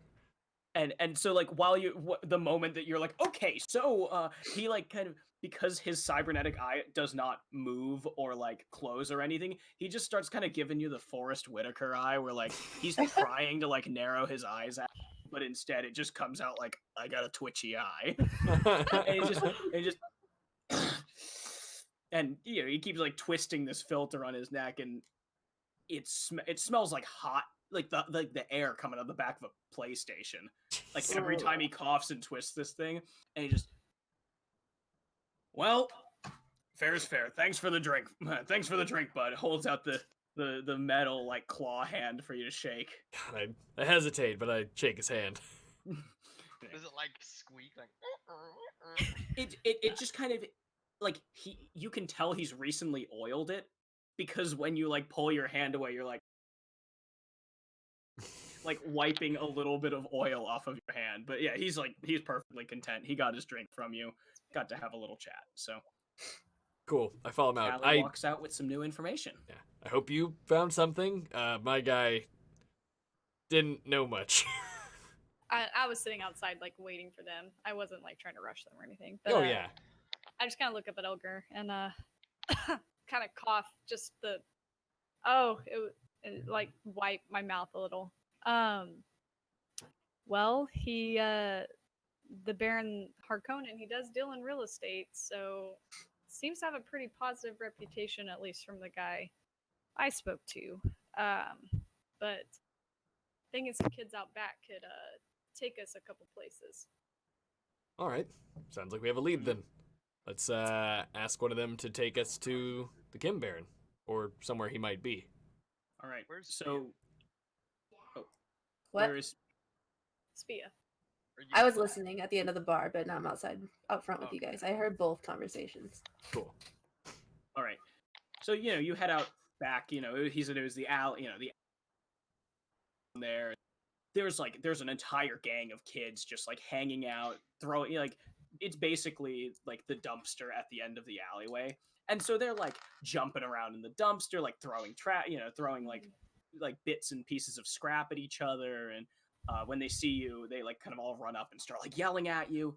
And so like while the moment that you're like, okay, so he like kind of, because his cybernetic eye does not move or like close or anything, he just starts kind of giving you the Forrest Whitaker eye, where like he's trying to like narrow his eyes out, but instead it just comes out like, I got a twitchy eye. And he just and you know, he keeps like twisting this filter on his neck, and it smells like hot, like the air coming out of the back of a PlayStation. Like every time he coughs and twists this thing, and he just, well, fair is fair. Thanks for the drink. Thanks for the drink, bud. Holds out the metal like claw hand for you to shake. God, I hesitate, but I shake his hand. Does it like squeak like? It just kind of like you can tell he's recently oiled it, because when you like pull your hand away, you're like wiping a little bit of oil off of your hand. But yeah, he's perfectly content. He got his drink from you. Got to have a little chat. So Cool. I follow him out. Callie walks out with some new information. Yeah. I hope you found something. My guy didn't know much. I was sitting outside, like, waiting for them. I wasn't, like, trying to rush them or anything. But, Oh yeah. I just kind of look up at Elgar and, kind of cough, just it like, wipe my mouth a little. Well, he, the Baron Harkonnen, he does deal in real estate, so seems to have a pretty positive reputation, at least from the guy I spoke to. But thinking some kids out back could take us a couple places. All right. Sounds like we have a lead then. Let's ask one of them to take us to the Kim Baron, or somewhere he might be. All right. Where's So, What? where is? Spia. I was listening at the end of the bar, but now I'm outside, out front with you Okay. guys. I heard both conversations. Cool. All right. So you head out back. He said it was the alley. The there. There's an entire gang of kids just like hanging out, throwing like, it's basically like the dumpster at the end of the alleyway, and so they're like jumping around in the dumpster, like throwing throwing like bits and pieces of scrap at each other, and when they see you, they like kind of all run up and start like yelling at you.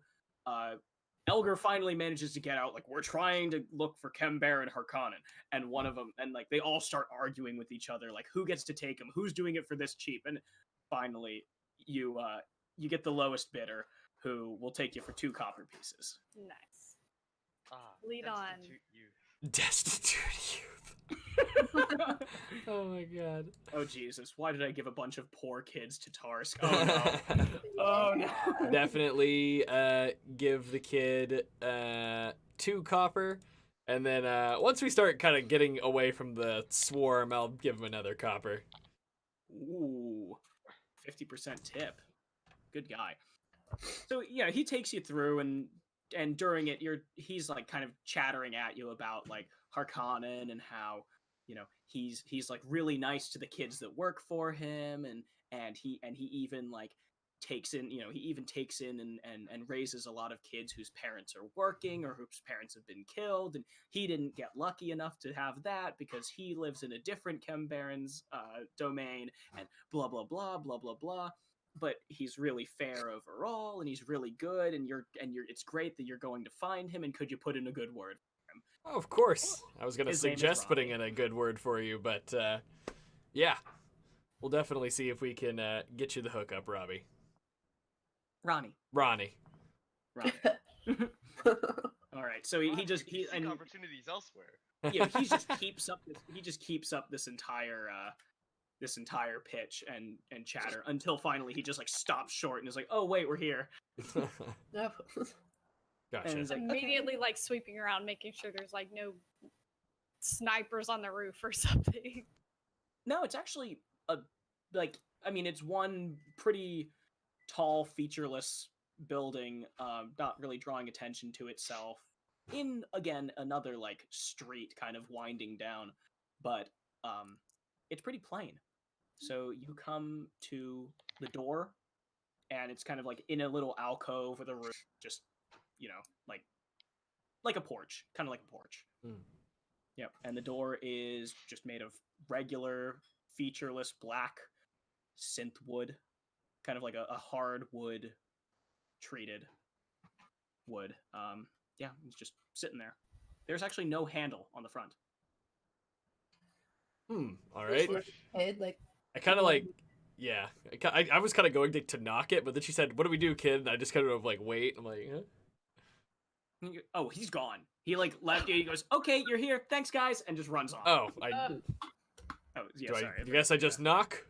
Elgar finally manages to get out, like, we're trying to look for Kember and Harkonnen, and one of them, and like they all start arguing with each other, like who gets to take him, who's doing it for this cheap, and finally you get the lowest bidder, who will take you for 2 copper pieces. Nice. Ah, Lead on. destitute youth. Destitute youth. Oh my god. Oh Jesus, why did I give a bunch of poor kids to Tarsk? Oh no. Oh no. Definitely give the kid 2 copper, and then once we start kind of getting away from the swarm, I'll give him another copper. Ooh, 50% tip. Good guy. So yeah, he takes you through, and during it, he's like kind of chattering at you about like Harkonnen and how he's like really nice to the kids that work for him, and he even like takes in and raises a lot of kids whose parents are working or whose parents have been killed, and he didn't get lucky enough to have that because he lives in a different Kembaron's domain, and blah blah blah blah blah blah. But he's really fair overall, and he's really good, and it's great that you're going to find him, and could you put in a good word for him? Oh, of course. I was going to His name is suggest putting Ronnie. in a good word for you, but yeah. We'll definitely see if we can get you the hookup, Robbie. Ronnie. Ronnie. All right, so he Seek and opportunities elsewhere. he just keeps up this entire pitch and chatter until finally he just like stops short and is like, oh wait, we're here. No. And Gotcha. he's like, Immediately like sweeping around, making sure there's like no snipers on the roof or something. no, it's actually it's one pretty tall, featureless building, not really drawing attention to itself. In again another like street kind of winding down, but it's pretty plain. So you come to the door, and it's kind of like in a little alcove with a roof, just like a porch, kind of like a porch. Mm. Yep, and the door is just made of regular, featureless black synth wood, kind of like a hard wood treated wood. Yeah, it's just sitting there. There's actually no handle on the front. All Just right. like a kid, like I kind of like, yeah. I was kind of going to knock it, but then she said, "What do we do, kid?" And I just kind of like wait. I'm like, huh? Oh, he's gone. He like left you. He goes, "Okay, you're here. Thanks, guys," and just runs off. Oh, Oh, yeah. do Sorry. I guess I just knock.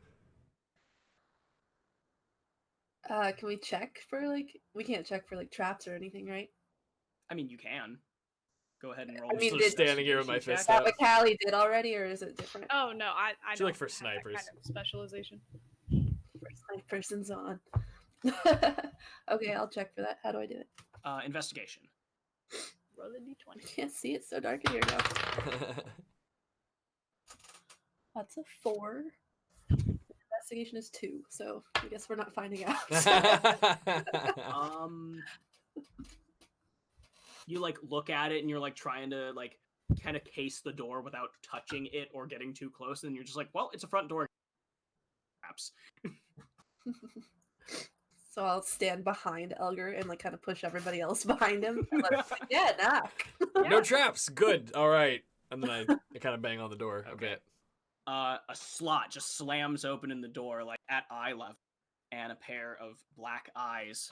can we check for like we can't check for like traps or anything, right? I mean, you can go ahead and roll. I mean, Just did- standing here with my investigation fist check. That up. what Callie did already, or is it different? Oh no, I She don't like for have that snipers. kind of specialization. First night person's on. Okay, I'll check for that. How do I do it? Investigation. Roll a I d20. can't see. It's so dark in here now. That's a 4. Investigation is 2, so I guess we're not finding out. You like look at it and you're like trying to like kind of case the door without touching it or getting too close, and you're just like, well, it's a front door. Perhaps. So I'll stand behind Elgar and like kind of push everybody else behind him. And let him say, yeah, knock. No traps. Good. All right. And then I kind of bang on the door a Okay. bit. A slot just slams open in the door, like at eye level, and a pair of black eyes,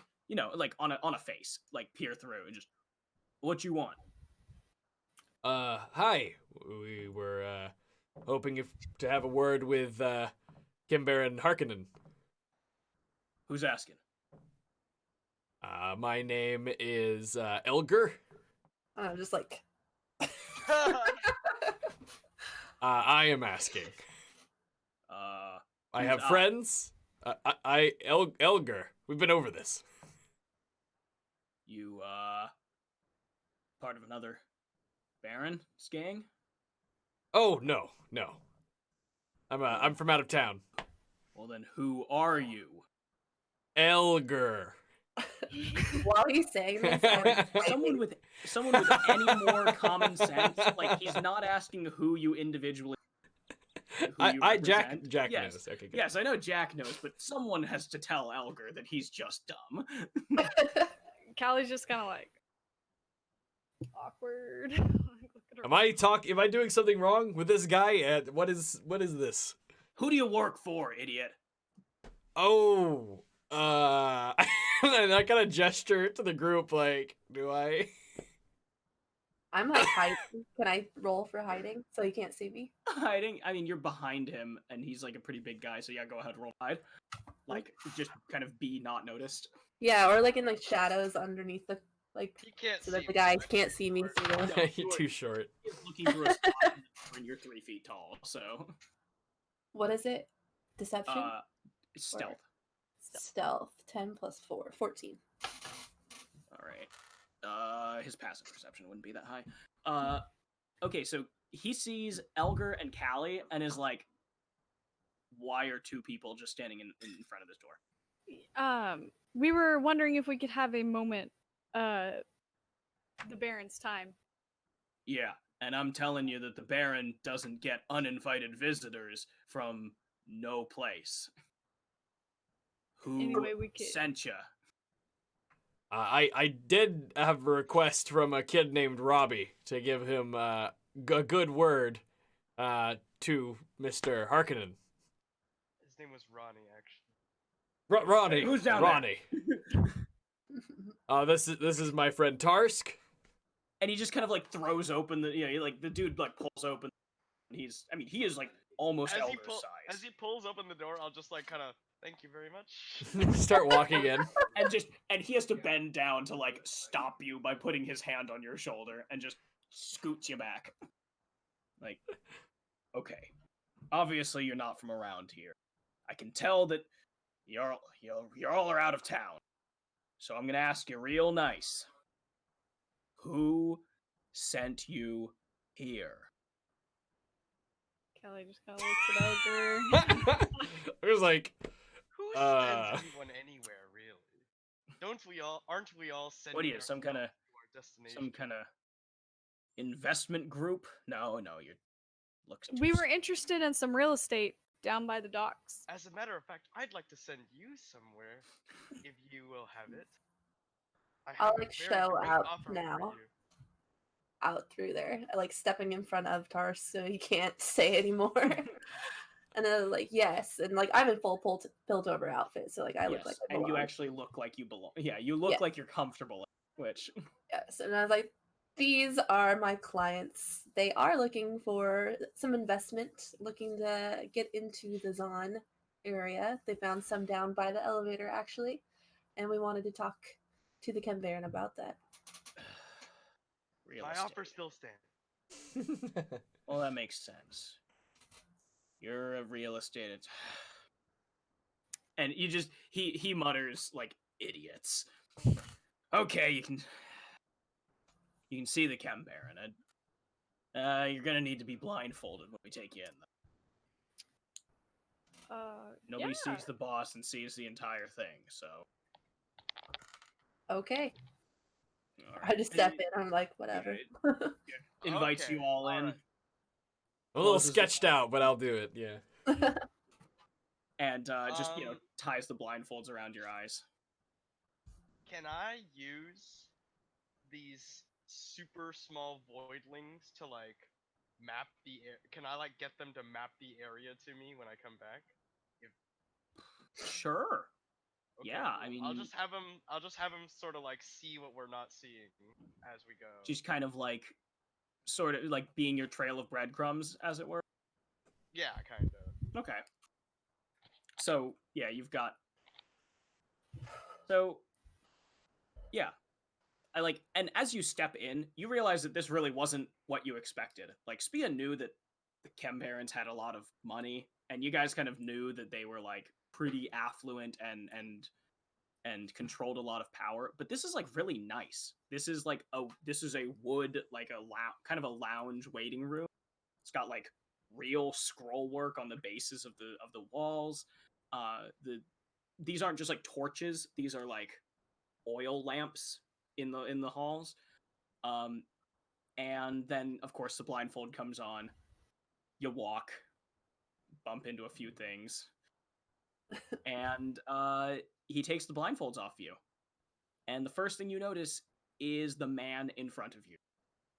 like on a face, like peer through, and just, what you want? Hi. We were hoping to have a word with Kimber and Harkonnen. Who's asking? My name is Elgar. I'm just like, I am asking. I have who's friends. Elgar. We've been over this. You part of another Baron's gang? Oh no. I'm from out of town. Well then, who are you? Elgar. while he's saying this, I'm Someone with any more common sense, like he's not asking who you individually. Jack Yes. knows. Okay, good. Yes, I know Jack knows, but someone has to tell Elgar that he's just dumb. Callie's just kind of like awkward. Like, look at her. Am I doing something wrong with this guy? What is this? Who do you work for, idiot? Oh, and I kind of gesture to the group like, do I? I'm like hiding. Can I roll for hiding so he can't see me? Hiding? I mean, you're behind him, and he's like a pretty big guy, so yeah, go ahead, roll hide. Like, just kind of be not noticed. Yeah, or like in like shadows underneath the like, He can't so see that the me, guys right? can't see me through the. No, You're too short. He's looking through a spot, and you're 3 feet tall, so What is it? Deception. it's stealth. Stealth. 10 plus 4. 14. All right. His passive perception wouldn't be that high. Okay, so he sees Elgar and Callie and is like, why are 2 people just standing in front of this door? We were wondering if we could have a moment, the Baron's time. Yeah, and I'm telling you that the Baron doesn't get uninvited visitors from no place. Who Anyway, we could. sent you? I did have a request from a kid named Robbie to give him a good word to Mr. Harkonnen. His name was Ronnie, actually. Ronnie. Hey, who's down Ronnie. This is my friend Tarsk. And he just kind of like throws open the, like the dude like pulls open. And he is like almost as elder size. As he pulls open the door, I'll just like kind of thank you very much. Start walking in. And he has to bend down to like stop you by putting his hand on your shoulder and just scoots you back. Like, okay, obviously you're not from around here. I can tell that you're all are out of town. So I'm gonna ask you real nice. Who sent you here? Kelly just kind of looks it over. I was like, Who sends anyone anywhere, really? Aren't we all sending What are you, some kind of ourselves to our destination? investment group? No, you're looks. We were interested in some real estate down by the docks. As a matter of fact, I'd like to send you somewhere, if you will have it. I I'll have a like very show great out offer now. for you. Out through there, like stepping in front of Tars so he can't say anymore. And then like yes, and like I'm in full Piltover outfit, so like I look like I and you belong. actually look like you belong. Yeah, you look Yeah. like you're comfortable. Which Yes, and I was like, these are my clients. They are looking for some investment, looking to get into the Zon area. They found some down by the elevator actually, and we wanted to talk to the Chem Baron about that. real My estate. offer still stands. Well, that makes sense. You're a real estate. And you just he mutters like idiots. Okay, you can see the Chem Baron. And, you're gonna need to be blindfolded when we take you in. Nobody Yeah. sees the boss and sees the entire thing. So Okay. all I right. just step in. I'm like, whatever. Invites Okay, you all in. alright. a little Closes the sketched out, but I'll do it. Yeah. And just Um, ties the blindfolds around your eyes. Can I use these super small voidlings to like map the can I like get them to map the area to me when I come back? Sure. Okay, Yeah, I mean, I'll just have them sort of like see what we're not seeing as we go. she's kind of like, sort of like being your trail of breadcrumbs, as it were. Yeah, kind of. Okay. So yeah, you've got. So yeah, I like, and as you step in, you realize that this really wasn't what you expected. Like Spia knew that the Chem Barons had a lot of money, and you guys kind of knew that they were like pretty affluent and controlled a lot of power. But this is like really nice. This is like a wood, like kind of a lounge waiting room. It's got like real scroll work on the bases of the walls. These aren't just like torches. These are like oil lamps in the halls. And then of course the blindfold comes on. You walk, bump into a few things, and he takes the blindfolds off you. And the first thing you notice is the man in front of you.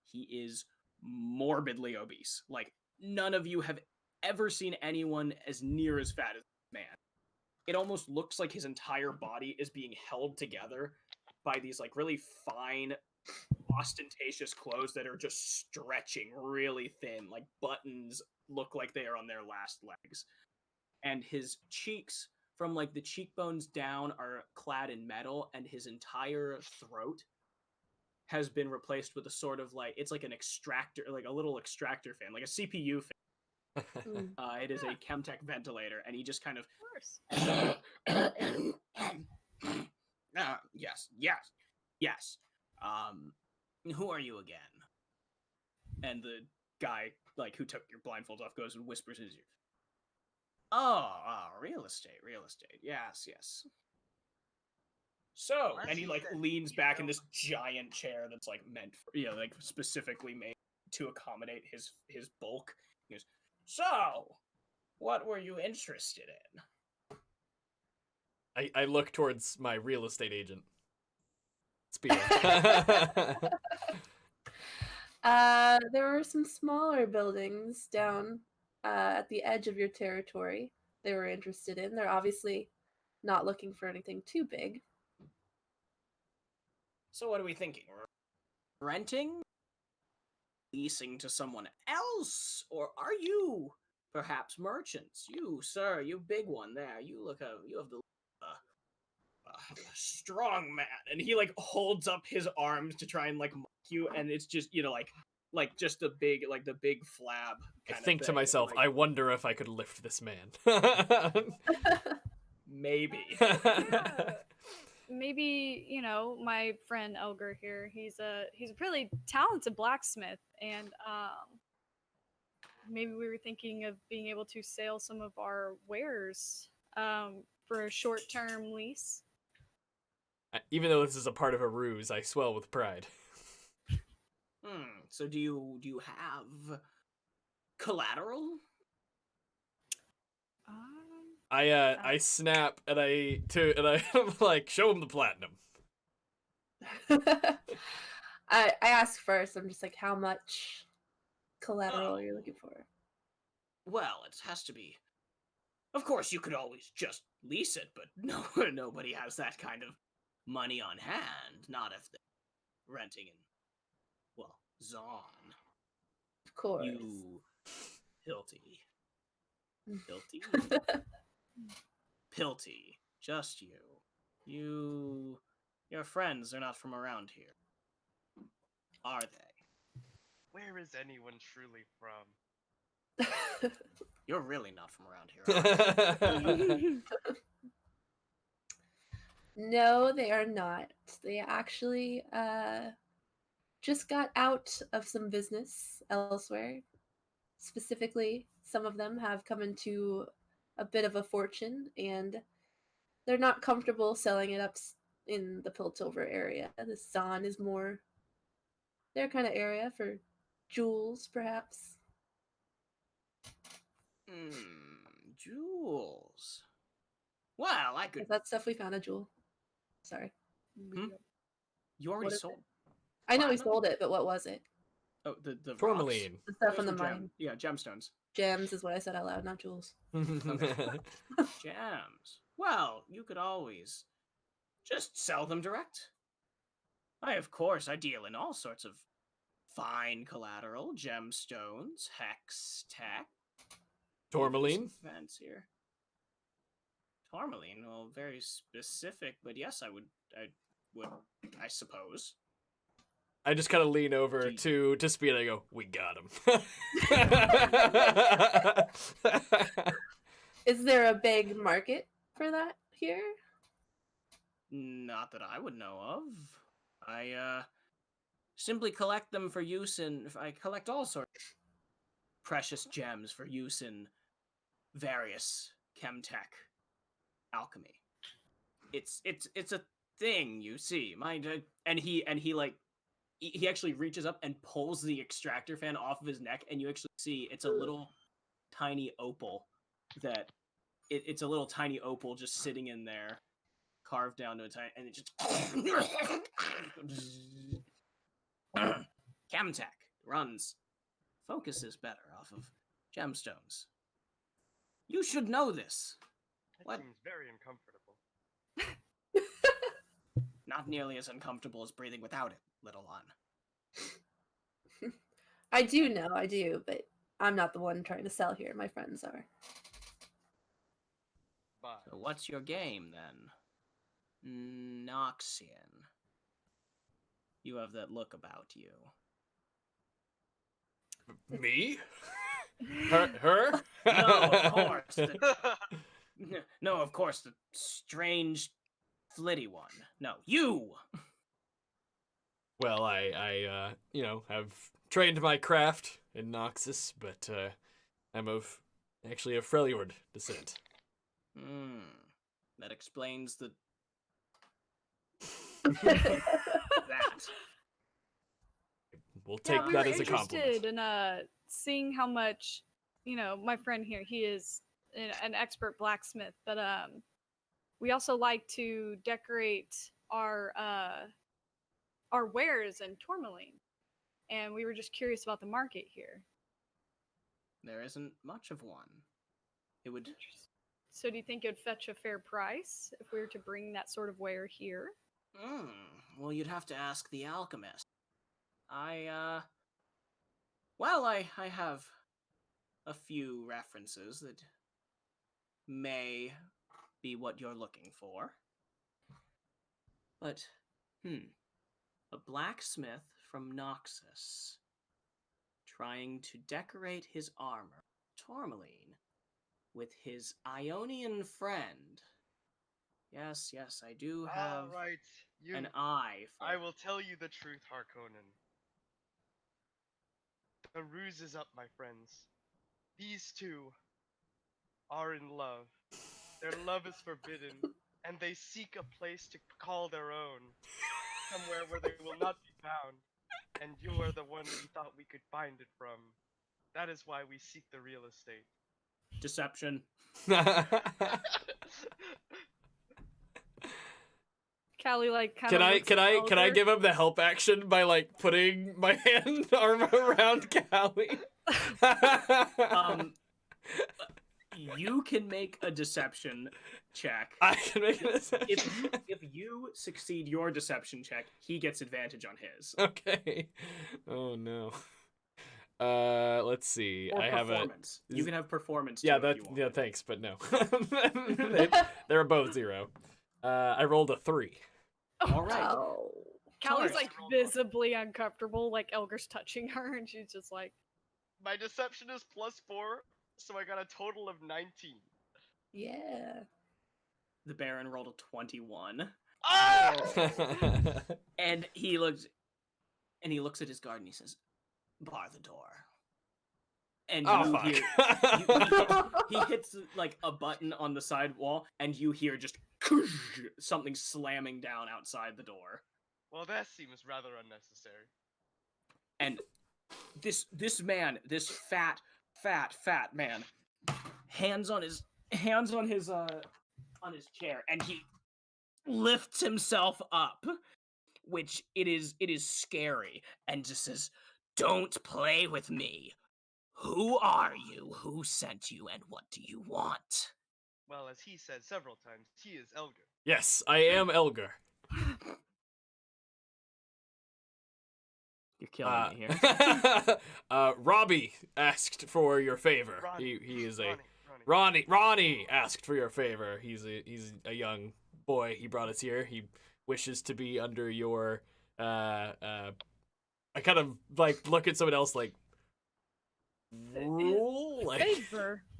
He is morbidly obese. Like, none of you have ever seen anyone as near as fat as this man. It almost looks like his entire body is being held together by these like really fine, ostentatious clothes that are just stretching really thin. Like buttons look like they are on their last legs. And his cheeks, from like the cheekbones down, are clad in metal, and his entire throat has been replaced with a sort of like, it's like an extractor, like a little extractor fan, like a CPU fan. It is a Chemtech ventilator, and he just kind of, yes. Who are you again? And the guy, like, who took your blindfolds off goes and whispers in his ear. Oh, real estate. Yes. So, and he like leans back in this giant chair that's like meant for, like specifically made to accommodate his bulk. He goes, so, what were you interested in? I look towards my real estate agent. Spear. There were some smaller buildings down at the edge of your territory they were interested in. They're obviously not looking for anything too big. So what are we thinking? Renting? Leasing to someone else? Or are you perhaps merchants. You, sir, you big one there. You have the strong man, and he like holds up his arms to try and like mock you, and it's just like just a big like the big flab. I Kind think of to thing, myself, like, I wonder if I could lift this man. maybe. Yeah. Maybe, my friend Elgar here, he's a really talented blacksmith, and maybe we were thinking of being able to sell some of our wares for a short-term lease. Even though this is a part of a ruse, I swell with pride. So do you have collateral? I snap and I'm like, show him the platinum. I ask first. I'm just like, how much collateral are you looking for? Well, it has to be. Of course, you could always just lease it, but nobody has that kind of money on hand. Not if they're renting in, well, Zon. Of course. You, Pilty. Pilty. Just you. Your friends are not from around here. Are they? Where is anyone truly from? You're really not from around here, are you? No, they are not. They actually just got out of some business elsewhere. Specifically, some of them have come into a bit of a fortune, and they're not comfortable selling it up in the Piltover area. The Zon is more their kind of area for jewels, perhaps. Jewels. Well, I could. Is that stuff we found a jewel? Sorry. You already What is sold. it? I know we Platinum? sold it, but what was it? Oh, the rocks. Tourmaline. The stuff Those in the were mine. Yeah, gemstones. Gems is what I said out loud, not jewels. Gems. Well, you could always just sell them direct. Of course, I deal in all sorts of fine collateral, gemstones, hex, tech. Tourmaline? Fancier. Tourmaline, well, very specific, but yes, I would, I suppose. I just kind of lean over to Speed and I go, we got him. Is there a big market for that here? Not that I would know of. I simply collect them for use in. I collect all sorts of precious gems for use in various chemtech alchemy. It's a thing, you see. And he like he actually reaches up and pulls the extractor fan off of his neck, and you actually see it's a little tiny opal that it's a little tiny opal just sitting in there, carved down to a tiny, and it just Chemtech runs, focuses better off of gemstones. You should know this. That What? seems very uncomfortable. Not nearly as uncomfortable as breathing without it, little one. I do know, but I'm not the one trying to sell here. My friends are. But So what's your game then? Noxian. You have that look about you. Me? Her? No, of course. No, of course, the strange, flitty one. No, you! Well, I have trained my craft in Noxus, but I'm actually of Freljord descent. That explains that. We'll take we that were as a compliment. interested in seeing how much, my friend here, he is an expert blacksmith, but we also like to decorate our wares in tourmaline, and we were just curious about the market here. There isn't much of one. It would. So do you think it would fetch a fair price if we were to bring that sort of ware here? Well, you'd have to ask the alchemist. I have a few references that may be what you're looking for. But, a blacksmith from Noxus trying to decorate his armor, Tourmaline, with his Ionian friend. Yes, I do have Alright, an eye for... I will tell you the truth, Harkonnen. The ruse is up, my friends. These two are in love. Their love is forbidden, and they seek a place to call their own. Somewhere where they will not be found. And you are the one we thought we could find it from. That is why we seek the real estate. Deception. Callie like kind Can of. I give him the help action by like putting my hand arm around Callie? You can make a deception check. I can make a deception. If you succeed your deception check, he gets advantage on his. Okay. Oh no. Let's see. Or I have a. performance. You can have performance. Yeah, too, if you want. yeah. Thanks, but no. They're both 0. I rolled a 3. All right. Oh. Callie's Taurus. like visibly uncomfortable, like Elgar's touching her, and she's just like, My deception is +4, so I got a total of 19. Yeah. The Baron rolled a 21, Ah! and he looks at his guard and he says, "Bar the door." And Oh you fuck! hear, he hits like a button on the side wall, and you hear just something slamming down outside the door. Well, that seems rather unnecessary. And this man, this fat man, hands on his chair, and he lifts himself up, which it is scary, and just says, "Don't play with me. Who are you? Who sent you? And what do you want?" Well, as he said several times, he is Elgar. Yes, I am Elgar. You're killing me here. Robbie asked for your favor. Ronnie. He is a Ronnie. Ronnie asked for your favor. He's a young boy. He brought us here. He wishes to be under your I kind of like look at someone else like rule, like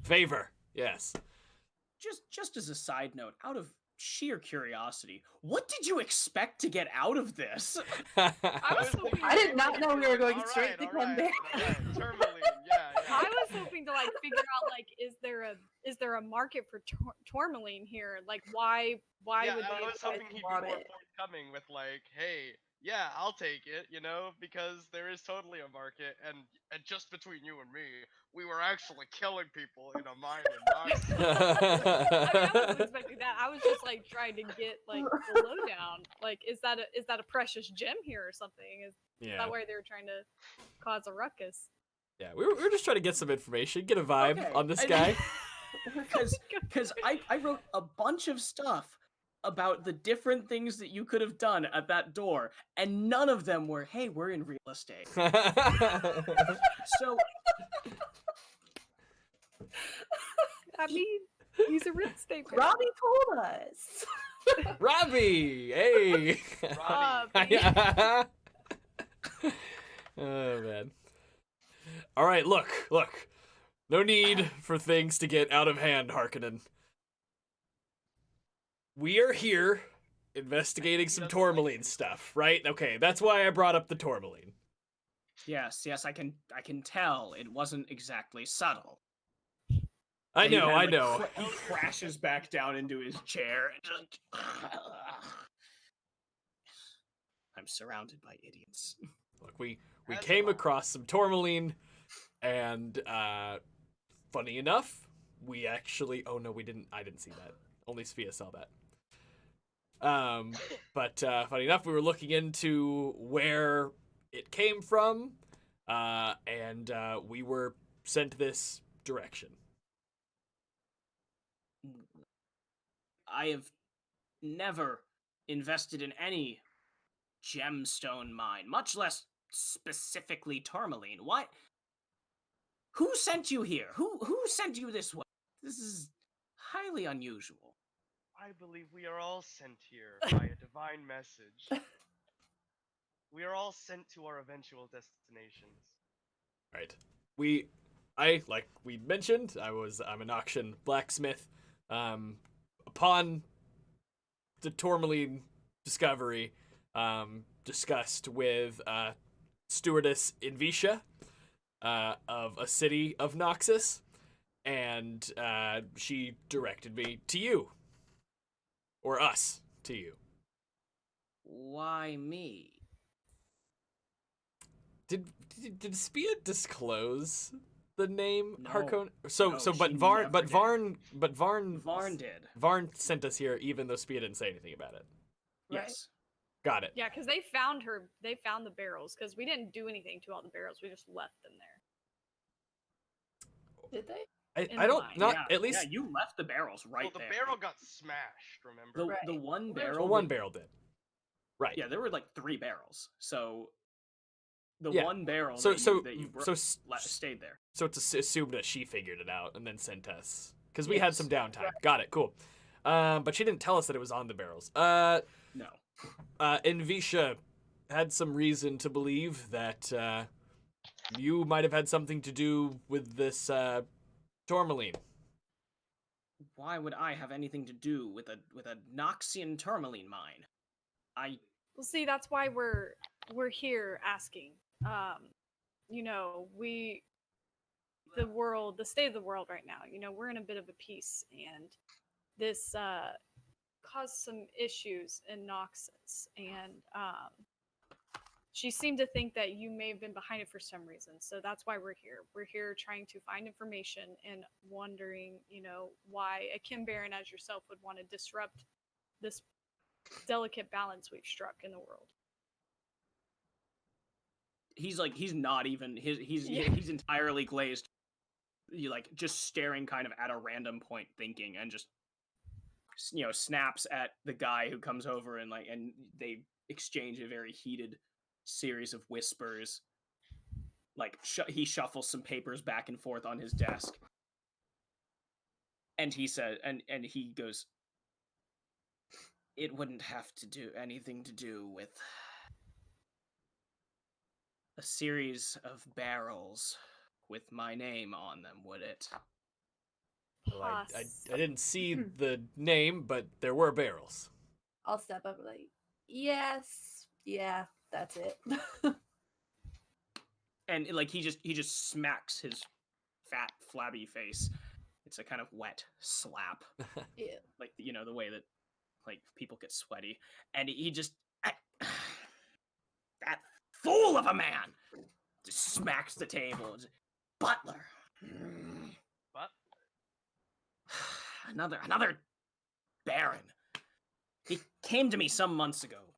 favor. Yes. Just as a side note, out of sheer curiosity, what did you expect to get out of this? I was hoping. I did not know we were going straight to Alright, Gunbear. Tourmaline, yeah. I was hoping to like figure out like is there a market for tourmaline here? Like why Yeah, would I they was hoping he'd be more want it? forthcoming with like, hey, yeah, I'll take it, because there is totally a market, and just between you and me, we were actually killing people in a mine in Knoxville. I wasn't expecting that. I was just like trying to get like the lowdown. Like, is that a precious gem here or something? Is Yeah. that why they were trying to cause a ruckus? Yeah. We were just trying to get some information, get a vibe Okay, on this I- guy. Because I wrote a bunch of stuff about the different things that you could have done at that door, and none of them were, "Hey, we're in real estate." So I mean, he's a real estate person. Robbie told us. Robbie, hey. Robbie. Oh man. All right, look. No need for things to get out of hand, Harkonnen. We are here investigating some tourmaline stuff, right? Okay, that's why I brought up the tourmaline. yes, I can tell it wasn't exactly subtle. I And he know. kind of, like, he crashes back down into his chair and just. I'm surrounded by idiots. Look, we As came am I. across some tourmaline, and funny enough, we actually. Oh no, we didn't. I didn't see that. Only Sophia saw that. But funny enough, we were looking into where it came from, and we were sent this direction. I have never invested in any gemstone mine, much less specifically tourmaline. Who sent you here? Who sent you this way? This is highly unusual. I believe we are all sent here by a divine message. We are all sent to our eventual destinations. Right. Like we mentioned, I'm an auction blacksmith. Upon the tourmaline discovery, discussed with stewardess Invisha of a city of Noxus, and she directed me to you, or us to you. Why me? Did Spia disclose the name No. Harkon? No, But she Varn, never but did. Varn, but Varn, Varn did. Varn sent us here, even though Spia didn't say anything about it. Right. Yes. Got it. Yeah, because they found her. They found the barrels because we didn't do anything to all the barrels. We just left them there. Did they? In I the don't mine. not Yeah, at least yeah, you left the barrels right Well, the there. barrel got smashed, remember? The Right. one There's barrel. one barrel did. Right. Yeah, there were like 3 barrels. So the Yeah. one barrel So that you stayed there. So it's assumed that she figured it out and then sent us because we had Yes. some downtime. Right. Got it. Cool. But she didn't tell us that it was on the barrels. No. Invisha had some reason to believe that you might have had something to do with this tourmaline. Why would I have anything to do with a Noxian tourmaline mine? Well, see, that's why we're here asking. You know, the state of the world right now. You know, we're in a bit of a peace, and this caused some issues in Noxus, and she seemed to think that you may have been behind it for some reason. So that's why we're here. We're here trying to find information and wondering, you know, why a Kim Baron as yourself would want to disrupt this delicate balance we've struck in the world. He's not even he's entirely glazed. You like just staring kind of at a random point, thinking, and just snaps at the guy who comes over and they exchange a very heated series of whispers. Like he shuffles some papers back and forth on his desk, and he said, and he goes, "It wouldn't have to do anything to do with a series of barrels with my name on them, would it?" Well, I didn't see the name, but there were barrels. I'll step up and like, yes, yeah, that's it. And like he just smacks his fat flabby face. It's a kind of wet slap. Yeah. Like the way that like people get sweaty, and he just that fool of a man just smacks the table. Butler. But Another baron. He came to me some months ago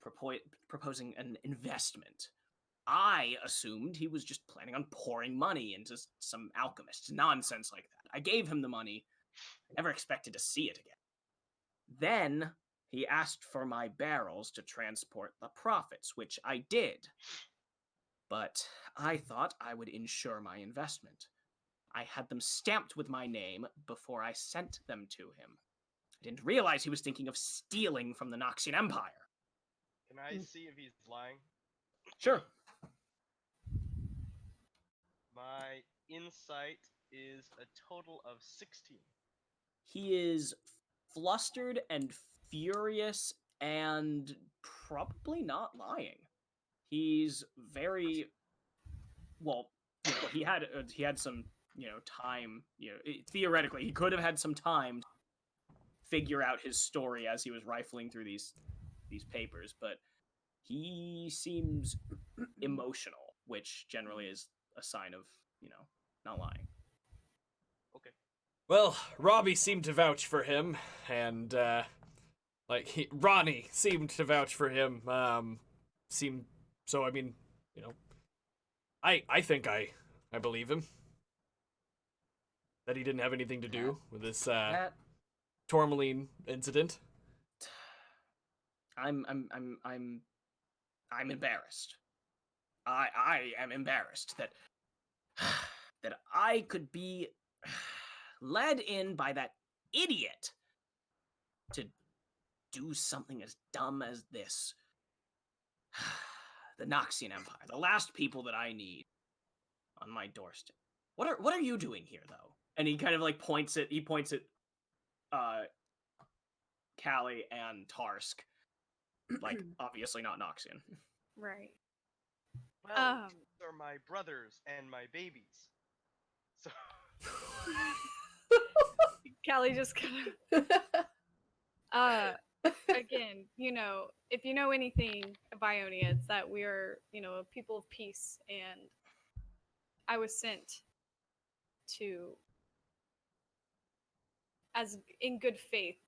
proposing an investment. I assumed he was just planning on pouring money into some alchemist nonsense like that. I gave him the money. I never expected to see it again. Then he asked for my barrels to transport the profits, which I did. But I thought I would insure my investment. I had them stamped with my name before I sent them to him. I didn't realize he was thinking of stealing from the Noxian Empire. can I see if he's lying? Sure. My insight is a total of 16. He is flustered and furious and probably not lying. He's very well, he had some, time, theoretically he could have had some time to figure out his story as he was rifling through these papers, but he seems emotional, which generally is a sign of, not lying. Okay. Well, Robbie seemed to vouch for him, and Ronnie seemed to vouch for him. So I mean, I think I believe him that he didn't have anything to do with this That tourmaline incident. I'm embarrassed. I am embarrassed that that I could be led in by that idiot to do something as dumb as this. The Noxian Empire, the last people that I need on my doorstep. What are you doing here, though? And he kind of like points at Callie and Tarsk, like obviously not Noxian. Right. Well, these are my brothers and my babies. So Callie just kind of again, if you know anything of Ionia, it's that we are, a people of peace, and I was sent to, as in good faith,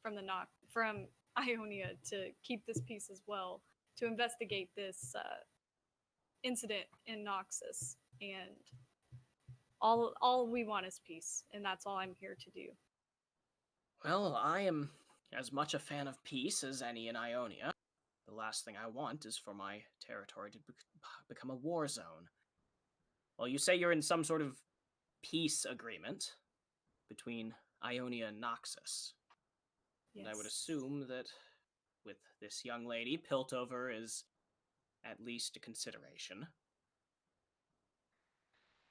from Ionia to keep this peace as well, to investigate this incident in Noxus, and all we want is peace, and that's all I'm here to do. Well, I am as much a fan of peace as any in Ionia. The last thing I want is for my territory to become a war zone. Well, you say you're in some sort of peace agreement between Ionia and Noxus. Yes. And I would assume that with this young lady, Piltover is at least a consideration.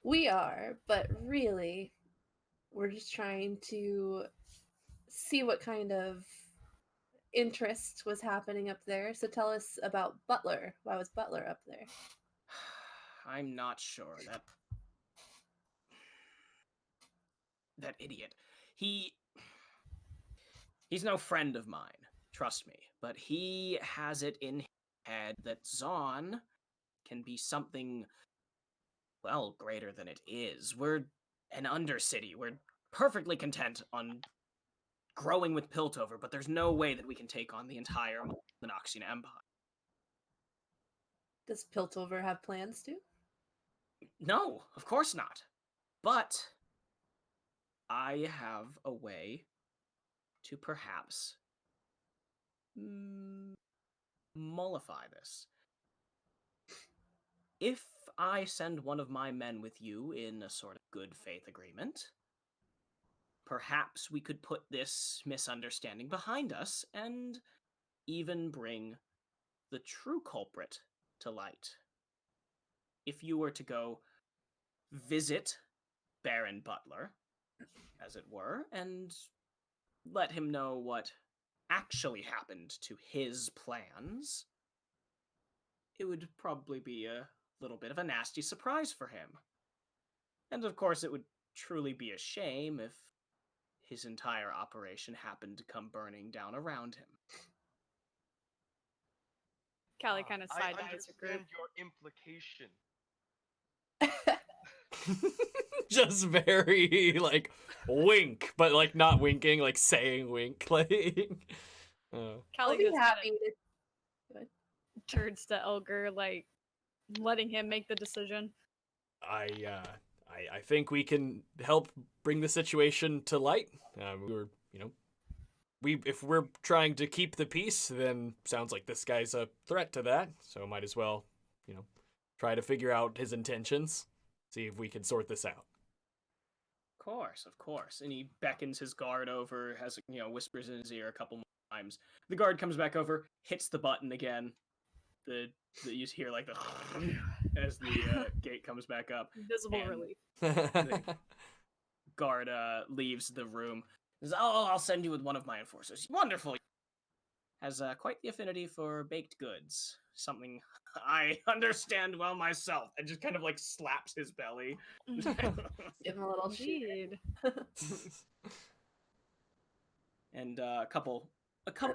We are, but really, we're just trying to see what kind of interest was happening up there. So tell us about Butler. Why was Butler up there? I'm not sure. That idiot. He's no friend of mine, trust me, but he has it in his head that Zon can be something, well, greater than it is. We're an undercity. We're perfectly content on growing with Piltover, but there's no way that we can take on the entire Noxian Empire. Does Piltover have plans to? No, of course not. But I have a way to perhaps mollify this. If I send one of my men with you in a sort of good faith agreement, perhaps we could put this misunderstanding behind us and even bring the true culprit to light. If you were to go visit Baron Butler, as it were, and let him know what actually happened to his plans, it would probably be a little bit of a nasty surprise for him. And of course, it would truly be a shame if his entire operation happened to come burning down around him. Callie kind of side I eyes her group. understand your implication. Just very like wink, but like not winking, like saying wink. Like I'll Callie be just happy kinda to. turns to Elgar, like letting him make the decision. I think we can help bring the situation to light. If we're trying to keep the peace, then sounds like this guy's a threat to that. So might as well, try to figure out his intentions, see if we can sort this out. Of course. And he beckons his guard over, whispers in his ear a couple more times. The guard comes back over, hits the button again. You hear like the as the gate comes back up. Visible And relief. the guard leaves the room. Says, "Oh, I'll send you with one of my enforcers." Wonderful. Has quite the affinity for baked goods. Something I understand well myself. And just kind of like slaps his belly. Give him a little shit. Indeed. And a couple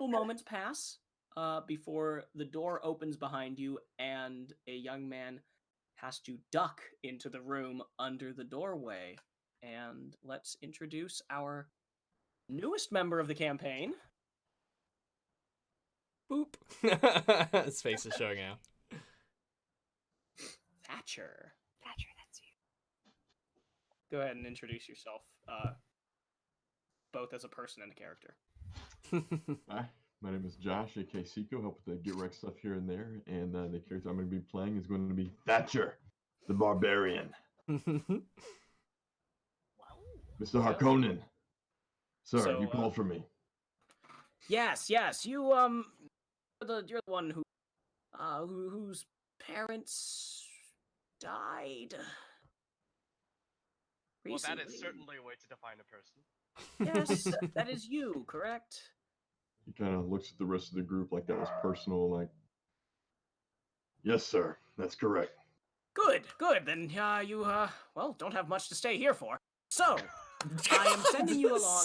moments pass before the door opens behind you and a young man has to duck into the room under the doorway. And let's introduce our newest member of the campaign. Boop. His face is showing out. Thatcher. Thatcher, that's you. Go ahead and introduce yourself, both as a person and a character. Hi, my name is Josh, aka Seiko. Help with the Get Wrecked stuff here and there. And the character I'm going to be playing is going to be Thatcher, the Barbarian. Mr. Harkonnen. Sir, So, you called for me. Yes, you you're the one whose parents died Well, that recently. is certainly a way to define a person. Yes, that is you, correct? He kind of looks at the rest of the group like that was personal. Like, yes, sir, that's correct. Good. Then you well don't have much to stay here for. So I am sending you along.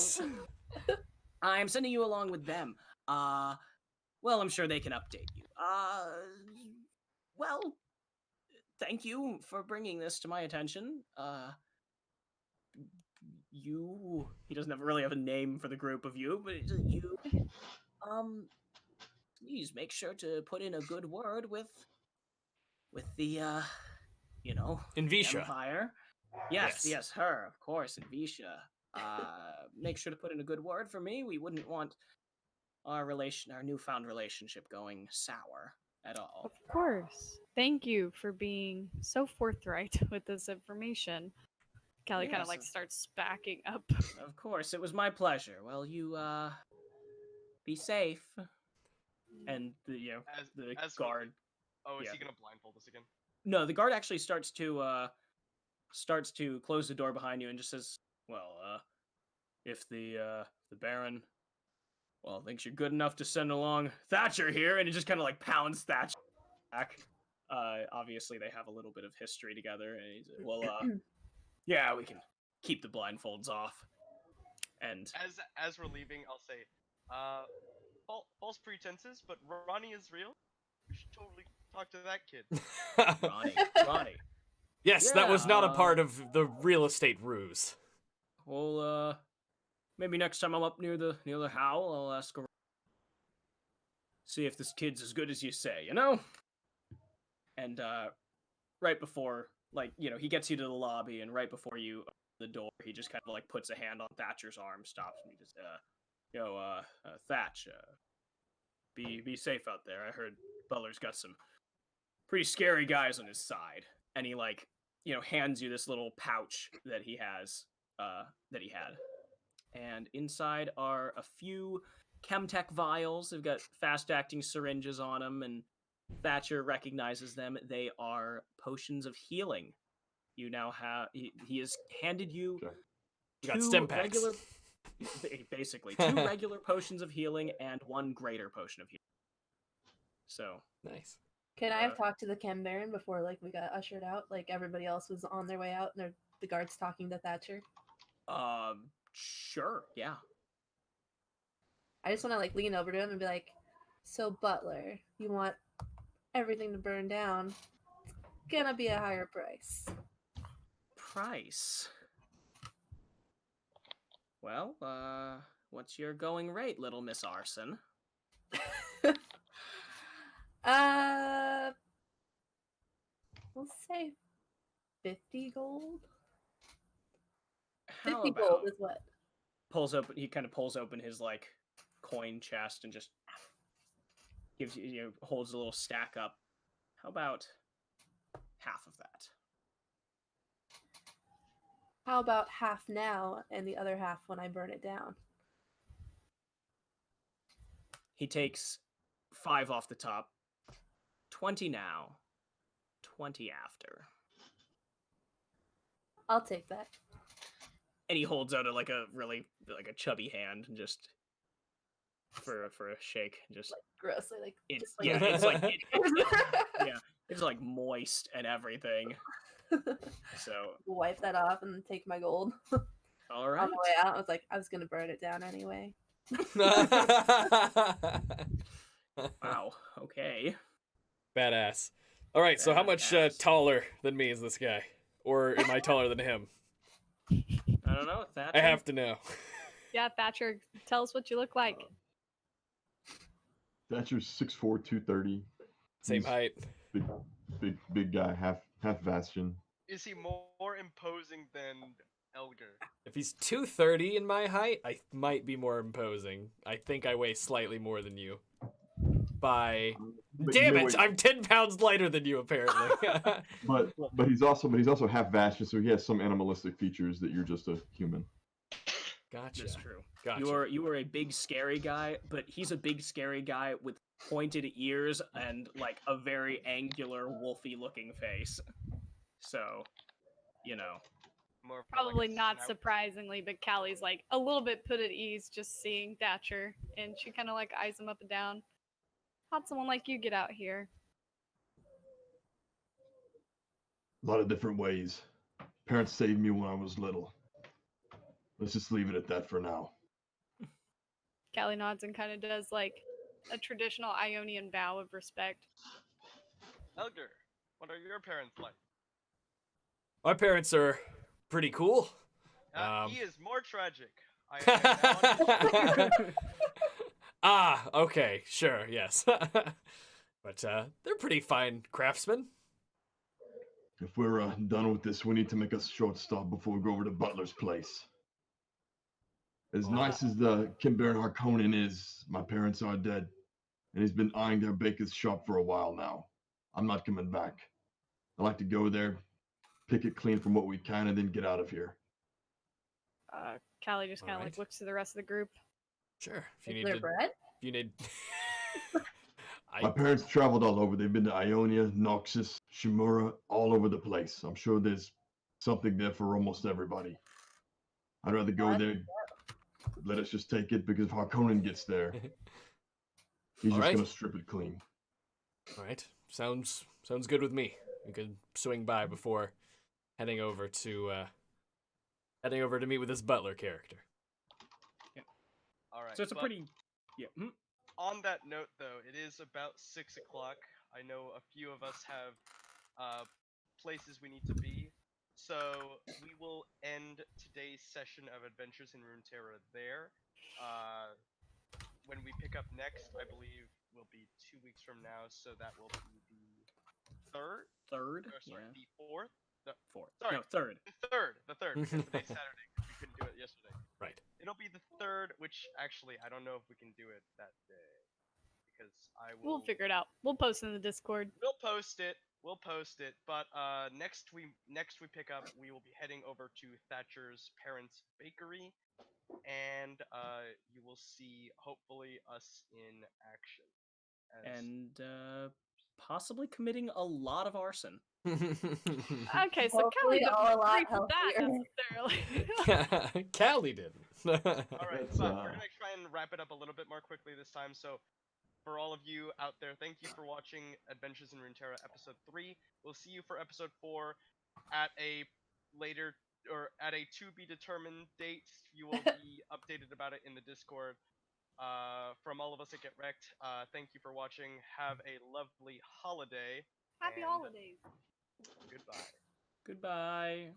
I am sending you along with them. Well, I'm sure they can update you. Well, thank you for bringing this to my attention. He doesn't really have a name for the group of you, but you, please make sure to put in a good word with the, the Invisha. Empire. Yes, her, of course, Invisha. Make sure to put in a good word for me. We wouldn't want our newfound relationship going sour at all. Of course. Thank you for being so forthright with this information. Callie kind of Yes. like starts backing up. Of course, it was my pleasure. Well, you be safe. And the As guard. Oh, is yeah. he gonna blindfold us again? No, the guard actually starts to close the door behind you and just says, "Well, if the Baron, well, thinks you're good enough to send along Thatcher here," and he just kind of like pounds Thatcher back. Obviously they have a little bit of history together, and he's well, yeah, we can keep the blindfolds off. And as we're leaving, I'll say, false pretenses, but Ronnie is real. We should totally talk to that kid. Ronnie. Yes, that was not a part of the real estate ruse. Well, maybe next time I'm up near the howl, I'll ask around. See if this kid's as good as you say, you know? And right before, he gets you to the lobby, and right before you open the door, he just kind of like puts a hand on Thatcher's arm, stops, and he just, Thatch, be safe out there. I heard Butler's got some pretty scary guys on his side. And he hands you this little pouch that he has, that he had. And inside are a few Chemtech vials. They've got fast-acting syringes on them, and Thatcher recognizes them. They are potions of healing. You now have... He has handed you two regular... Basically, two regular potions of healing and one greater potion of healing. So... Nice. Can I have talked to the Chem Baron before we got ushered out? Everybody else was on their way out and the guards talking to Thatcher? Sure, yeah. I just want to lean over to him and be like, so Butler, you want everything to burn down? It's gonna be a higher price. Price? Well, what's your going rate, little Miss Arson? We'll say 50 gold. 50 How about gold is what? he kind of pulls open his coin chest and just gives you, holds a little stack up. How about half of that? How about half now and the other half when I burn it down? He takes 5 off the top. 20 now. 20 after. I'll take that. And he holds out a really chubby hand and just for a shake, just grossly it's just it's moist and everything. So wipe that off and take my gold. All right. On the way out, I was gonna burn it down anyway. Wow. Okay. Badass. All right. So how much taller than me is this guy, or am I taller than him? I don't know. Thatcher? I have to know. Yeah, Thatcher, tell us what you look like. Thatcher's 6'4", 230. Same He's height. Big guy, half Bastion. Is he more imposing than Elgar? If he's 230 in my height, I might be more imposing. I think I weigh slightly more than you. By But Damn you know it! what- I'm 10 pounds lighter than you, apparently. But he's also Half-Bastion, so he has some animalistic features that you're just a human. Gotcha. That's true. Gotcha. You are a big scary guy, but he's a big scary guy with pointed ears and like a very angular wolfy looking face. So, you know. More for Probably like a not snout. surprisingly, but Callie's like a little bit put at ease just seeing Thatcher, and she kind of like eyes him up and down. How'd someone like you get out here? A lot of different ways. Parents saved me when I was little. Let's just leave it at that for now. Callie nods and kind of does like a traditional Ionian bow of respect. Elgar, what are your parents like? My parents are pretty cool. He is more tragic. I now understand. Ah, okay, sure, yes. But they're pretty fine craftsmen. If we're done with this, we need to make a short stop before we go over to Butler's place. As nice as the Kim Baron Harkonnen is, my parents are dead, and he's been eyeing their baker's shop for a while now. I'm not coming back. I like to go there, pick it clean from what we can, and then get out of here. Callie just kind of Alright. like looks to the rest of the group. Sure. If you Is need there to, bread? if you need. My parents traveled all over. They've been to Ionia, Noxus, Shimura, all over the place. I'm sure there's something there for almost everybody. I'd rather go there. Let us just take it, because if Harkonnen gets there, he's just Alright. gonna strip it clean. All right, sounds good with me. We could swing by before heading over to meet with this butler character. All right. So it's a but pretty yeah. On that note, though, it is about 6 o'clock. I know a few of us have places we need to be, so we will end today's session of Adventures in Runeterra there. When we pick up next, I believe will be 2 weeks from now, so that will be the third. Third? Or sorry, Yeah. the fourth. Fourth. Sorry. No, third. The third, because today's Saturday. 'Cause we couldn't do it yesterday. Right. It'll be the third, which actually I don't know if we can do it that day, because I will. We'll figure it out. We'll post in the Discord. We'll post it. We'll post it. But next we pick up. We will be heading over to Thatcher's parents' bakery, and you will see hopefully us in action. And possibly committing a lot of arson. Okay, so Hopefully Callie all a doesn't lot agree with that healthier. necessarily. Callie didn't. All right, That's, but we're gonna try and wrap it up a little bit more quickly this time. So, for all of you out there, thank you for watching Adventures in Runeterra episode 3. We'll see you for episode 4 at a later or at a to be determined date. You will be updated about it in the Discord. From all of us at Get Wrecked, thank you for watching. Have a lovely holiday. Happy and holidays. Goodbye. Goodbye.